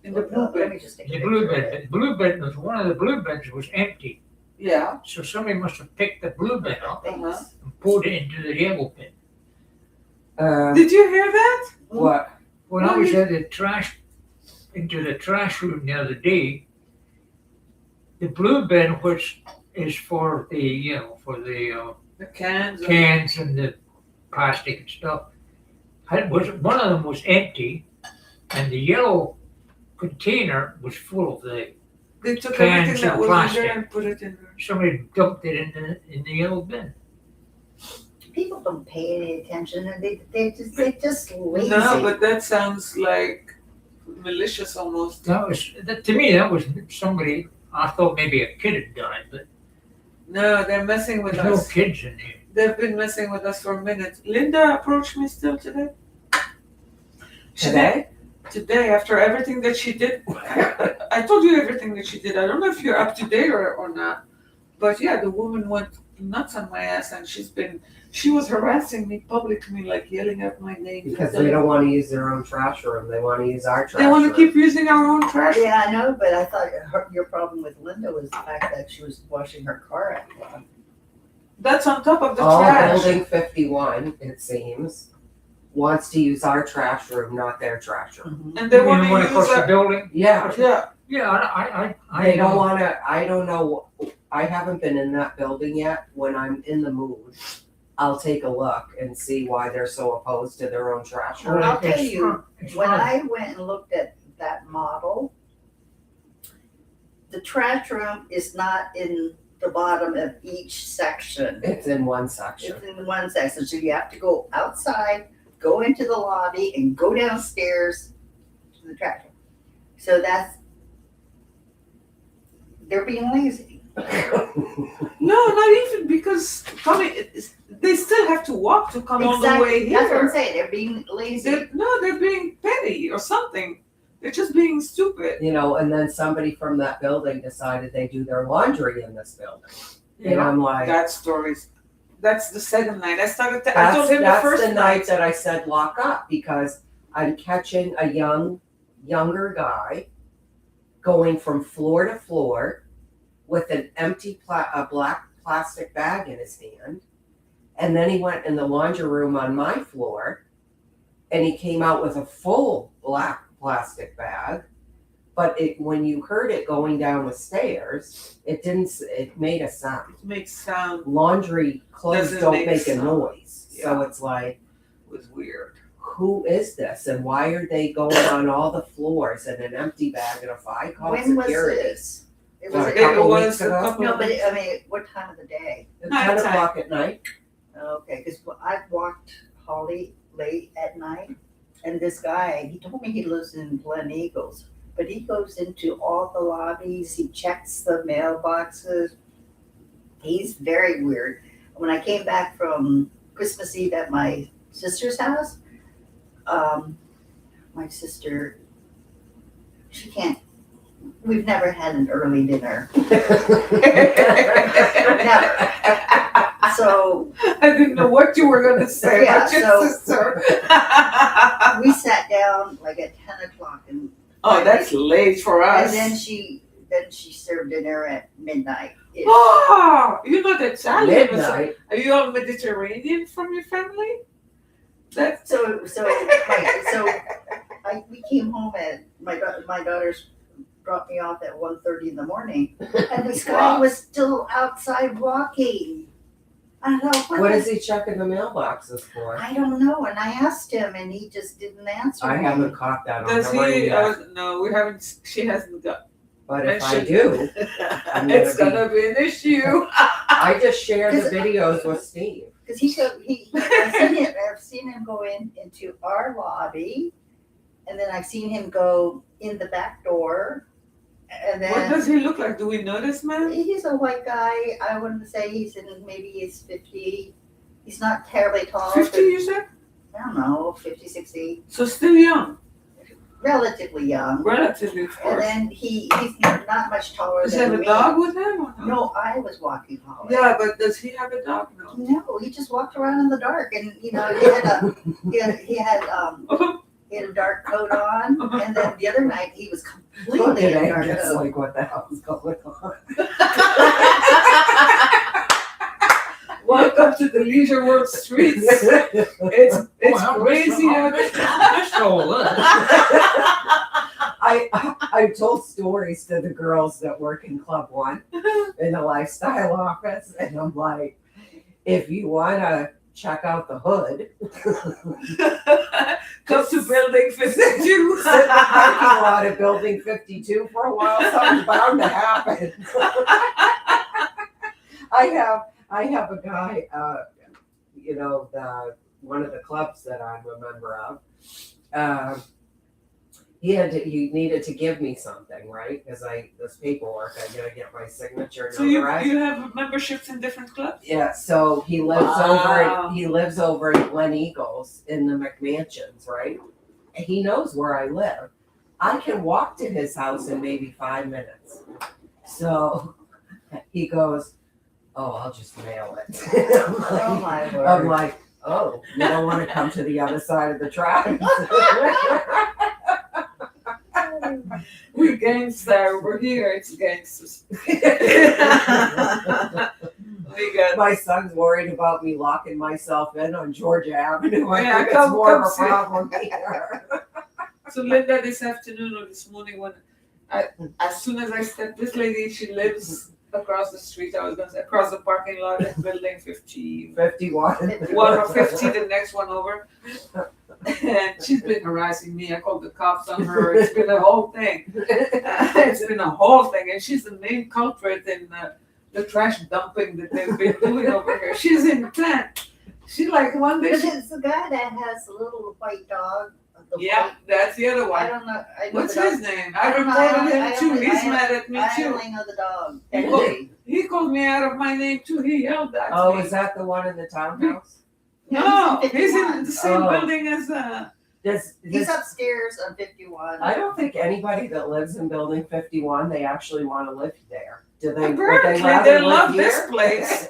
In the blue Let bin. me just take a the picture blue of bin. it. The blue bin was one of the blue bins was empty, Yeah. so somebody must have picked the blue bin up Thanks. and poured it into the yellow bin. Did you hear that? What? When I was at the trash into the trash room the other day, the blue bin, which is for the The cans. and- cans and the plastic and stuff, was one of them was empty, and the yellow container was full of the. They took cans everything that and was plastic. in there and put it in there. Somebody dumped it in the yellow bin. People don't pay any attention and they just lazy. No, but that sounds like malicious almost. To me that was somebody. I thought maybe a kid had done it, but No, they're messing with there's no us. kids in here. They've been messing with us for a minute. Linda approached me still today. She Today? did today after everything that she did. I told you everything that she did. I don't know if you're up to date or not. But yeah, the woman went nuts on my ass, and she was harassing me publicly, like yelling out my name. Because they don't want to use their own trash room. They want to use our trash They want to room. keep using our own trash. Yeah, I know, but I thought your problem with Linda was the fact that she was washing her car at home. That's on top of the All trash. building 51, it seems, wants to use our trash room, not their trash room. And they You want mean to when use across the our, building? Yeah, yeah. Yeah, I they don't want to. I don't know. I haven't been in that building yet. When I'm in the mood, I'll take a look and see why they're so opposed to their own trash room. I'll tell It's you, fun. It's when fun. I went and looked at that model, the trash room is not in the bottom of each section. It's in one section. It's in one section, so you have to go outside, go into the lobby, and go downstairs to the trash room. So they're being lazy. No, not even, because they still have to walk to come all the way here. That's what I'm saying. They're being lazy. They're being petty or something. They're just being stupid. You know, and then somebody from that building decided they do their laundry in this building. And I'm like, That story's. That's the second night. I told him the that's first the night that I said lock up, because I'm catching a younger guy going from floor to floor with an empty a black plastic bag in his hand. And then he went in the laundry room on my floor and he came out with a full black plastic bag. But when you heard it going down the stairs, it made a sound. It makes sound. Laundry clothes Doesn't don't make make a sound. noise. So Yeah. it's like, It was weird. who is this? And why are they going on all the floors in an empty bag and if I call When was security? this? It What, was a couple was weeks a ago? couple- no, but I mean, what time of the day? It's Nighttime. 10 o'clock at night. Okay, because I've walked Holly late at night, and this guy, he told me he lives in Glen Eagles, but he goes into all the lobbies, he checks the mailboxes. He's very weird. When I came back from Christmas Eve at my sister's house, my sister, we've never had an early dinner. So I didn't know what you were going to say Yeah, about your so- sister. we sat down like at 10 o'clock and That's late for us. And then she served dinner at midnight. Oh, you're not Italian. Midnight. Are you all Mediterranean from your family? That's So we came home at my daughters dropped me off at 1:30 in the morning, and this guy was still outside walking. I thought, What is he checking the mailboxes for? I don't know, and I asked him, and he just didn't answer I me. haven't caught that on does the ring he? yet. No, we haven't. She hasn't got. But if I mentioned- do, It's gonna be an issue. I just shared the videos with Steve. Because I've seen him go into our lobby, and then I've seen him go in the back door, and What then does he look like? Do we know this man? he's a white guy. I wouldn't say he's maybe he's 50. He's not terribly tall. 50, but you said? I don't know, 50, 60, So still young, relatively young. relatively, of And course. then he's not much taller Does he than have a me. dog with him or no? No, I was walking Holly. Yeah, but does he have a dog? No. No, he just walked around in the dark, and he had a dark coat on, and then the other night he was Look completely at in a dark Angus, coat. like, what the hell is going on? Welcome to the Leisure World streets. It's crazy out there. This whole I told stories to the girls that work in Club One in the lifestyle office, and I'm like, if you wanna check out the hood, Come to Building 52. sit in the parking lot at Building 52 for a while, something's bound to happen. I have a guy, one of the clubs that I'm a member of, he needed to give me something, right? Because this paperwork, I gotta get my signature So you notarized. have memberships in different clubs? Yeah, so he lives Wow. over in Glen Eagles in the McMansions, right? And he knows where I live. I can walk to his house in maybe 5 minutes. So he goes, oh, I'll just mail it. Oh, my word. I'm like, oh, you don't want to come to the other side of the tracks? We gangster over here. It's gangsters. We got. My son's worried about me locking myself in on Georgia Avenue. I Yeah, think it's come more of a see. problem here. So Linda, this afternoon or this morning, as soon as I stepped, this lady, she lives across the street. I was gonna say across the parking lot in building 51 51. or 50, the next one over. And she's been harassing me. I called the cops on her. It's been a whole thing. It's been a whole thing, and she's the main culprit in the trash dumping that they've been doing over here. She's intent. She like one day. But it's the guy that has the little white dog. Yeah, that's the other I one. don't know. I know What's the dog. his name? I I don't know, reported I him too. only- He's I- mad at me I too. only know the dog. Really? He called me out of my name too. He yelled at Oh, me. is that the one in the townhouse? No, he's in 51. the same Oh. building as He's upstairs on 51. I don't think anybody that lives in building 51, they actually want to live there. Do they? Would Apparently, rather they live love here? this place.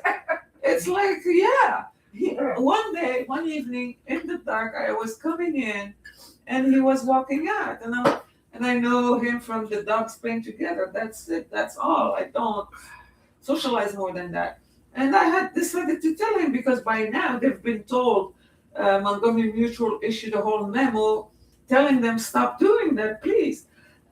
It's like, yeah. Yeah. One evening in the dark, I was coming in, and he was walking out, and I know him from the dogs playing together. That's it. That's all. I don't socialize more than that. And I had decided to tell him because by now they've been told. Montgomery Mutual issued a whole memo telling them stop doing that, please.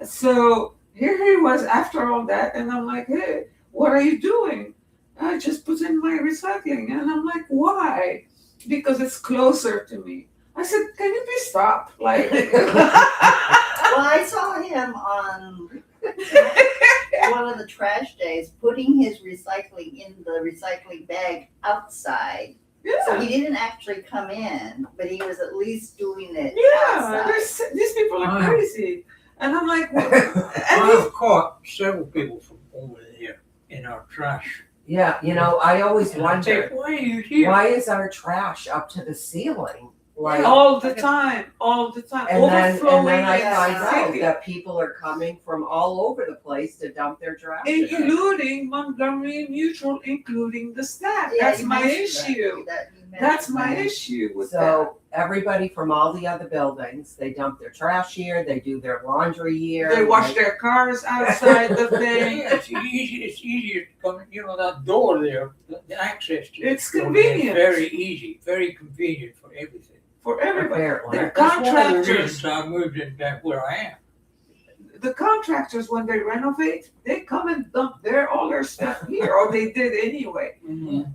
So here he was after all that, and I'm like, hey, what are you doing? I just put in my recycling, and I'm like, why? Because it's closer to me. I said, can you please stop? Like, Well, I saw him on one of the trash days putting his recycling in the recycling bag outside. So yeah, he didn't actually come in, but he was at least doing it yeah. outside. These people are Wow. crazy, and I'm like, and I've caught several people from over there in our trash. Yeah, I always And I say, wonder, why are you here? why is our trash up to the ceiling? Like, all the time, and then overflowing. I yeah. find out city. that people are coming from all over the place to dump their trash. in. Including Montgomery Mutual, including the staff. Yeah, That's you my mentioned issue. that. You mentioned That's my that. issue with that. So everybody from all the other buildings, they dump their trash here, they do their laundry here. They wash their cars outside the thing. Yeah, it's easier to come, that door there, the access to It's the building is convenient. very easy, very convenient for everything. For everybody. Apparently. The That's one of the contractors, reasons I moved in back where I am. the contractors, when they renovate, they come and dump all their stuff here, or they did anyway.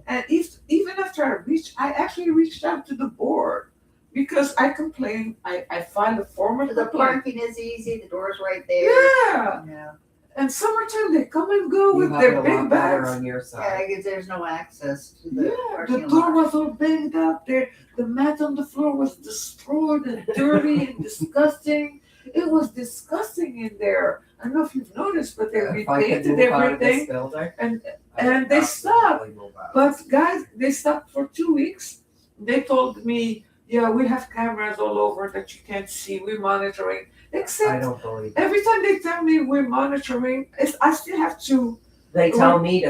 And even after I actually reached out to the board because I complained. I filed a formal The complaint. parking is easy, the door's right there. Yeah. Yeah, And summertime, they come and go You with have their it a big lot better bags. on your yeah, side. because there's no access to the Yeah, parking the door lot. was all banged up. The mat on the floor was destroyed and dirty and disgusting. It was disgusting in there. I don't know if you've noticed, but they If I could repainted move out of this everything. building, and- I would and they stopped. absolutely move out. But guys, they stopped for 2 weeks. They told me, yeah, we have cameras all over that you can't see. We're monitoring. I Except don't believe it. every time they tell me we're monitoring, I still have to. They tell me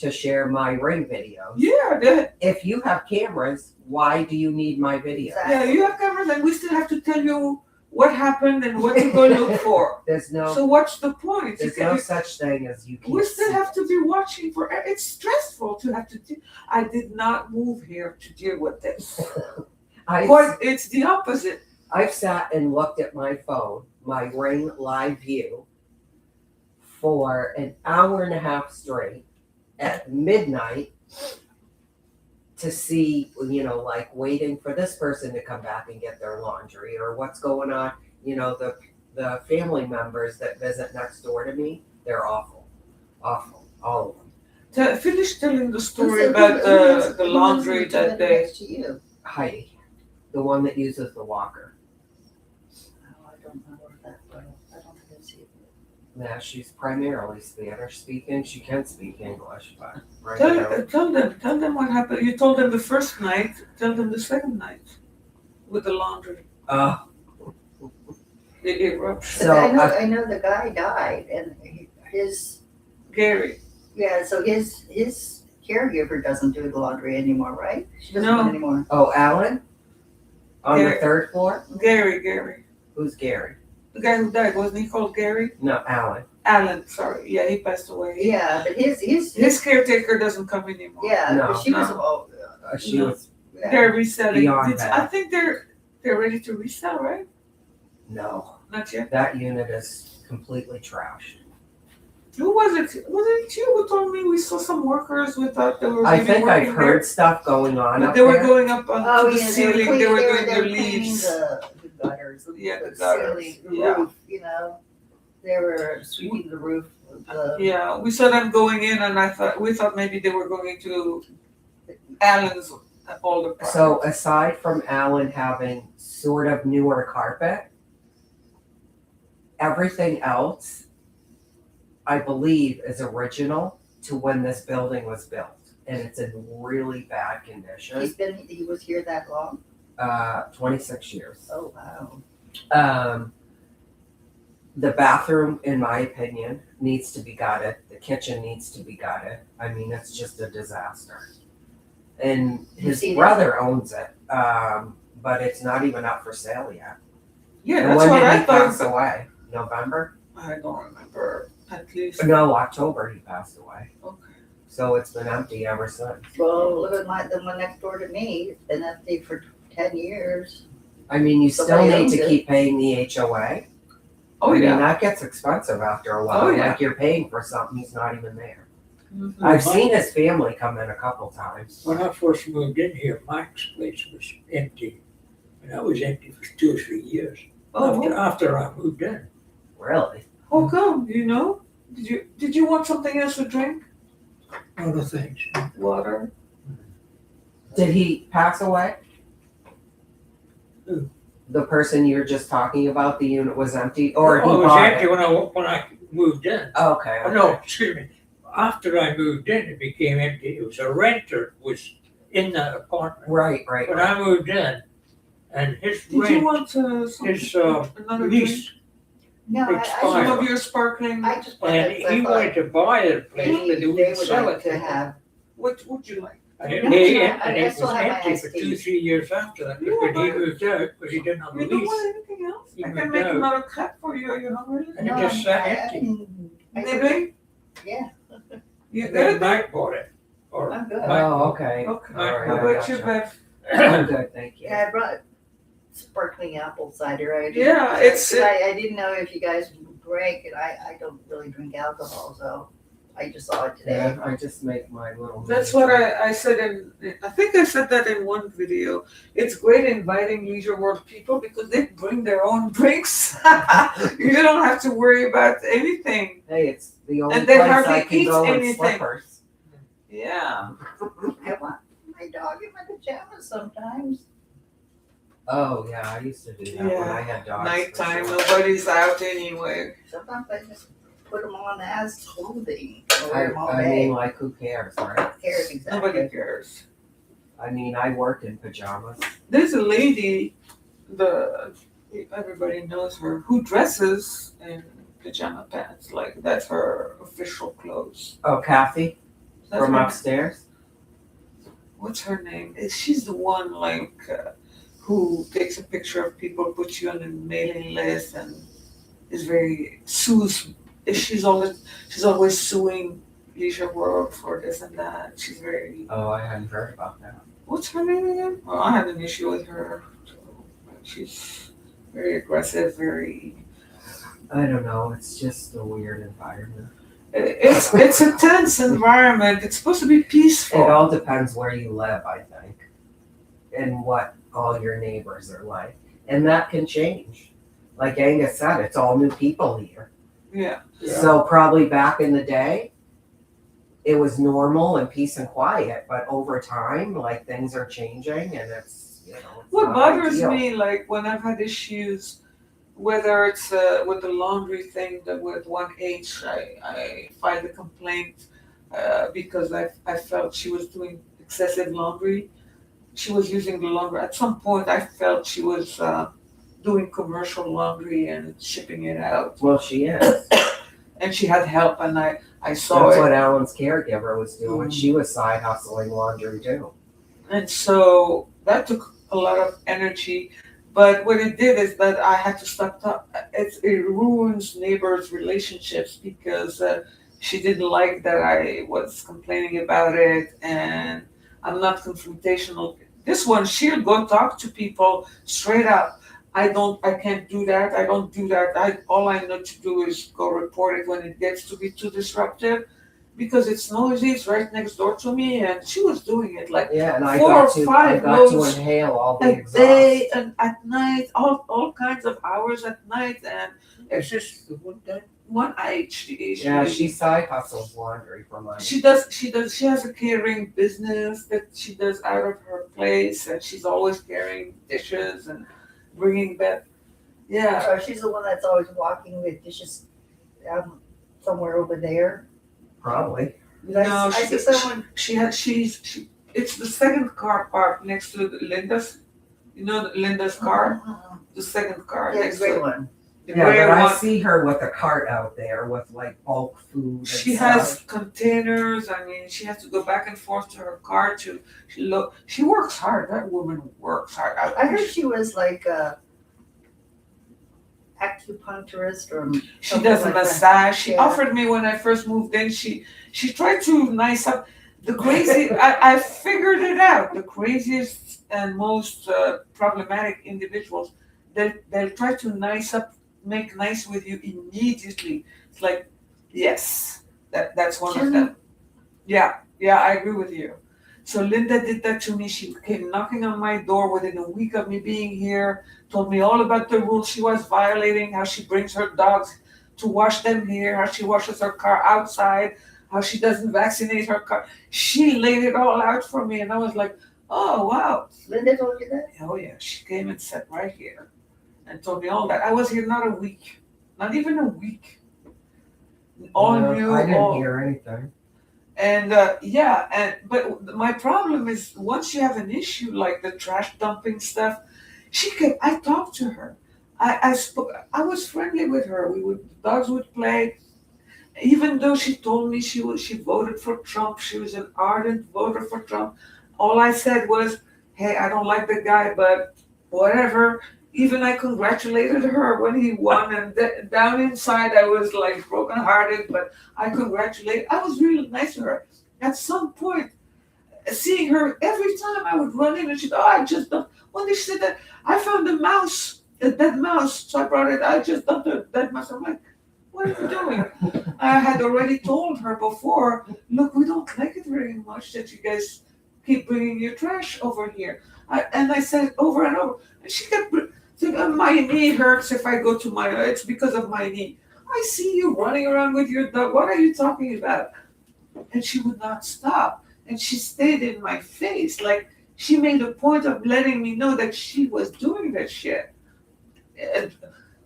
to share my ring videos. Yeah, If you have cameras, why do you need my video? yeah, you have cameras, and we still have to tell you what happened and what to go look for. There's no So what's the point? there's no such thing as you can't We still see have to it. be watching for. It's stressful to have to do. I did not move here to deal with this. But it's the opposite. I've sat and looked at my phone, my Ring Live View, for an hour and a half straight at midnight to see, like waiting for this person to come back and get their laundry or what's going on. The family members that visit next door to me, they're awful, all of them. Finish telling the Who's story the- about who lives- the who laundry lives that day. next to you? Heidi, the one that uses the walker. Oh, I don't know if that well. I don't think I've seen it. Yeah, she's primarily Spanish speaking. She can speak English, but right now. Tell them what happened. You told them the first night. Tell them the second night with the laundry. The eruption. So I know the guy died and his Gary. yeah, so his caregiver doesn't do the laundry anymore, right? She doesn't No. do it anymore. Oh, Alan? On the Gary. 3rd floor? Gary. Who's Gary? The guy who died, wasn't he called Gary? No, Alan. Alan, sorry. Yeah, he passed away. Yeah, but His caretaker doesn't come anymore. yeah, No. but she was, No. oh, She No. was, yeah. They're reselling. Beyond I that. think they're ready to resell, right? no, Not yet. that unit is completely trashed. Who was it? Was it you who told me we saw some workers? We thought they were I maybe think working I've heard stuff going on there. up They were there. going up onto Oh, the yeah, ceiling. They were doing they their were cleaning leaves. the gutters, Yeah, the the gutters, ceiling, the yeah. roof, you know. They were sweeping the roof with the, Yeah, we saw them going in, and we thought maybe they were going to Alan's older property. So aside from Alan having sort of newer carpet, everything else, I believe, is original to when this building was built. And it's in really bad condition. he was here that long? 26 years. Oh, wow. The bathroom, in my opinion, needs to be gutted. The kitchen needs to be gutted. I mean, it's just a disaster. And his seen it? brother owns it, but it's not even up for sale yet. Yeah, And that's when what did I he pass thought. away? November? I don't remember. At least. No, October he passed away. Okay. So it's been empty ever since. Well, look at the one next door to me, it's been empty for 10 years. I mean, you still Somebody need owns to it. keep paying the HOA. Oh I mean, yeah. that gets expensive after a while. Oh, yeah. Like you're paying for something he's not even there. Mhm. I've seen his family come in a couple times. When I first moved in here, Mike's place was empty. And that was empty for 2 or 3 years. Oh, After I moved in. Really? how come? Do you know? Did you want something else to drink? Other things. Water? Did he pass away? Who? The person you're just talking about, the unit was empty, or he Oh, it was bought empty it? when I moved in. Okay. Oh, no, excuse me. After I moved in, it became empty. It was a renter was in the apartment Right. when I moved in, and his Did you rent, want his another drink? lease, No, Expired. Some of your sparkling. I just and wanted, he I thought wanted to buy the place, maybe but he they wouldn't would sell like it. to have, What would you like? And No, I it still was have my empty iced for tea. 2 or 3 years after that. Yeah, But he but- moved out because he didn't have a You don't lease. want anything else? He I moved can make out. another cup for you. Are you hungry? And no, it just sat I empty. can- I Maybe? Yeah, You And then good? Mike bought it. Or I'm good. Oh, okay. Okay. All right, How I about you, gotcha. Bev? I'm good, thank you. Yeah, I brought sparkling apple cider. I didn't- Yeah, it's- I didn't know if you guys drank, and I don't really drink alcohol, so I just saw it today. Yeah, I just make my little. That's what I said I think I said that in one video. It's great inviting Leisure World people because they bring their own drinks. You don't have to worry about anything. Hey, it's the only And they place hardly I can eat go in anything. slippers. Yeah. I want my dog in my pajamas sometimes. Oh, yeah, I used to do that when Yeah. I had dogs. for Nighttime, sure. nobody's out anyway. Sometimes I just put them on as clothing. I I, wear them all I day. mean, like, who cares, right? Cares exactly. Nobody cares. I mean, I work in pajamas. There's a lady, everybody knows her, who dresses in pajama pants. Like that's her official clothes. Oh, Kathy That's from her- upstairs? What's her name? She's the one who takes a picture of people, puts you on a mailing list, and is very sues. She's always suing Leisure World for this and that. She's very. Oh, I hadn't heard about that. What's her name again? Well, I had an issue with her. She's very aggressive. Very. I don't know, it's just a weird environment. It's a tense environment. It's supposed to be peaceful. It all depends where you live, I think, and what all your neighbors are like. And that can change. Like Angus said, it's all new people here. Yeah. Yeah. So probably back in the day, it was normal and peace and quiet, but over time, like things are changing and it's, it's What not bothers ideal. me, like when I've had issues, whether it's with the laundry thing, that with 1H, I filed a complaint because I felt she was doing excessive laundry. She was using the laundry. At some point, I felt she was doing commercial laundry and shipping it out. Well, she is. And she had help, and I saw That's it. what Alan's caregiver was doing. Mm. She was side hustling laundry too. And so that took a lot of energy. But what it did is that I had to stop. It ruins neighbors' relationships because she didn't like that I was complaining about it, and I'm not confrontational. This one, she'll go talk to people straight up. I can't do that. I don't do that. All I know to do is go report it when it gets to be too disruptive because it's noisy. It's right next door to me, and she was doing it like Yeah, and I 4 got or to 5 loads inhale all the a exhaust. day and at night, all kinds of hours at night, and It's just one day. one she Yeah, she side hustles laundry for money. she has a catering business that she does out of her place, and she's always carrying dishes and bringing back. Yeah, So she's the one that's always walking with dishes somewhere over there. Probably. no, I see someone. it's the second car parked next to Linda's. You know Linda's car, the second car Yeah, next the gray to one. the Yeah, gray but I one. see her with a cart out there with like bulk food and She stuff. has containers. I mean, she has to go back and forth to her car to. She works hard. That woman works hard. I heard she was like a acupuncturist or She something does a like that. massage. She Yeah. offered me when I first moved in. She tried to nice up the crazy. I figured it out. The craziest and most problematic individuals, they'll try to make nice with you immediately. It's like, yes, that's one of them. Yeah, I agree with you. So Linda did that to me. She came knocking on my door within a week of me being here, told me all about the rules she was violating, how she brings her dogs to wash them here, how she washes her car outside, how she doesn't vaccinate her car. She laid it all out for me, and I was like, oh, wow. Linda told you that? Oh, yeah. She came and sat right here and told me all that. I was here not a week, not even a week. All new, I didn't all. hear anything. And but my problem is once you have an issue like the trash dumping stuff, I talked to her. I spoke. I was friendly with her. The dogs would play, even though she told me she voted for Trump. She was an ardent voter for Trump. All I said was, "Hey, I don't like the guy, but whatever." Even I congratulated her when he won, and down inside I was like brokenhearted, but I was really nice to her. At some point, seeing her every time I would run in and she'd, I just dumped. One day she said that I found a dead mouse, so I brought it. I just dumped a dead mouse. I'm like, what are you doing? I had already told her before, look, we don't like it very much that you guys keep bringing your trash over here. And I said it over and over, and she kept saying, my knee hurts if I go to it's because of my knee. I see you running around with your dog. What are you talking about? And she would not stop. And she stayed in my face. Like she made a point of letting me know that she was doing that shit. And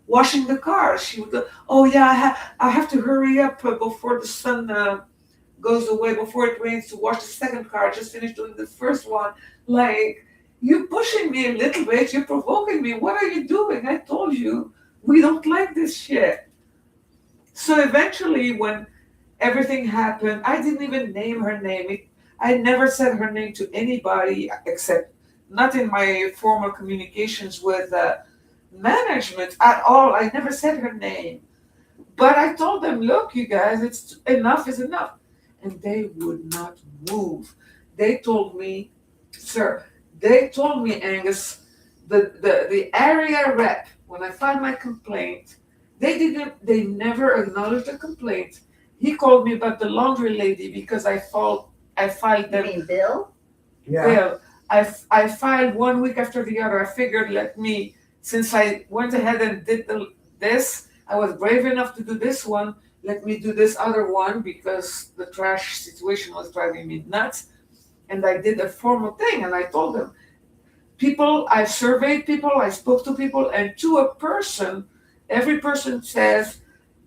washing the car. She would go, oh yeah, I have to hurry up before the sun goes away, before it rains to wash the second car. I just finished doing the first one. Like, you're pushing me a little bit. You're provoking me. What are you doing? I told you, we don't like this shit. So eventually, when everything happened, I didn't even name her name. I never said her name to anybody except not in my formal communications with management at all. I never said her name. But I told them, look, you guys, it's enough is enough. And they would not move. They told me, sir, Angus, the area rep, when I filed my complaint, they never acknowledged the complaint. He called me about the laundry lady because I filed You them. mean Bill? Yeah. Bill. I filed 1 week after the other. I figured since I went ahead and did this, I was brave enough to do this one. Let me do this other one because the trash situation was driving me nuts. And I did a formal thing, and I told them, I surveyed people, I spoke to people, and to a person, every person says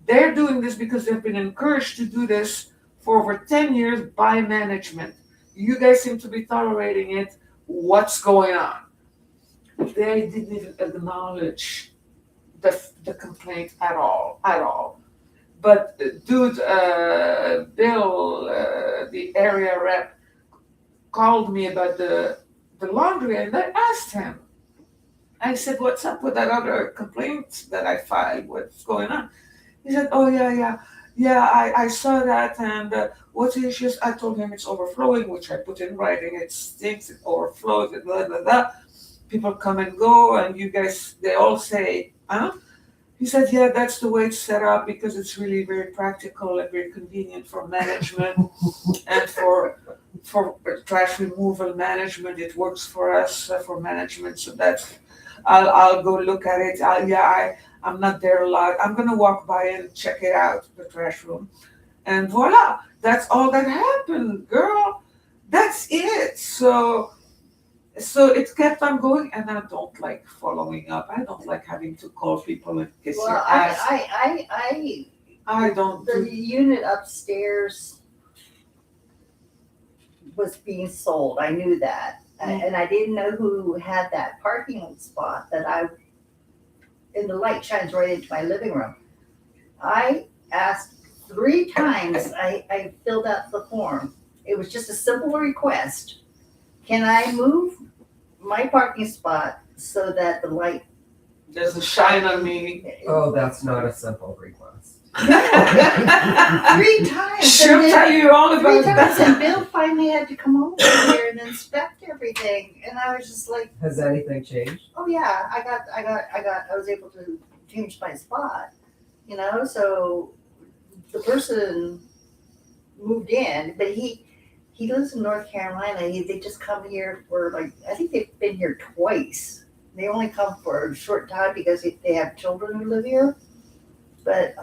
they're doing this because they've been encouraged to do this for over 10 years by management. You guys seem to be tolerating it. What's going on? They didn't even acknowledge the complaint at all. But dude, Bill, the area rep, called me about the laundry, and I asked him. I said, "What's up with that other complaint that I filed? What's going on?" He said, "Oh yeah. I saw that, and what's the issue?" I told him it's overflowing, which I put in writing. It stinks. It overflows. And blah blah blah. People come and go, and you guys, they all say, huh? He said, "Yeah, that's the way it's set up because it's really very practical and very convenient for management and for trash removal management. It works for us for management. So that's I'll go look at it. I'm not there a lot. I'm gonna walk by and check it out, the trash room, and voila, that's all that happened, girl. That's it. So it kept on going, and I don't like following up. I don't like having to call people and kiss Well, your ass. I don't the do. unit upstairs was being sold. I knew that. And I didn't know who had that parking spot and the light shines right into my living room. I asked 3 times, I filled out the form. It was just a simple request. Can I move my parking spot so that the light There's a shine on me. Oh, that's not a simple request. 3 times. She'll tell you all 3 about times, that. and Bill finally had to come over here and inspect everything, and I was just like, Has anything changed? "Oh yeah, I was able to change my spot, So the person moved in, but he lives in North Carolina. They just come here for I think they've been here twice. They only come for a short time because they have children who live here, but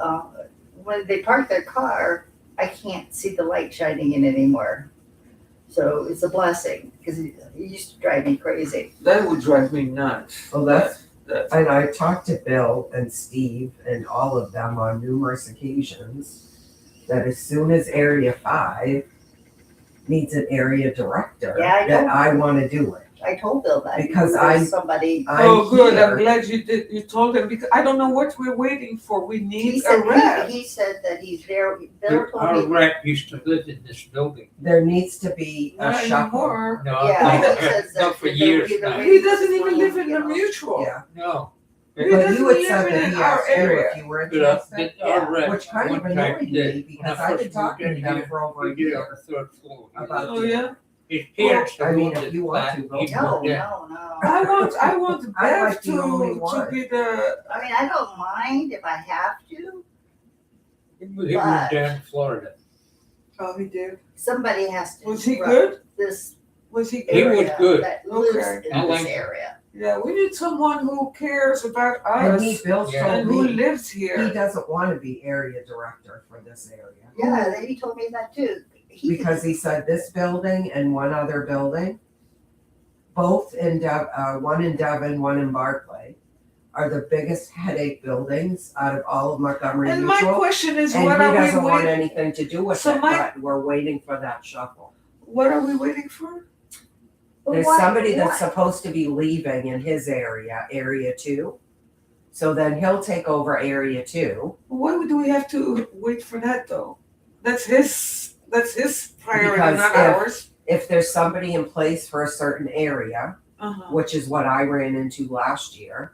when they park their car, I can't see the light shining in anymore. So it's a blessing because it used to drive me crazy. That would drive me nuts. Well, that's, That- and I talked to Bill and Steve and all of them on numerous occasions that as soon as Area 5 needs an area director, Yeah, I that know. I want to do it. I told Bill that Because there's somebody. Oh, good. I'm here. glad you told him because I don't know what we're waiting for. We He need a said rep. he said that he's there. Bill Our told me. rep used to live in this building. There needs to be a Not shuffle. anymore. No, Yeah, not, he says not that for they're years either now. He doesn't even live in the mutual. mutual. Yeah, No. He but doesn't you had live said that in he our asked you area. if you were But, interested, our rep which kind of one time annoyed did. me because I've been talking to them for over a We did on year. the 3rd floor. About Oh yeah. His parents I mean, owned if it you want back, to, go he No, moved in. no. I want I Bev like the only to one. be the. I mean, I don't mind if I have to. He moved But- down to Florida. Oh, he did. Somebody has to. Was he run good? This Was he He good? was area good. that lives Okay. in I this like him. area. Yeah, we need someone who cares about And us Bill Yeah. and told who me lives he here. doesn't want to be area director for this area. Yeah, he told me that too. Because he said this building and one other building, both in one in Devon, one in Barclay, are the biggest headache buildings out of all of Montgomery And my Mutual. question is, And what he are we doesn't want waiting? anything to do with So it, my- but we're waiting for that shuffle. What are we waiting for? But There's why- somebody that's why? supposed to be leaving in his area, Area 2. So then he'll take over Area 2. Why do we have to wait for that though? That's his priority, Because not if- ours. If there's somebody in place for a certain area, Uh-huh. which is what I ran into last year,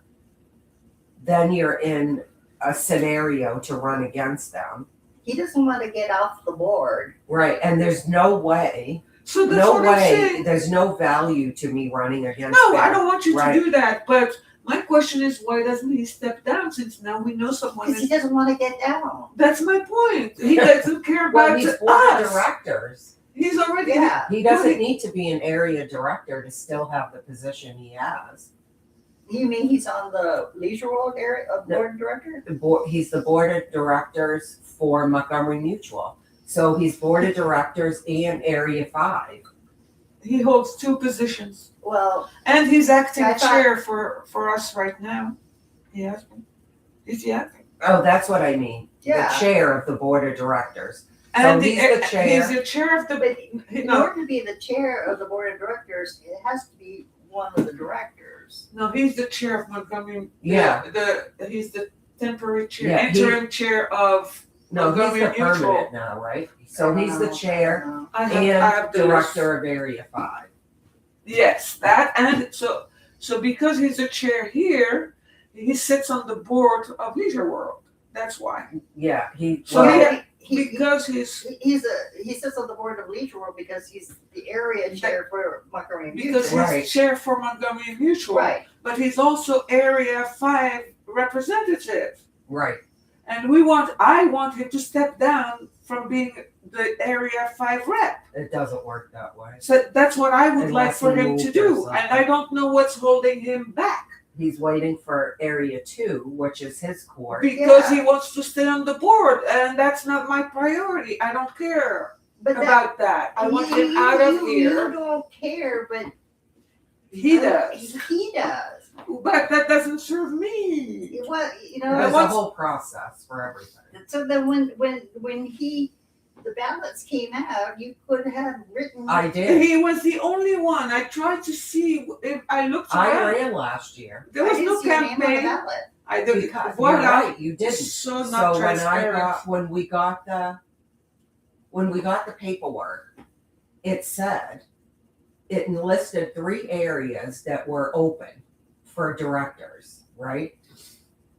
then you're in a scenario to run against them. He doesn't want to get off the board. Right, and there's no way, So that's no what I'm way, saying. there's no value to me running against No, them. I don't want you Right. to do that. But my question is, why doesn't he step down? Since now we know someone Because he is. doesn't want to get down. That's my point. He doesn't care Well, about he's board of us. directors. He's already. Yeah. He doesn't need to be an area director to still have the position he has. You mean he's on the Leisure World area of No. board of director? He's the board of directors for Montgomery Mutual. So he's board of directors and Area 5. He holds 2 positions, Well, and he's acting I thought- chair for us right now. He has been. Is he acting? Oh, that's what I mean. yeah. The chair of the board of directors. And he's the chair. He's the chair of the. But in No, order to be the chair of the board of directors, it has to be one of the directors. no, he's the chair of Montgomery. Yeah. He's the temporary chair, Yeah, he- interim chair of No, he's Montgomery the Mutual. permanent now, right? So he's the chair I and have the list. director of Area 5. Yes, that and so because he's the chair here, he sits on the board of Leisure World. That's why. Yeah, he. So well, Because he's He sits on the board of Leisure World because he's the area chair for Montgomery Mutual. because he's Right. chair for Montgomery Mutual, Right. but he's also Area 5 representative. right. And I want him to step down from being the Area 5 rep. It doesn't work that way. So that's what I would like Unless for he him moves to or do. something. And I don't know what's holding him back He's waiting for Area 2, which is his court. because Yeah. he wants to stay on the board. And that's not my priority. I don't care But about that. I want him out of You here. don't care, but He does. He does. But that doesn't serve me. What you know? There's a what's- whole process for everything. So then when the ballots came out, you could have written. I did. He was the only one. I tried to see if I looked I around. ran last year. There was I didn't no see your name on the campaign. ballot. I did. Because Voila. you're right, you didn't. So not So transparent. when we got the paperwork, it said it enlisted 3 areas that were open for directors, right?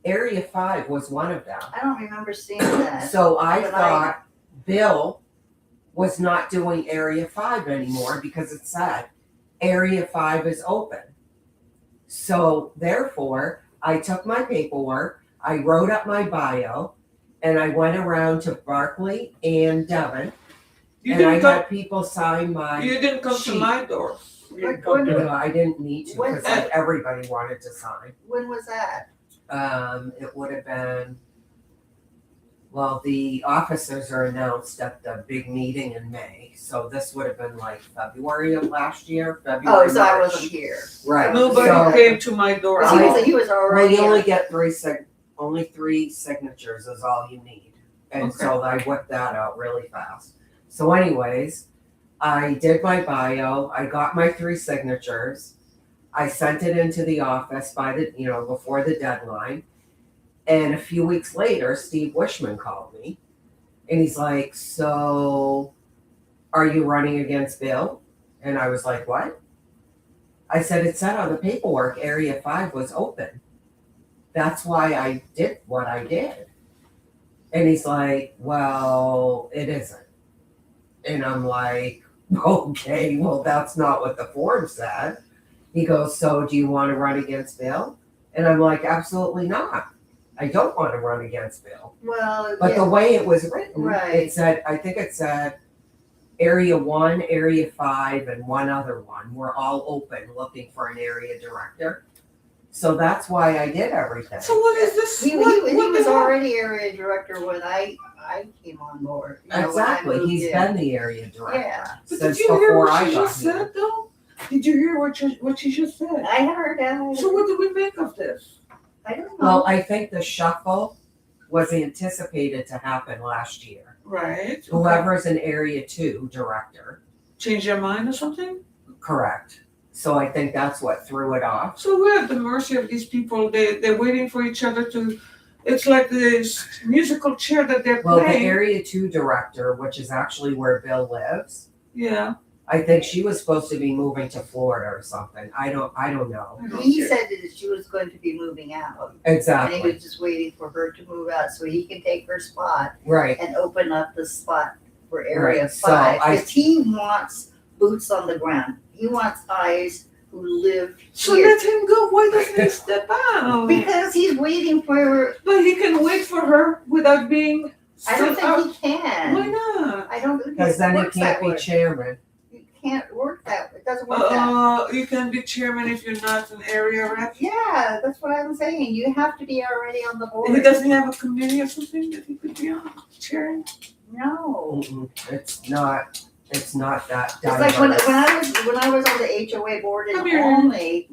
Area 5 was one of them. I don't remember seeing that. So I But thought Bill was not doing Area 5 anymore because it said Area 5 is open. So therefore, I took my paperwork, I wrote up my bio, and I went around to Barkley and Devon, You and I didn't come. had people sign my. You didn't come to sheet. my door. You didn't Like, come to- No, I didn't need to because When- everybody wanted to sign. When was that? It would have been, well, the officers are announced at the big meeting in May. So this would have been like February of last year, Oh, February, so I March. wasn't here. Right. Nobody So- came to my door. Because at all. he was Well, already. you only get only three signatures is all you need. And so I whipped that out really fast. So anyways, I did my bio, I got my 3 signatures. I sent it into the office before the deadline. And a few weeks later, Steve Wishman called me and he's like, "So are you running against Bill?" And I was like, "What?" I said, "It said on the paperwork Area 5 was open. That's why I did what I did." And he's like, "Well, it isn't." And I'm like, "Okay, well, that's not what the form said." He goes, "So do you want to run against Bill?" And I'm like, "Absolutely not. I don't want to run against Bill." Well, But yeah. the way it was written, Right. I think it said Area 1, Area 5, and one other one were all open looking for an area director. So that's why I did everything. So what is this? He what was the hell? already area director when I came on board. You know, when I Exactly. moved He's in. been the area director Yeah, But since did you hear before what I she got just here. said, though? Did you hear what she just said? I heard that. So what do we make of this? I don't know. Well, I think the shuffle was anticipated to happen last year. Right. Whoever's an Area 2 director, Change your mind or something? correct. So I think that's what threw it off. So we're at the mercy of these people. They're waiting for each other to. It's like this musical chair that they're Well, the playing. Area 2 director, which is actually where Bill lives, Yeah. I think she was supposed to be moving to Florida or something. I don't know. I don't He care. said that she was going to be moving out, and he Exactly. was just waiting for her to move out so he can take her spot Right. and open up the spot for Area Right, so 5. I- Because he wants boots on the ground. He wants eyes who live So here. let him go. Why doesn't he step out? Because he's waiting for. But he can wait for her without being. I don't stood out. think he can. Why not? I don't think Because then he works can't that be way. chairman. You can't work that. It doesn't work that. You can be chairman if you're not an area rep. Yeah, that's what I'm saying. You have to be already on the board. He doesn't have a committee or something that he could be on chairing. No. It's not that It's like when diverse. I was on the HOA board in Come here. Olney,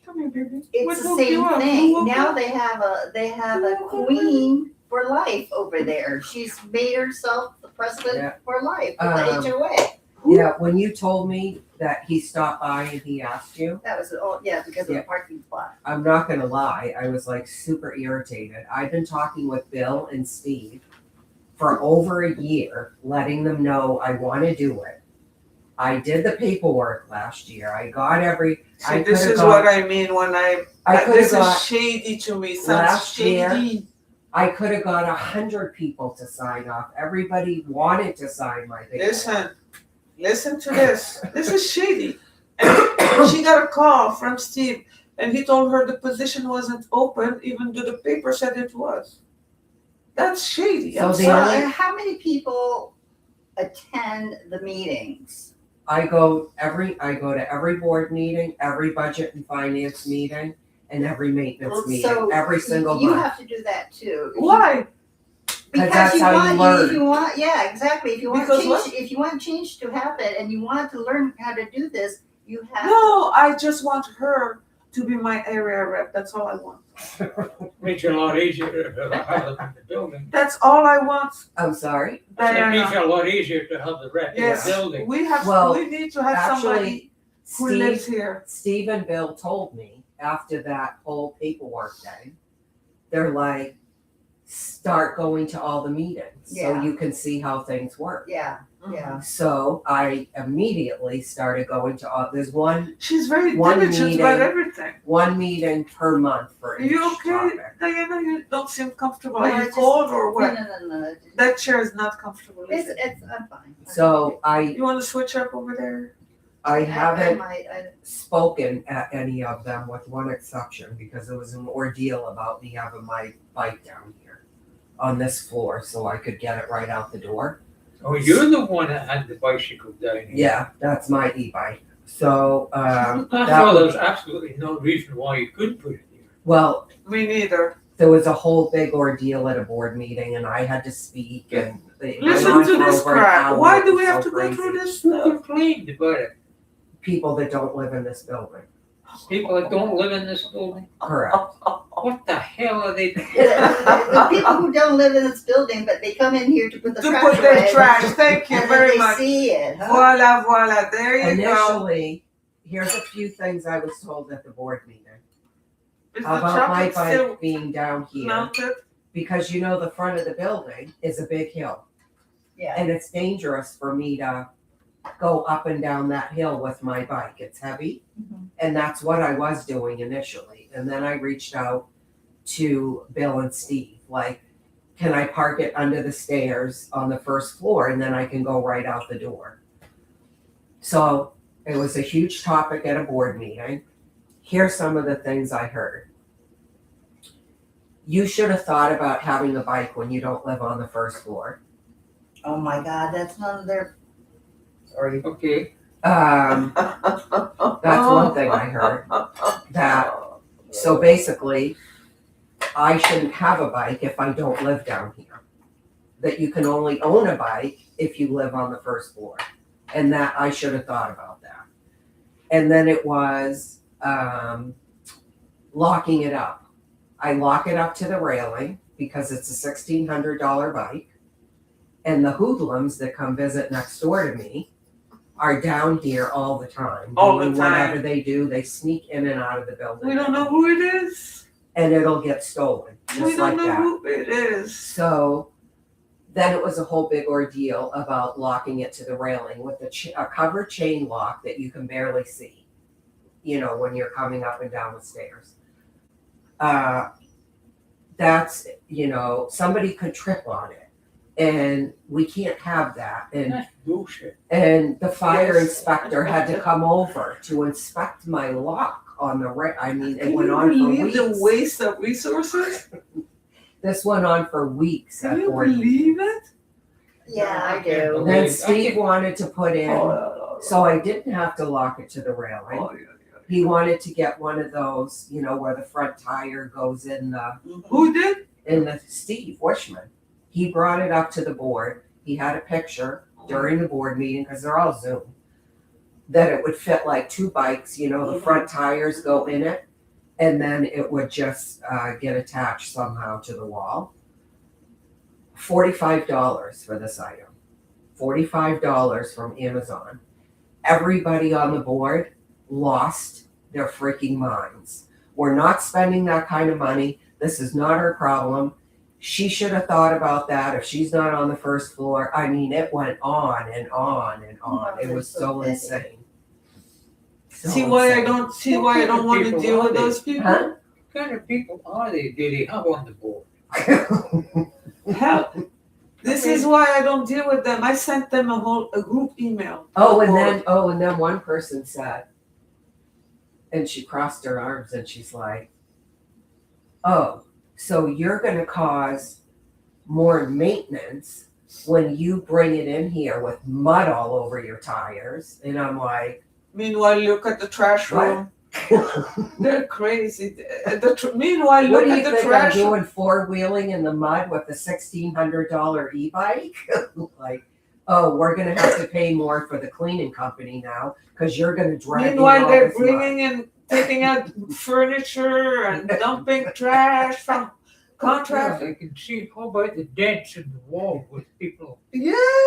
Come here, baby. it's What the woke you same up? Who thing. woke Now up? they have a queen for life over there. She's made herself the president Yeah. for life of the HOA. Yeah, when you told me that he stopped by and he asked you, That was, oh, yeah, because of the Yeah. parking spot. I'm not gonna lie, I was like super irritated. I've been talking with Bill and Steve for over a year, letting them know I wanna do it. I did the paperwork last year. I got every, See, I this could've is got- what I mean when I could've this is got, shady to me, sounds last year- shady. I could have got 100 people to sign off. Everybody wanted to sign my paperwork. Listen to this. This is shady. And she got a call from Steve, and he told her the position wasn't open, even though the paper said it was. That's shady. So I'm the sorry. only- And how many people attend the meetings? I go to every board meeting, every budget and finance meeting, and every maintenance meeting, So every single you month. have to do that too. Why? Because that's you how you want, learn. if you want, yeah, exactly. If you want Because change, what? if you want change to happen and you want to learn how to do this, you have to. No, I just want her to be my area rep. That's all I want. Makes it a lot easier to have them in the building. That's all I want, I'm sorry. It makes Diana. it a lot easier to have the rep in the Yes, building. Well, we need to have somebody who lives Steve, here. Steve and Bill told me after that whole paperwork thing, they're like, start going to all the meetings so Yeah. you can see how things work. Yeah, yeah. So I immediately started going to all. There's one She's very One diligent about meeting. everything. meeting per month for Are each you okay, topic. Diana? You don't seem comfortable. No, Are I you just- cold or No, what? no. That chair is not comfortable. is it? I'm fine. So You want to switch up over there? I haven't I spoken at any of them with one exception because it was an ordeal about me having my bike down here on this floor so I could get it right out the door. Oh, you're the one that had the bicycle down here. Yeah, that's my e-bike. So, I that thought was- there was absolutely no reason why you couldn't put it here. well, Me neither. there was a whole big ordeal at a board meeting and I had to speak and it went Listen on to for this over an crap. hour. Why It do was we have so to go through crazy. this Who stuff? complained about it? People that don't live in this building. People that don't live in this building? Correct. What the hell are they? the people who don't live in this building, but they come in here to put the To trash put their away. trash. Thank you And then very they much. see it. Huh? Voila, voila. There you go. Initially, here's a few things I was told at the board meeting Is the about my chocolate still bike being down here. melted? Because you know the front of the building is a big hill. Yeah. And it's dangerous for me to go up and down that hill with my bike. It's heavy. Mhm. And that's what I was doing initially. And then I reached out to Bill and Steve, like, can I park it under the stairs on the first floor and then I can go right out the door? So it was a huge topic at a board meeting. Here's some of the things I heard. You should have thought about having a bike when you don't live on the first floor. Oh my God, that's none of their. Sorry. Okay, That's one thing I heard. That, so basically, I shouldn't have a bike if I don't live down here. That you can only own a bike if you live on the first floor. And that I should have thought about that. And then it was locking it up. I lock it up to the railing because it's a $1,600 bike. And the hoodlums that come visit next door to me are down here all the time. All the doing time. Whatever they do, they sneak in and out of the building. We don't know who it is. And it'll get stolen, We just don't like know that. who it is. So then it was a whole big ordeal about locking it to the railing with a covered chain lock that you can barely see, you know, when you're coming up and down the stairs. That's, you know, somebody could trip on it. And we can't have that. And that's bullshit. the fire Yes. inspector had to come over to inspect my lock on the I mean, it Can went you on for believe weeks. the waste of resources? This went on for weeks Can at you board meetings. believe it? Yeah, I can't do. believe- Then I Steve can't- wanted to put in, so I didn't have to lock it to the railing. Oh, yeah. He wanted to get one of those, you know, where the front tire goes in Who did? the Steve Wishman. He brought it up to the board. He had a picture during the board meeting, because they're all Zoom, that it would fit like two bikes, you know, the front tires go in it, and then it would just get attached somehow to the wall. $45 for this item. $45 from Amazon. Everybody on the board lost their freaking minds. We're not spending that kind of money. This is not her problem. She should have thought about that if she's not on the first floor. I mean, it went on and on and on. It was so insane. So See why I insane. don't see why I don't want to deal with those people? Huh? What kind of people are they? Do they have on the board? Hell, this is why I don't deal with them. I sent them a group email. and then one person said, and she crossed her arms and she's like, "Oh, so you're gonna cause more maintenance when you bring it in here with mud all over your tires?" And I'm like, Meanwhile, look at the trash room. They're crazy. Meanwhile, "What look do at you the think I'm trash room. doing, four-wheeling in the mud with a $1,600 e-bike?" Like, "Oh, we're gonna have to pay more for the cleaning company now because you're gonna drag in Meanwhile, all they're this mud." bringing in, taking out furniture and dumping trash from contract. I can see. How about the dents in the wall with people hit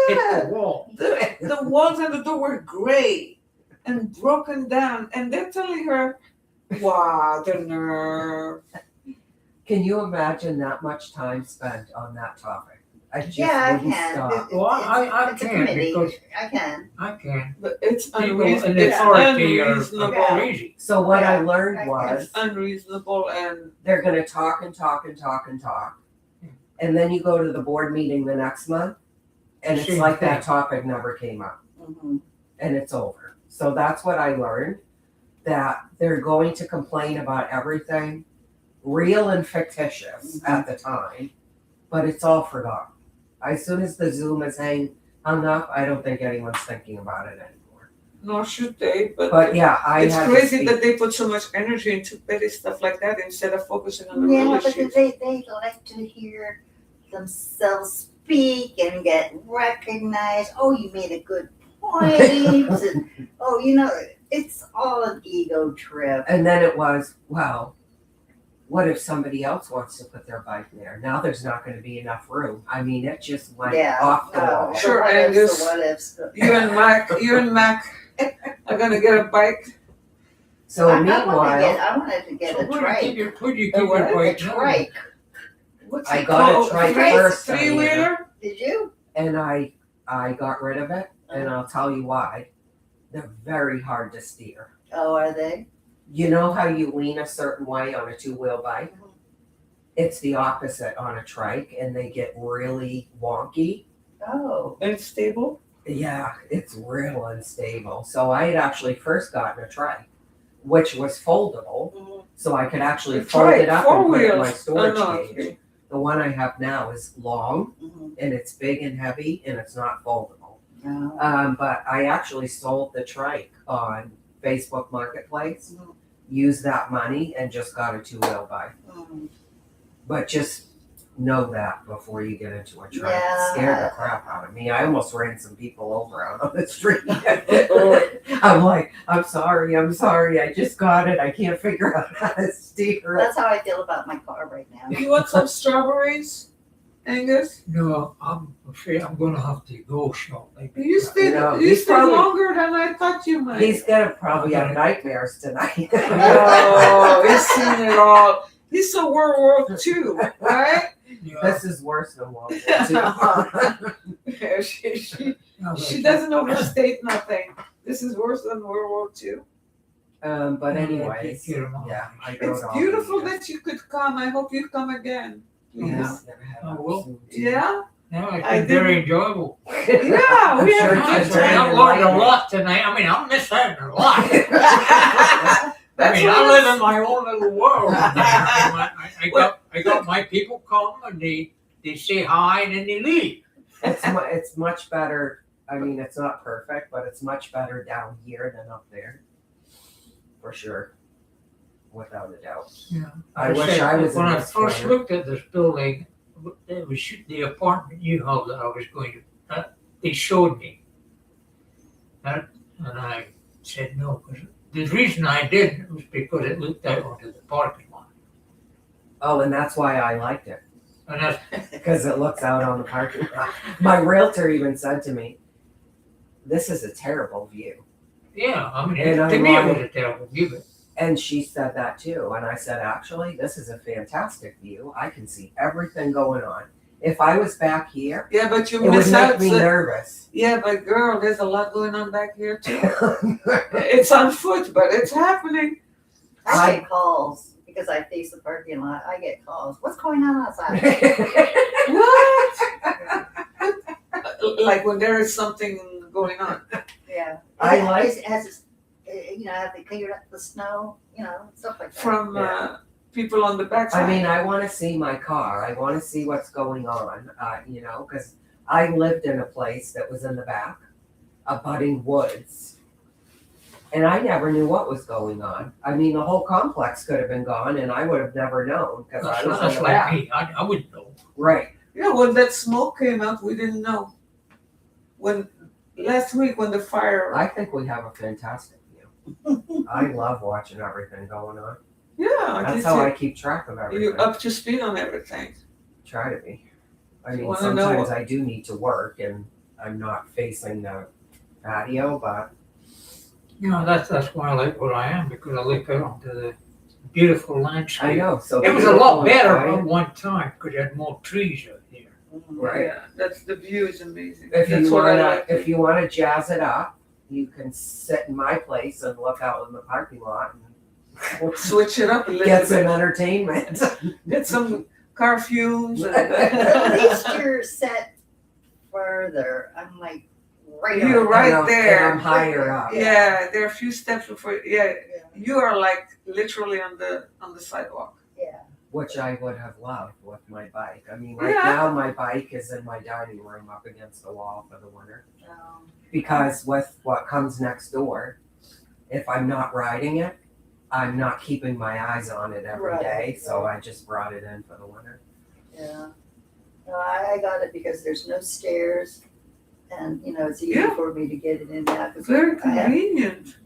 Yeah, the wall? the walls and the door were gray and broken down, and they're telling her, "Wow, the nerve." Can you imagine that much time spent on that topic? I just Yeah, I wouldn't can. stop. Well, I It's a can't committee. because I can. I can. But it's People in unreasonable. authority are Unreasonable. crazy. So what I Yeah, learned I was It's unreasonable, and they're gonna talk and talk and talk and talk. And then you go to the board meeting the next month and it's Same like that thing. topic never came up Mhm. and it's over. So that's what I learned, that they're going to complain about everything, real and fictitious at the time, but it's all forgotten. As soon as the Zoom is hung up, I don't think anyone's thinking about it anymore. nor should they. But yeah, I It's had to crazy speak. that they put so much energy into petty stuff like that instead of focusing on the Yeah, real because issues. they like to hear themselves speak and get recognized. Oh, you made a good point. And, oh, it's all an ego trip. And then it was, well, what if somebody else wants to put their bike there? Now there's not gonna be enough room. I mean, it just went Yeah. off the wall. Sure, the what ifs, Angus. the what ifs. You and Mac are gonna get a bike. So I meanwhile, wanted to get So a trike. where do you keep A your what? bike A now? trike. What's I it got a called? trike Trike? first, Three-wheeler? Did you? and I got rid of it, and I'll tell you why. They're very hard to steer. Oh, are they? You know how you lean a certain way on a two-wheel bike? Mhm. It's the opposite on a trike, and they get really wonky. Oh. Unstable? Yeah, it's real unstable. So I had actually first gotten a trike, which was foldable, so I could actually A fold trike, it up four and put it in my wheels. storage Oh, no, cage. okay. The one I have now is long, Mhm. and it's big and heavy, and it's not foldable. Oh. But I actually sold the trike on Facebook Marketplace, Mhm. used that money, and just got a two-wheel bike. Mhm. But just know that before you get into a trike. Yeah. It scared the crap out of me. I almost ran some people over out on the street. I'm like, I'm sorry, I just got it. I can't figure out how to steer it. That's how I feel about my car right now. You want some strawberries, Angus? No, I'm afraid I'm gonna have to go shortly. You stayed, No, you he's stayed probably- longer than I thought you might. He's gonna probably have nightmares tonight. Oh, he's seen it all. He's a World War II, right? Yeah, This is worse than World War II. Yeah, she no, she doesn't overstate nothing. This is worse than World War II. But anyways, Get 'em on. yeah, I don't It's know. beautiful that you could come. I hope you come again. Yeah, Please. gonna have I will. soon, too. Yeah? No, it's I been very enjoyable. Yeah, I'm we sure have it's good very I time. learned a enlightening. lot tonight. I mean, I miss out a lot. That's I what live it's- in my own little world. I got my people come and they say hi and then they leave. It's much better. I mean, it's not perfect, but it's much better down here than up there, for sure, without a doubt. Yeah. I wish I was When in I this first corner. looked at this building, it was the apartment you have that I was going to. They showed me, and I said no. Because the reason I didn't was because it looked out onto the parking lot. Oh, and that's why I liked it. And that's, because it looks out on the parking lot. My realtor even said to me, "This is a terrible view." yeah, I mean, And to I'm me, it like- was a terrible view. And she said that too. And I said, "Actually, this is a fantastic view. I can see everything going on. If I was back here, Yeah, but you it would miss out. make me nervous." Yeah, but girl, there's a lot going on back here too. It's on foot, but it's happening. I get calls because I face the parking lot. I get calls. What's going on outside? What? Like when there is something going on. Yeah. I like- It has this, have they cleared up the snow, stuff like that. From Yeah. people on the backside. I mean, I want to see my car. I want to see what's going on, because I lived in a place that was in the back, abutting woods. And I never knew what was going on. I mean, the whole complex could have been gone and I would have never known because I was in That's the like back. me. I wouldn't know. Right. Yeah, when that smoke came up, we didn't know. When last week when the fire. I think we have a fantastic view. I love watching everything going on. Yeah, That's how I keep track of everything. you're up to speed on everything. Try to be. I mean, Wanna know sometimes what- I do need to work and I'm not facing the patio, but That's why I like where I am, because I look out onto the beautiful landscape. I know. So It was a lot beautiful better and at one time because you had more trees out there. Right. Yeah, that's the view is amazing. If That's you what I wanna, like. if you wanna jazz it up, you can sit in my place and look out in the parking lot and Switch it up a little get some bit. entertainment. Get some car fumes. At least you're set further. I'm like right You're on. right And there. I'm higher up. Yeah, there are a few steps before. Yeah, Yeah. you are like literally on the sidewalk. Yeah. Which I would have loved with my bike. I mean, right Yeah. now my bike is in my dining room up against the wall for the winter. Um, Because with what comes next door, if I'm not riding it, I'm not keeping my eyes on it every Right, day. So I just brought it in for the winter. yeah. No, I got it because there's no stairs, and it's easy Yeah. for me to get it in and out. 'cause Very I have convenient.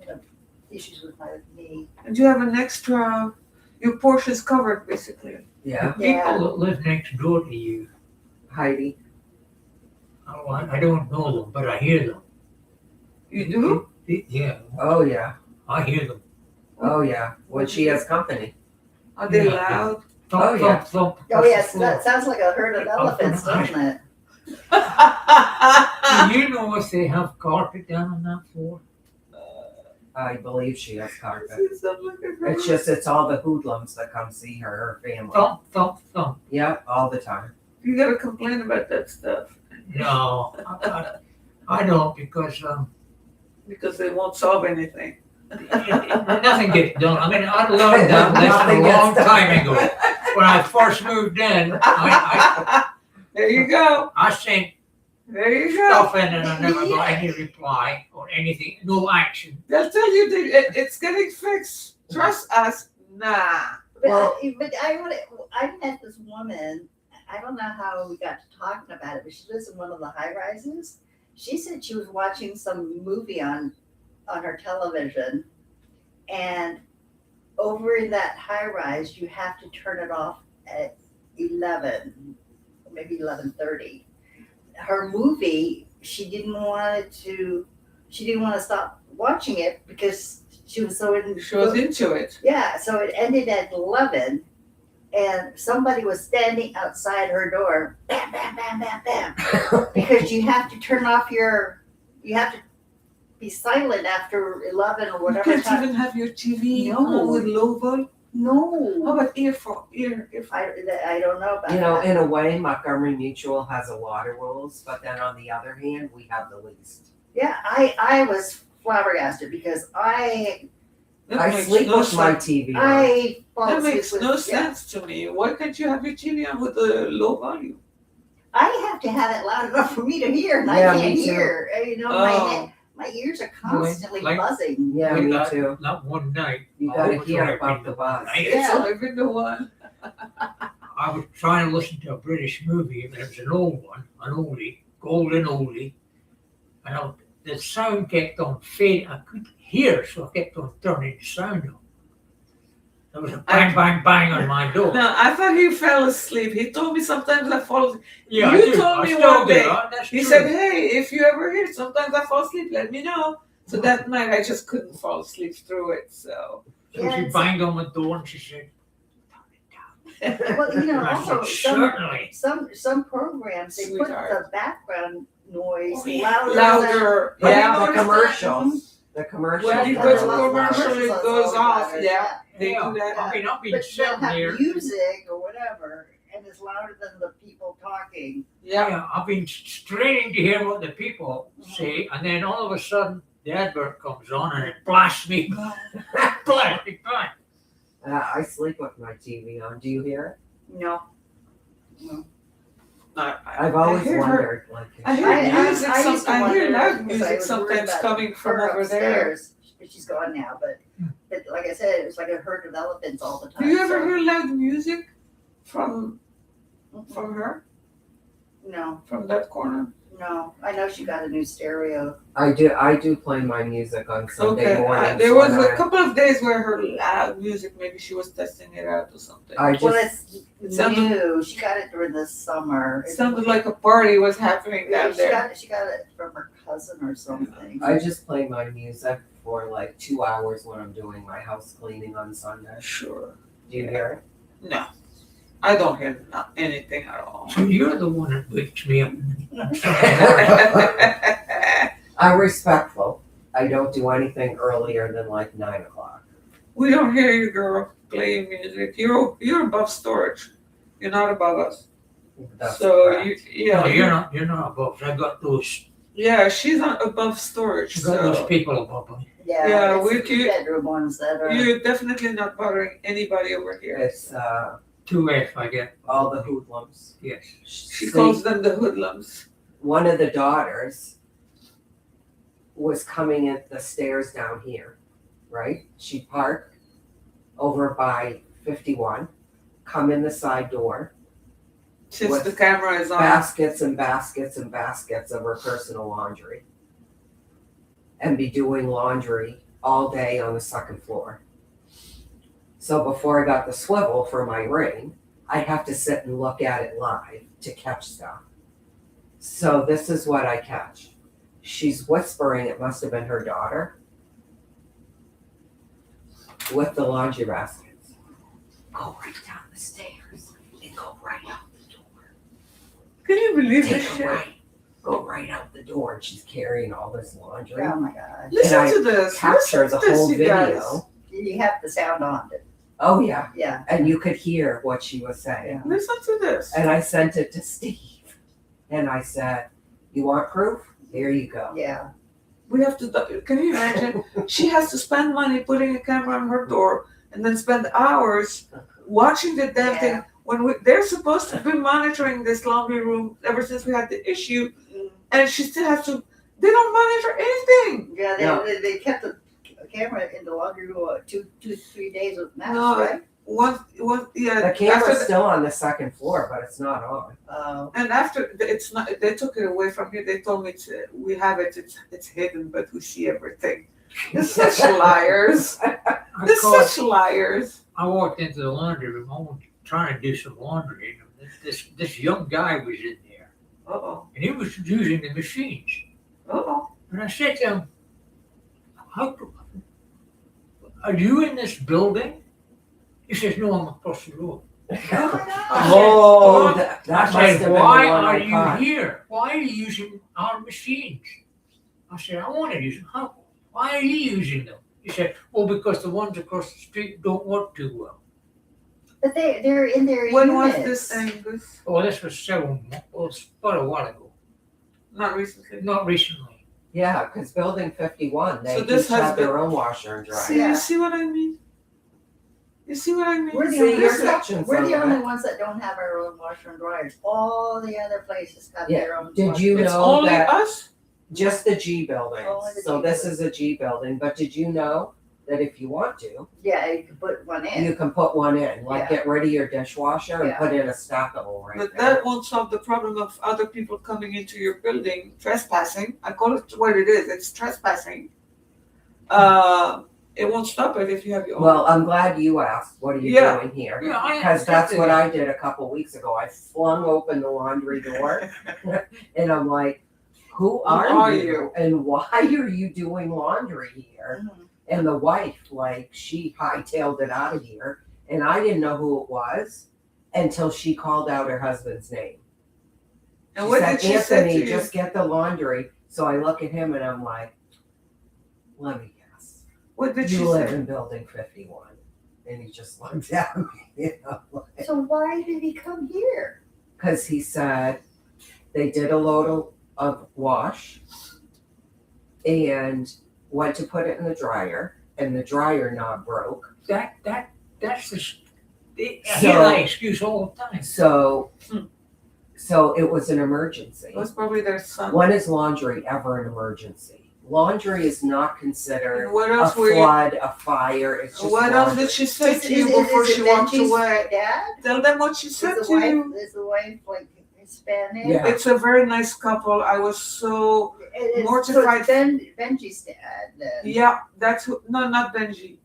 issues with my knee. And you have an extra. Your Porsche is covered basically. Yeah, Yeah. People that live next door to you, Heidi. I don't know them, but I hear them. You do? Yeah, Oh yeah. I hear them. Oh yeah. When she has company. Are they Yeah. loud? Thump, Oh, yeah. thump, thump. Oh yes, that sounds like a herd of elephants, doesn't it? Do you know if they have carpet down on that floor? I believe she has carpet. Does that look like her? It's all the hoodlums that come see her family. Thump, thump, thump. Yeah, all the time. You gotta complain about that stuff No, I don't, because because they won't solve anything. nothing gets done. I mean, I learned that lesson Nothing a gets long done. time ago. When I first moved in, There you go. I sent There you go. stuff in and I never got any reply or anything, no action. They'll tell you it's getting fixed. Trust us. Nah. But, Well- I met this woman. I don't know how we got to talking about it, but she lives in one of the high rises. She said she was watching some movie on her television, and over in that high rise, you have to turn it off at 11, maybe 11:30. Her movie, she didn't want to stop watching it because she was so in. She was into it. Yeah, so it ended at 11, and somebody was standing outside her door, bam, bam, bam, bam, bam, because you have to turn off you have to be silent after 11 or You whatever can't time. even have your TV No. on with low volume. How No, about earphone? I don't know about You know, that. in a way, Montgomery Mutual has a lot of rules, but then on the other hand, we have the least. Yeah, I was flabbergasted because I That I makes sleep no with my sense. TV on. fall That asleep makes with, no yeah. sense to me. Why can't you have your TV on with a low volume? I have to have it loud enough for me to hear, and Yeah, I can't me too. hear. My ears are constantly Like- buzzing. Yeah, Like me that- too. Not one night. You I gotta was hear driving above the buzz. night. It's Yeah. only been the one. I was trying to listen to a British movie, and it was an old one, an oldie, golden oldie. And the sound kept on fading. I couldn't hear, so I kept on turning the sound on. There was a bang, bang, bang on my door. No, I thought he fell asleep. He told me sometimes I fall asleep. Yeah, I You do. told I me still one do. day, That's He true. said, hey, if you ever hear, sometimes I fall asleep, let me know. So that night I just couldn't fall asleep through it. So So Yeah, she it's- banged on the door and she said, Well, you know, and I also said, certainly. some programs they Sweetheart. put the background noise Oh, yeah. louder. louder. Yeah, Yeah, the noticed that? commercials. The commercials. When you Yeah, go the to commercial, it commercials goes always off. louder, Yeah, they Yeah. do that. I mean, I've been But they'll sitting have there. music or whatever, and it's louder than the people talking. Yeah. Yeah, I've been straining to hear what the people say, and then all of a sudden the advert comes on and it blasts me back. Blasts me back. I sleep with my TV on. Do you hear No. I, it? I've always hear her. wondered. Like, I hear music. I used to I hear wonder, loud because I music was sometimes worried about coming from her over there. upstairs. She's gone now, but like I said, it was like I heard developments all the time. Do you ever so- hear loud music from her No, from that corner? no. I know she got a new stereo. I do play my music on Sunday mornings. There was when a couple of days where her loud music, maybe she was testing it out or something. I Well, just it's sounded- new. She got it during the summer. It sounded like a party was happening Yeah, down there. she got it from her cousin or something. I just play my music for like 2 hours when I'm doing my house cleaning on Sunday. Sure. Do you hear No, I don't hear anything at all. So you're the one that wakes me up. it? I'm respectful. I don't do anything earlier than like 9 o'clock. We don't hear you, girl, playing music. You're above storage. You're not above us. That's So correct. No, you're not above. I got those. Yeah, she's not above storage. I got those So people above me. Yeah, Yeah, it's we the two-bedroom ones that are. you're definitely not bothering anybody over here. It's 2F I get. all the hoodlums. Yes. She See, calls them the hoodlums. one of the daughters was coming at the stairs down here, right? She'd park over by 51, come in the side door, Since With the camera is on. baskets and baskets and baskets of her personal laundry, and be doing laundry all day on the second floor. So before I got the swivel for my ring, I'd have to sit and look at it live to catch stuff. So this is what I catch. She's whispering, it must have been her daughter, with the laundry baskets. Go right down the stairs and go right out the door. Can you believe Take this a shit? right. Go right out the door, and she's carrying all this laundry. Oh my God. Listen And I to this. Capture Listen the to this, whole you video. guys. You have the sound on it. Oh yeah, Yeah. and you could hear what she was saying. Listen to this. And I sent it to Steve, and I said, "You want proof? Here you go." Yeah. We have to. Can you imagine? She has to spend money putting a camera on her door, and then spend hours watching the damn thing. When they're supposed to be monitoring this laundry room ever since we had the issue, and she still has to. They don't monitor anything. Yeah, No. they kept the camera in the laundry room 3 days with Max, No. right? Yeah. The camera's after still on the second floor, but it's not on. and after it's not, they took it away from here. They told me we have it. It's hidden, but we see everything. They're such liars. They're such liars. I walked into the laundry room. I was trying to do some laundry, and this young guy was in there, Uh-oh. and he was using the machines. Uh-oh. And I said to him, "Are you in this building?" He says, "No, I'm across the road." Oh my God. Oh, that I must said, have been "Why the one are I you caught." here? Why are you using our machines?" I said, "I want to use them." "How? Why are you using them?" He said, "Well, because the ones across the street don't work too well." But they're in their When units. was this, Angus? Oh, this was about a while ago. Not recently. Not recently. Yeah, because building 51, they So this each has have their own washer and dryer. See, Yeah. you see what I mean? You see what I mean? We're the, See, only, you're ones that- touching we're the some of only it. ones that don't have our own washer and dryers. All the other places have Yeah. their own. Did washer- you It's know only that us? just the G building? Only the So G this is a G building, but did you know that if you want to, Yeah, you can put one in. you can put one in, like Yeah. get rid of your dishwasher and Yeah. put in a stackable right But there. that won't solve the problem of other people coming into your building trespassing. I call it what it is. It's trespassing. It won't stop it if you have your own. Well, I'm glad you asked, what are you Yeah. doing here? Yeah, I Because that's expected what it. I did a couple weeks ago. I flung open the laundry door and I'm like, who are you? And why are you doing laundry here? Mhm. And the wife, like, she hightailed it out of here. And I didn't know who it was until she called out her husband's name. And She what said, did she say Anthony, to you? just get the laundry. So I look at him and I'm like, let me guess. What did she You live say? in building 51. And he just looked at me, you know, So why did he come here? because he said they did a load of wash and went to put it in the dryer, and the dryer knob broke. That's I So- hear that excuse all the time. So, so it was an emergency. It was probably their son. When is laundry ever an emergency? Laundry is not considered And what a else were you? flood, a fire. It's just What else laundry. did she say to you before she walked Benji's away? dad? Tell them what she said Is to you. the wife like Hispanic? Yeah. It's a very nice couple. I was so mortified. So it's Benji's dad then. yeah. That's who. No, not Benji.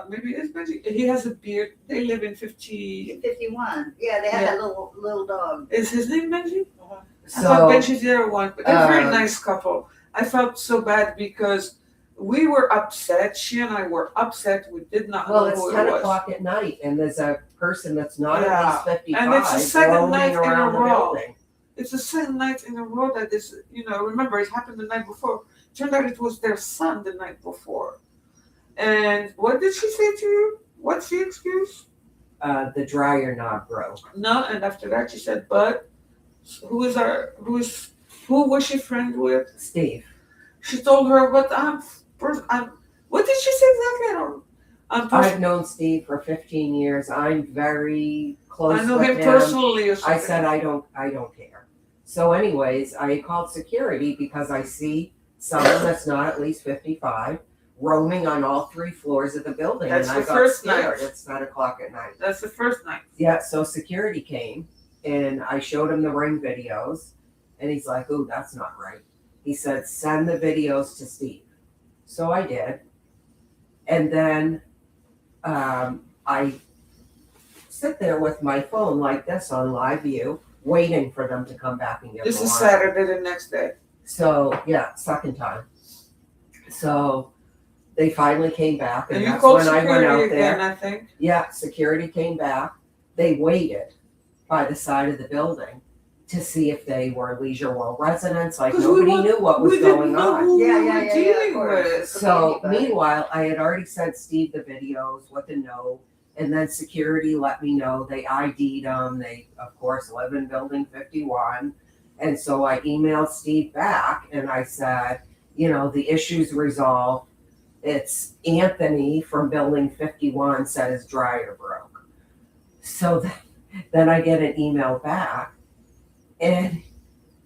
Maybe it's Benji. He has a beard. They live in 50. 51. Yeah, they had Yeah. that little dog. Is his name Benji? Uh-huh. I thought So, Benji's the other one, but they're a very um, nice couple. I felt so bad because we were upset. She and I were upset. We did not well, know it's who 10 it was. o'clock at night, and there's a person that's not Yeah. at least 55 And it's the second night roaming in a around the row. building. It's the second night in a row that this, remember it happened the night before. Turned out it was their son the night before. And what did she say to you? What's the excuse? The dryer knob broke. No, and after that she said, but who was she friend with? Steve. She told her, but I'm what did she say exactly? I've known Steve for 15 years. I'm very close I know with him personally or something. I said I don't care. So anyways, I called security because I see someone that's not at least 55 roaming on all 3 floors of the building. That's and I the got first scared. night. It's 10 o'clock at night. That's the first night. Yeah, so security came and I showed him the ring videos and he's like, "Ooh, that's not right." He said, "Send the videos to Steve." So I did. And then I sit there with my phone like this on live view, waiting for them to come back and get This the is line. Saturday, the next day. So yeah, second time. So they finally came back, And and you that's called when I security went out again, there. I think. Yeah, security came back. They waited by the side of the building to see if they were Leisure World residents. Like 'Cause we nobody wa- knew what we was didn't going know on. who Yeah, we yeah, were yeah, dealing of course. with. So Anybody. meanwhile, I had already sent Steve the videos with a note, and then security let me know they ID'd them. They, of course, live in building 51. And so I emailed Steve back and I said, the issue's resolved. It's Anthony from building 51 said his dryer broke. So then I get an email back and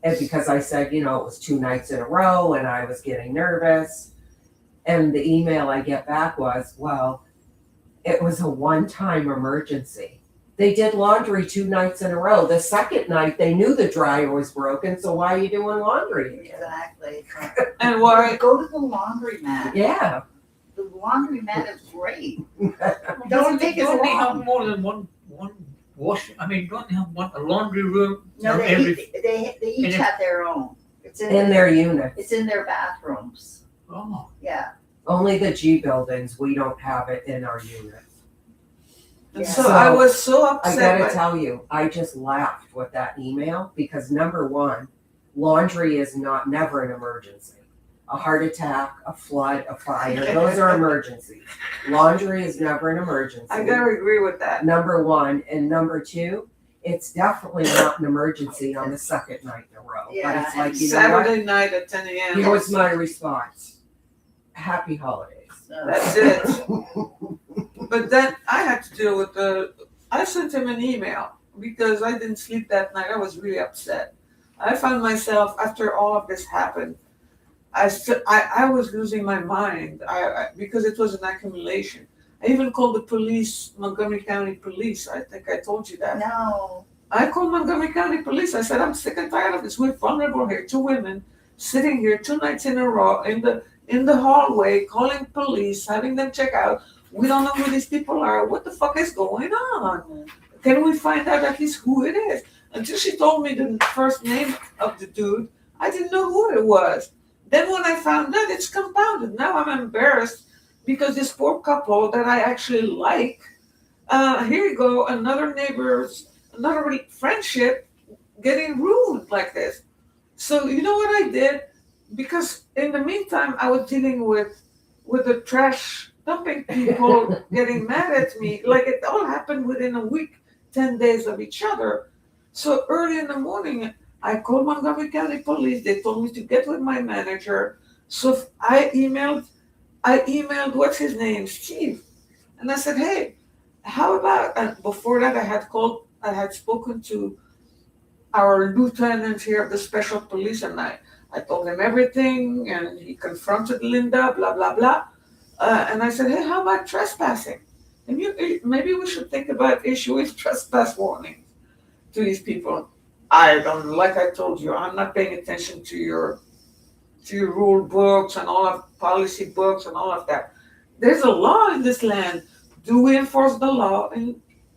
because I said, it was 2 nights in a row and I was getting nervous. And the email I get back was, well, it was a one-time emergency. They did laundry 2 nights in a row. The second night, they knew the dryer was broken, so why are you doing laundry again? Exactly. And why? Go to the laundromat. Yeah. The laundromat is great. Don't Don't take as they have long. more than one wash? I mean, don't they have a laundry room? No, for they each and have their own. It's In their unit. It's in their bathrooms. Oh, Yeah. Only the G buildings, we don't have it in our unit. And Yeah. so So, I was so I upset. gotta tell you, I just laughed with that email because number one, laundry is never an emergency. A heart attack, a flood, a fire, those are emergencies. Laundry is never an emergency. I gotta agree with that. Number one, and number two, it's definitely not an emergency on the second night in a row. But Yeah, it's like, and you know what? Saturday night at 10 a.m. Here was my response. Happy holidays. That's it. But then I had to deal with I sent him an email because I didn't sleep that night. I was really upset. I found myself, after all of this happened, I was losing my mind because it was an accumulation. I even called the police, Montgomery County Police. I think I told you that. No. I called Montgomery County Police. I said, I'm sick and tired of this. We're vulnerable here. 2 women sitting here 2 nights in a row in the in the hallway, calling police, having them check out. We don't know who these people are. What the fuck is going on? Can we find out at least who it is? Until she told me the first name of the dude, I didn't know who it was. Then when I found out, it's compounded. Now I'm embarrassed because this poor couple that I actually like, here you go, another friendship getting ruined like this. So you know what I did? Because in the meantime, I was dealing with the trash dumping people getting mad at me. Like it all happened within a week, 10 days of each other. So early in the morning, I called Montgomery County Police. They told me to get with my manager. So I emailed what's his name, Steve, and I said, hey, how about? And before that, I had spoken to our lieutenant here of the special police, and I told him everything, and he confronted Linda, blah blah blah, and I said, hey, how about trespassing? And maybe we should think about issuing trespass warnings to these people. I don't, like I told you, I'm not paying attention to your rule books and all of policy books and all of that. There's a law in this land. Do we enforce the law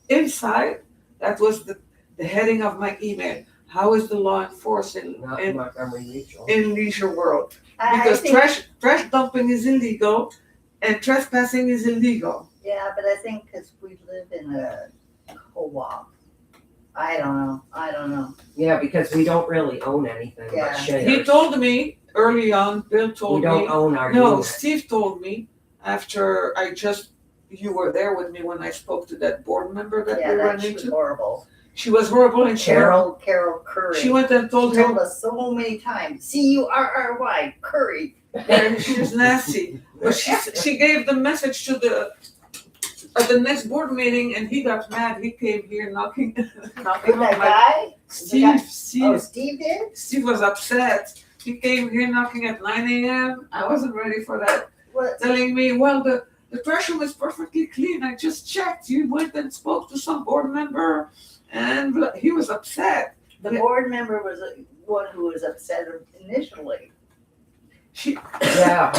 inside? That was the heading of my email. How is the law enforced in Montgomery Mutual. in leisure world? I Because think, trash dumping is illegal and trespassing is illegal. yeah, but I think because we live in a co-op, I don't know. Yeah, because we don't really own anything Yeah. but shares. He told me early on, Bill we told don't me, own our no, unit. Steve told me after you were there with me when I spoke to that board member that Yeah, we that ran she was into. horrible. She was horrible and Carol Curry. she went and She told told him, us so many times, Curry, Curry. and she's nasty. But she gave the message to at the next board meeting, and he got mad. He came here knocking Who's on that my guy? Steve. Oh, Steve did? Steve was upset. He came here knocking at 9 a.m. I wasn't ready for that. What? Telling me, well, the trash room is perfectly clean. I just checked. You went and spoke to some board member, and he was upset. The Yeah. board member was the one who was upset initially. Yeah,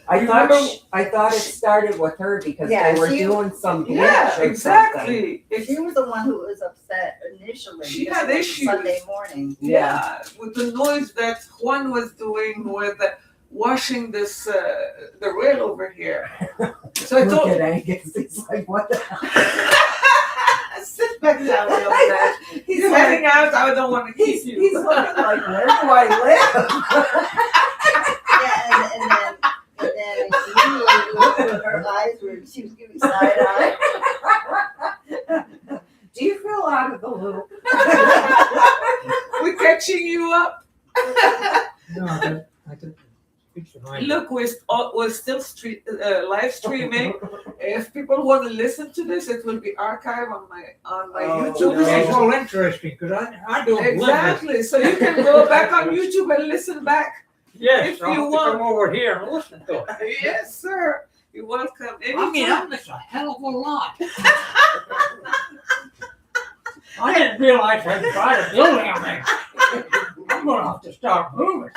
I thought it started with her because Yeah, they were she- doing some bleach Yeah, or something. exactly. She was the one who was upset initially. She because had it was issues. Sunday morning. Yeah, with the noise that Juan was doing with washing this the rail over here. So I Look told at Angus, he's like, what the hell? sit back down, young man. He's heading out. I don't want to keep you. He's looking like, where do I Yeah, and then immediately her eyes were, she was giving side eye. live? Do you feel out of the loop? We're catching you up. No, I can speak to my. Look, we're still live streaming. If people want to listen to this, it will be archived on my Oh, YouTube. no. It's all interesting because I don't live Exactly. So you can go back on YouTube and listen back. this. Yes, If I'll you have to want. come over here and listen to it. Yes, sir. You're welcome. I mean, Anytime. I miss a hell of a lot. I didn't realize I'd try to do anything. I'm gonna have to start moving.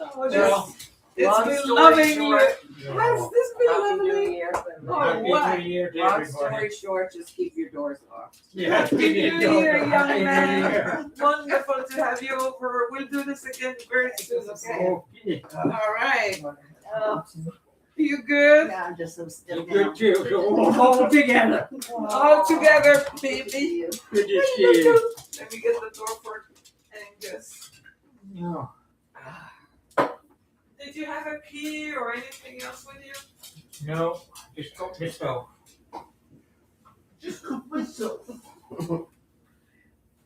Oh, Well, it's long been story loving short, you. Has this been Happy New lovely? Year. Oh, Happy what? New Year to Long everybody. story short, just keep your doors locked. Yeah, Happy New Year, young Happy New man. Year. Wonderful to have you over. We'll do this again very soon, okay? Okay. All right. Oh, You good? yeah, I'm just so still Good now. too. So we're all together. All together, baby. Good to see you. Let me get the door for Angus. No. Did you have a key or anything else with you? No, just got myself. Just cook myself. Oh,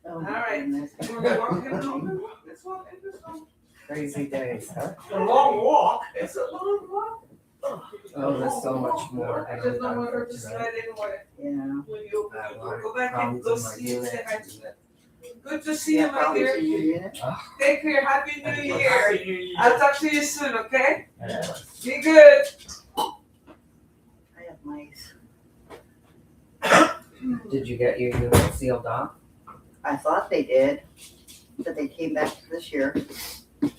All my right. goodness. You want to walk in home? Let's walk in this home. Crazy days, huh? It's a long walk. It's a long walk. Oh, there's so much more. I just don't want her to slide anyway. Yeah. When you I have a lot of go back and go problems in my see and say unit. hi to them. Good to see you, Yeah, my probably dear. for your unit. Take care. Happy New Year. Happy New Year. I'll talk to you soon, okay? Yeah. Be good. I have mice. Did you get your unit sealed off? I thought they did. but they came back this year.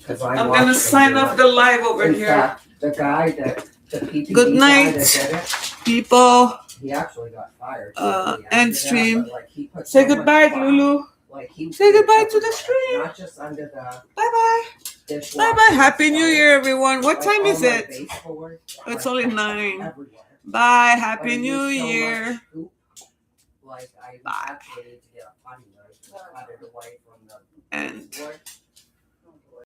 Cause I I'm watched gonna them sign do off it. the live over In here. fact, the guy that, the PPP Good guy night. that did it, People, he actually got fired. end shortly after that, stream. but, like, he put Say so much goodbye, thought, Lulu. like, he Say did goodbye to the everywhere, stream. Not just under the Bye dishwasher. bye. Bye bye. Happy and New stuff, Year, everyone. What like, time all is my it? baseboards It's are only 9. everywhere. Bye. But Happy I New use so Year. much poop, like, I Bye. actually need to get a potty knife to cut it away from the And baseboard.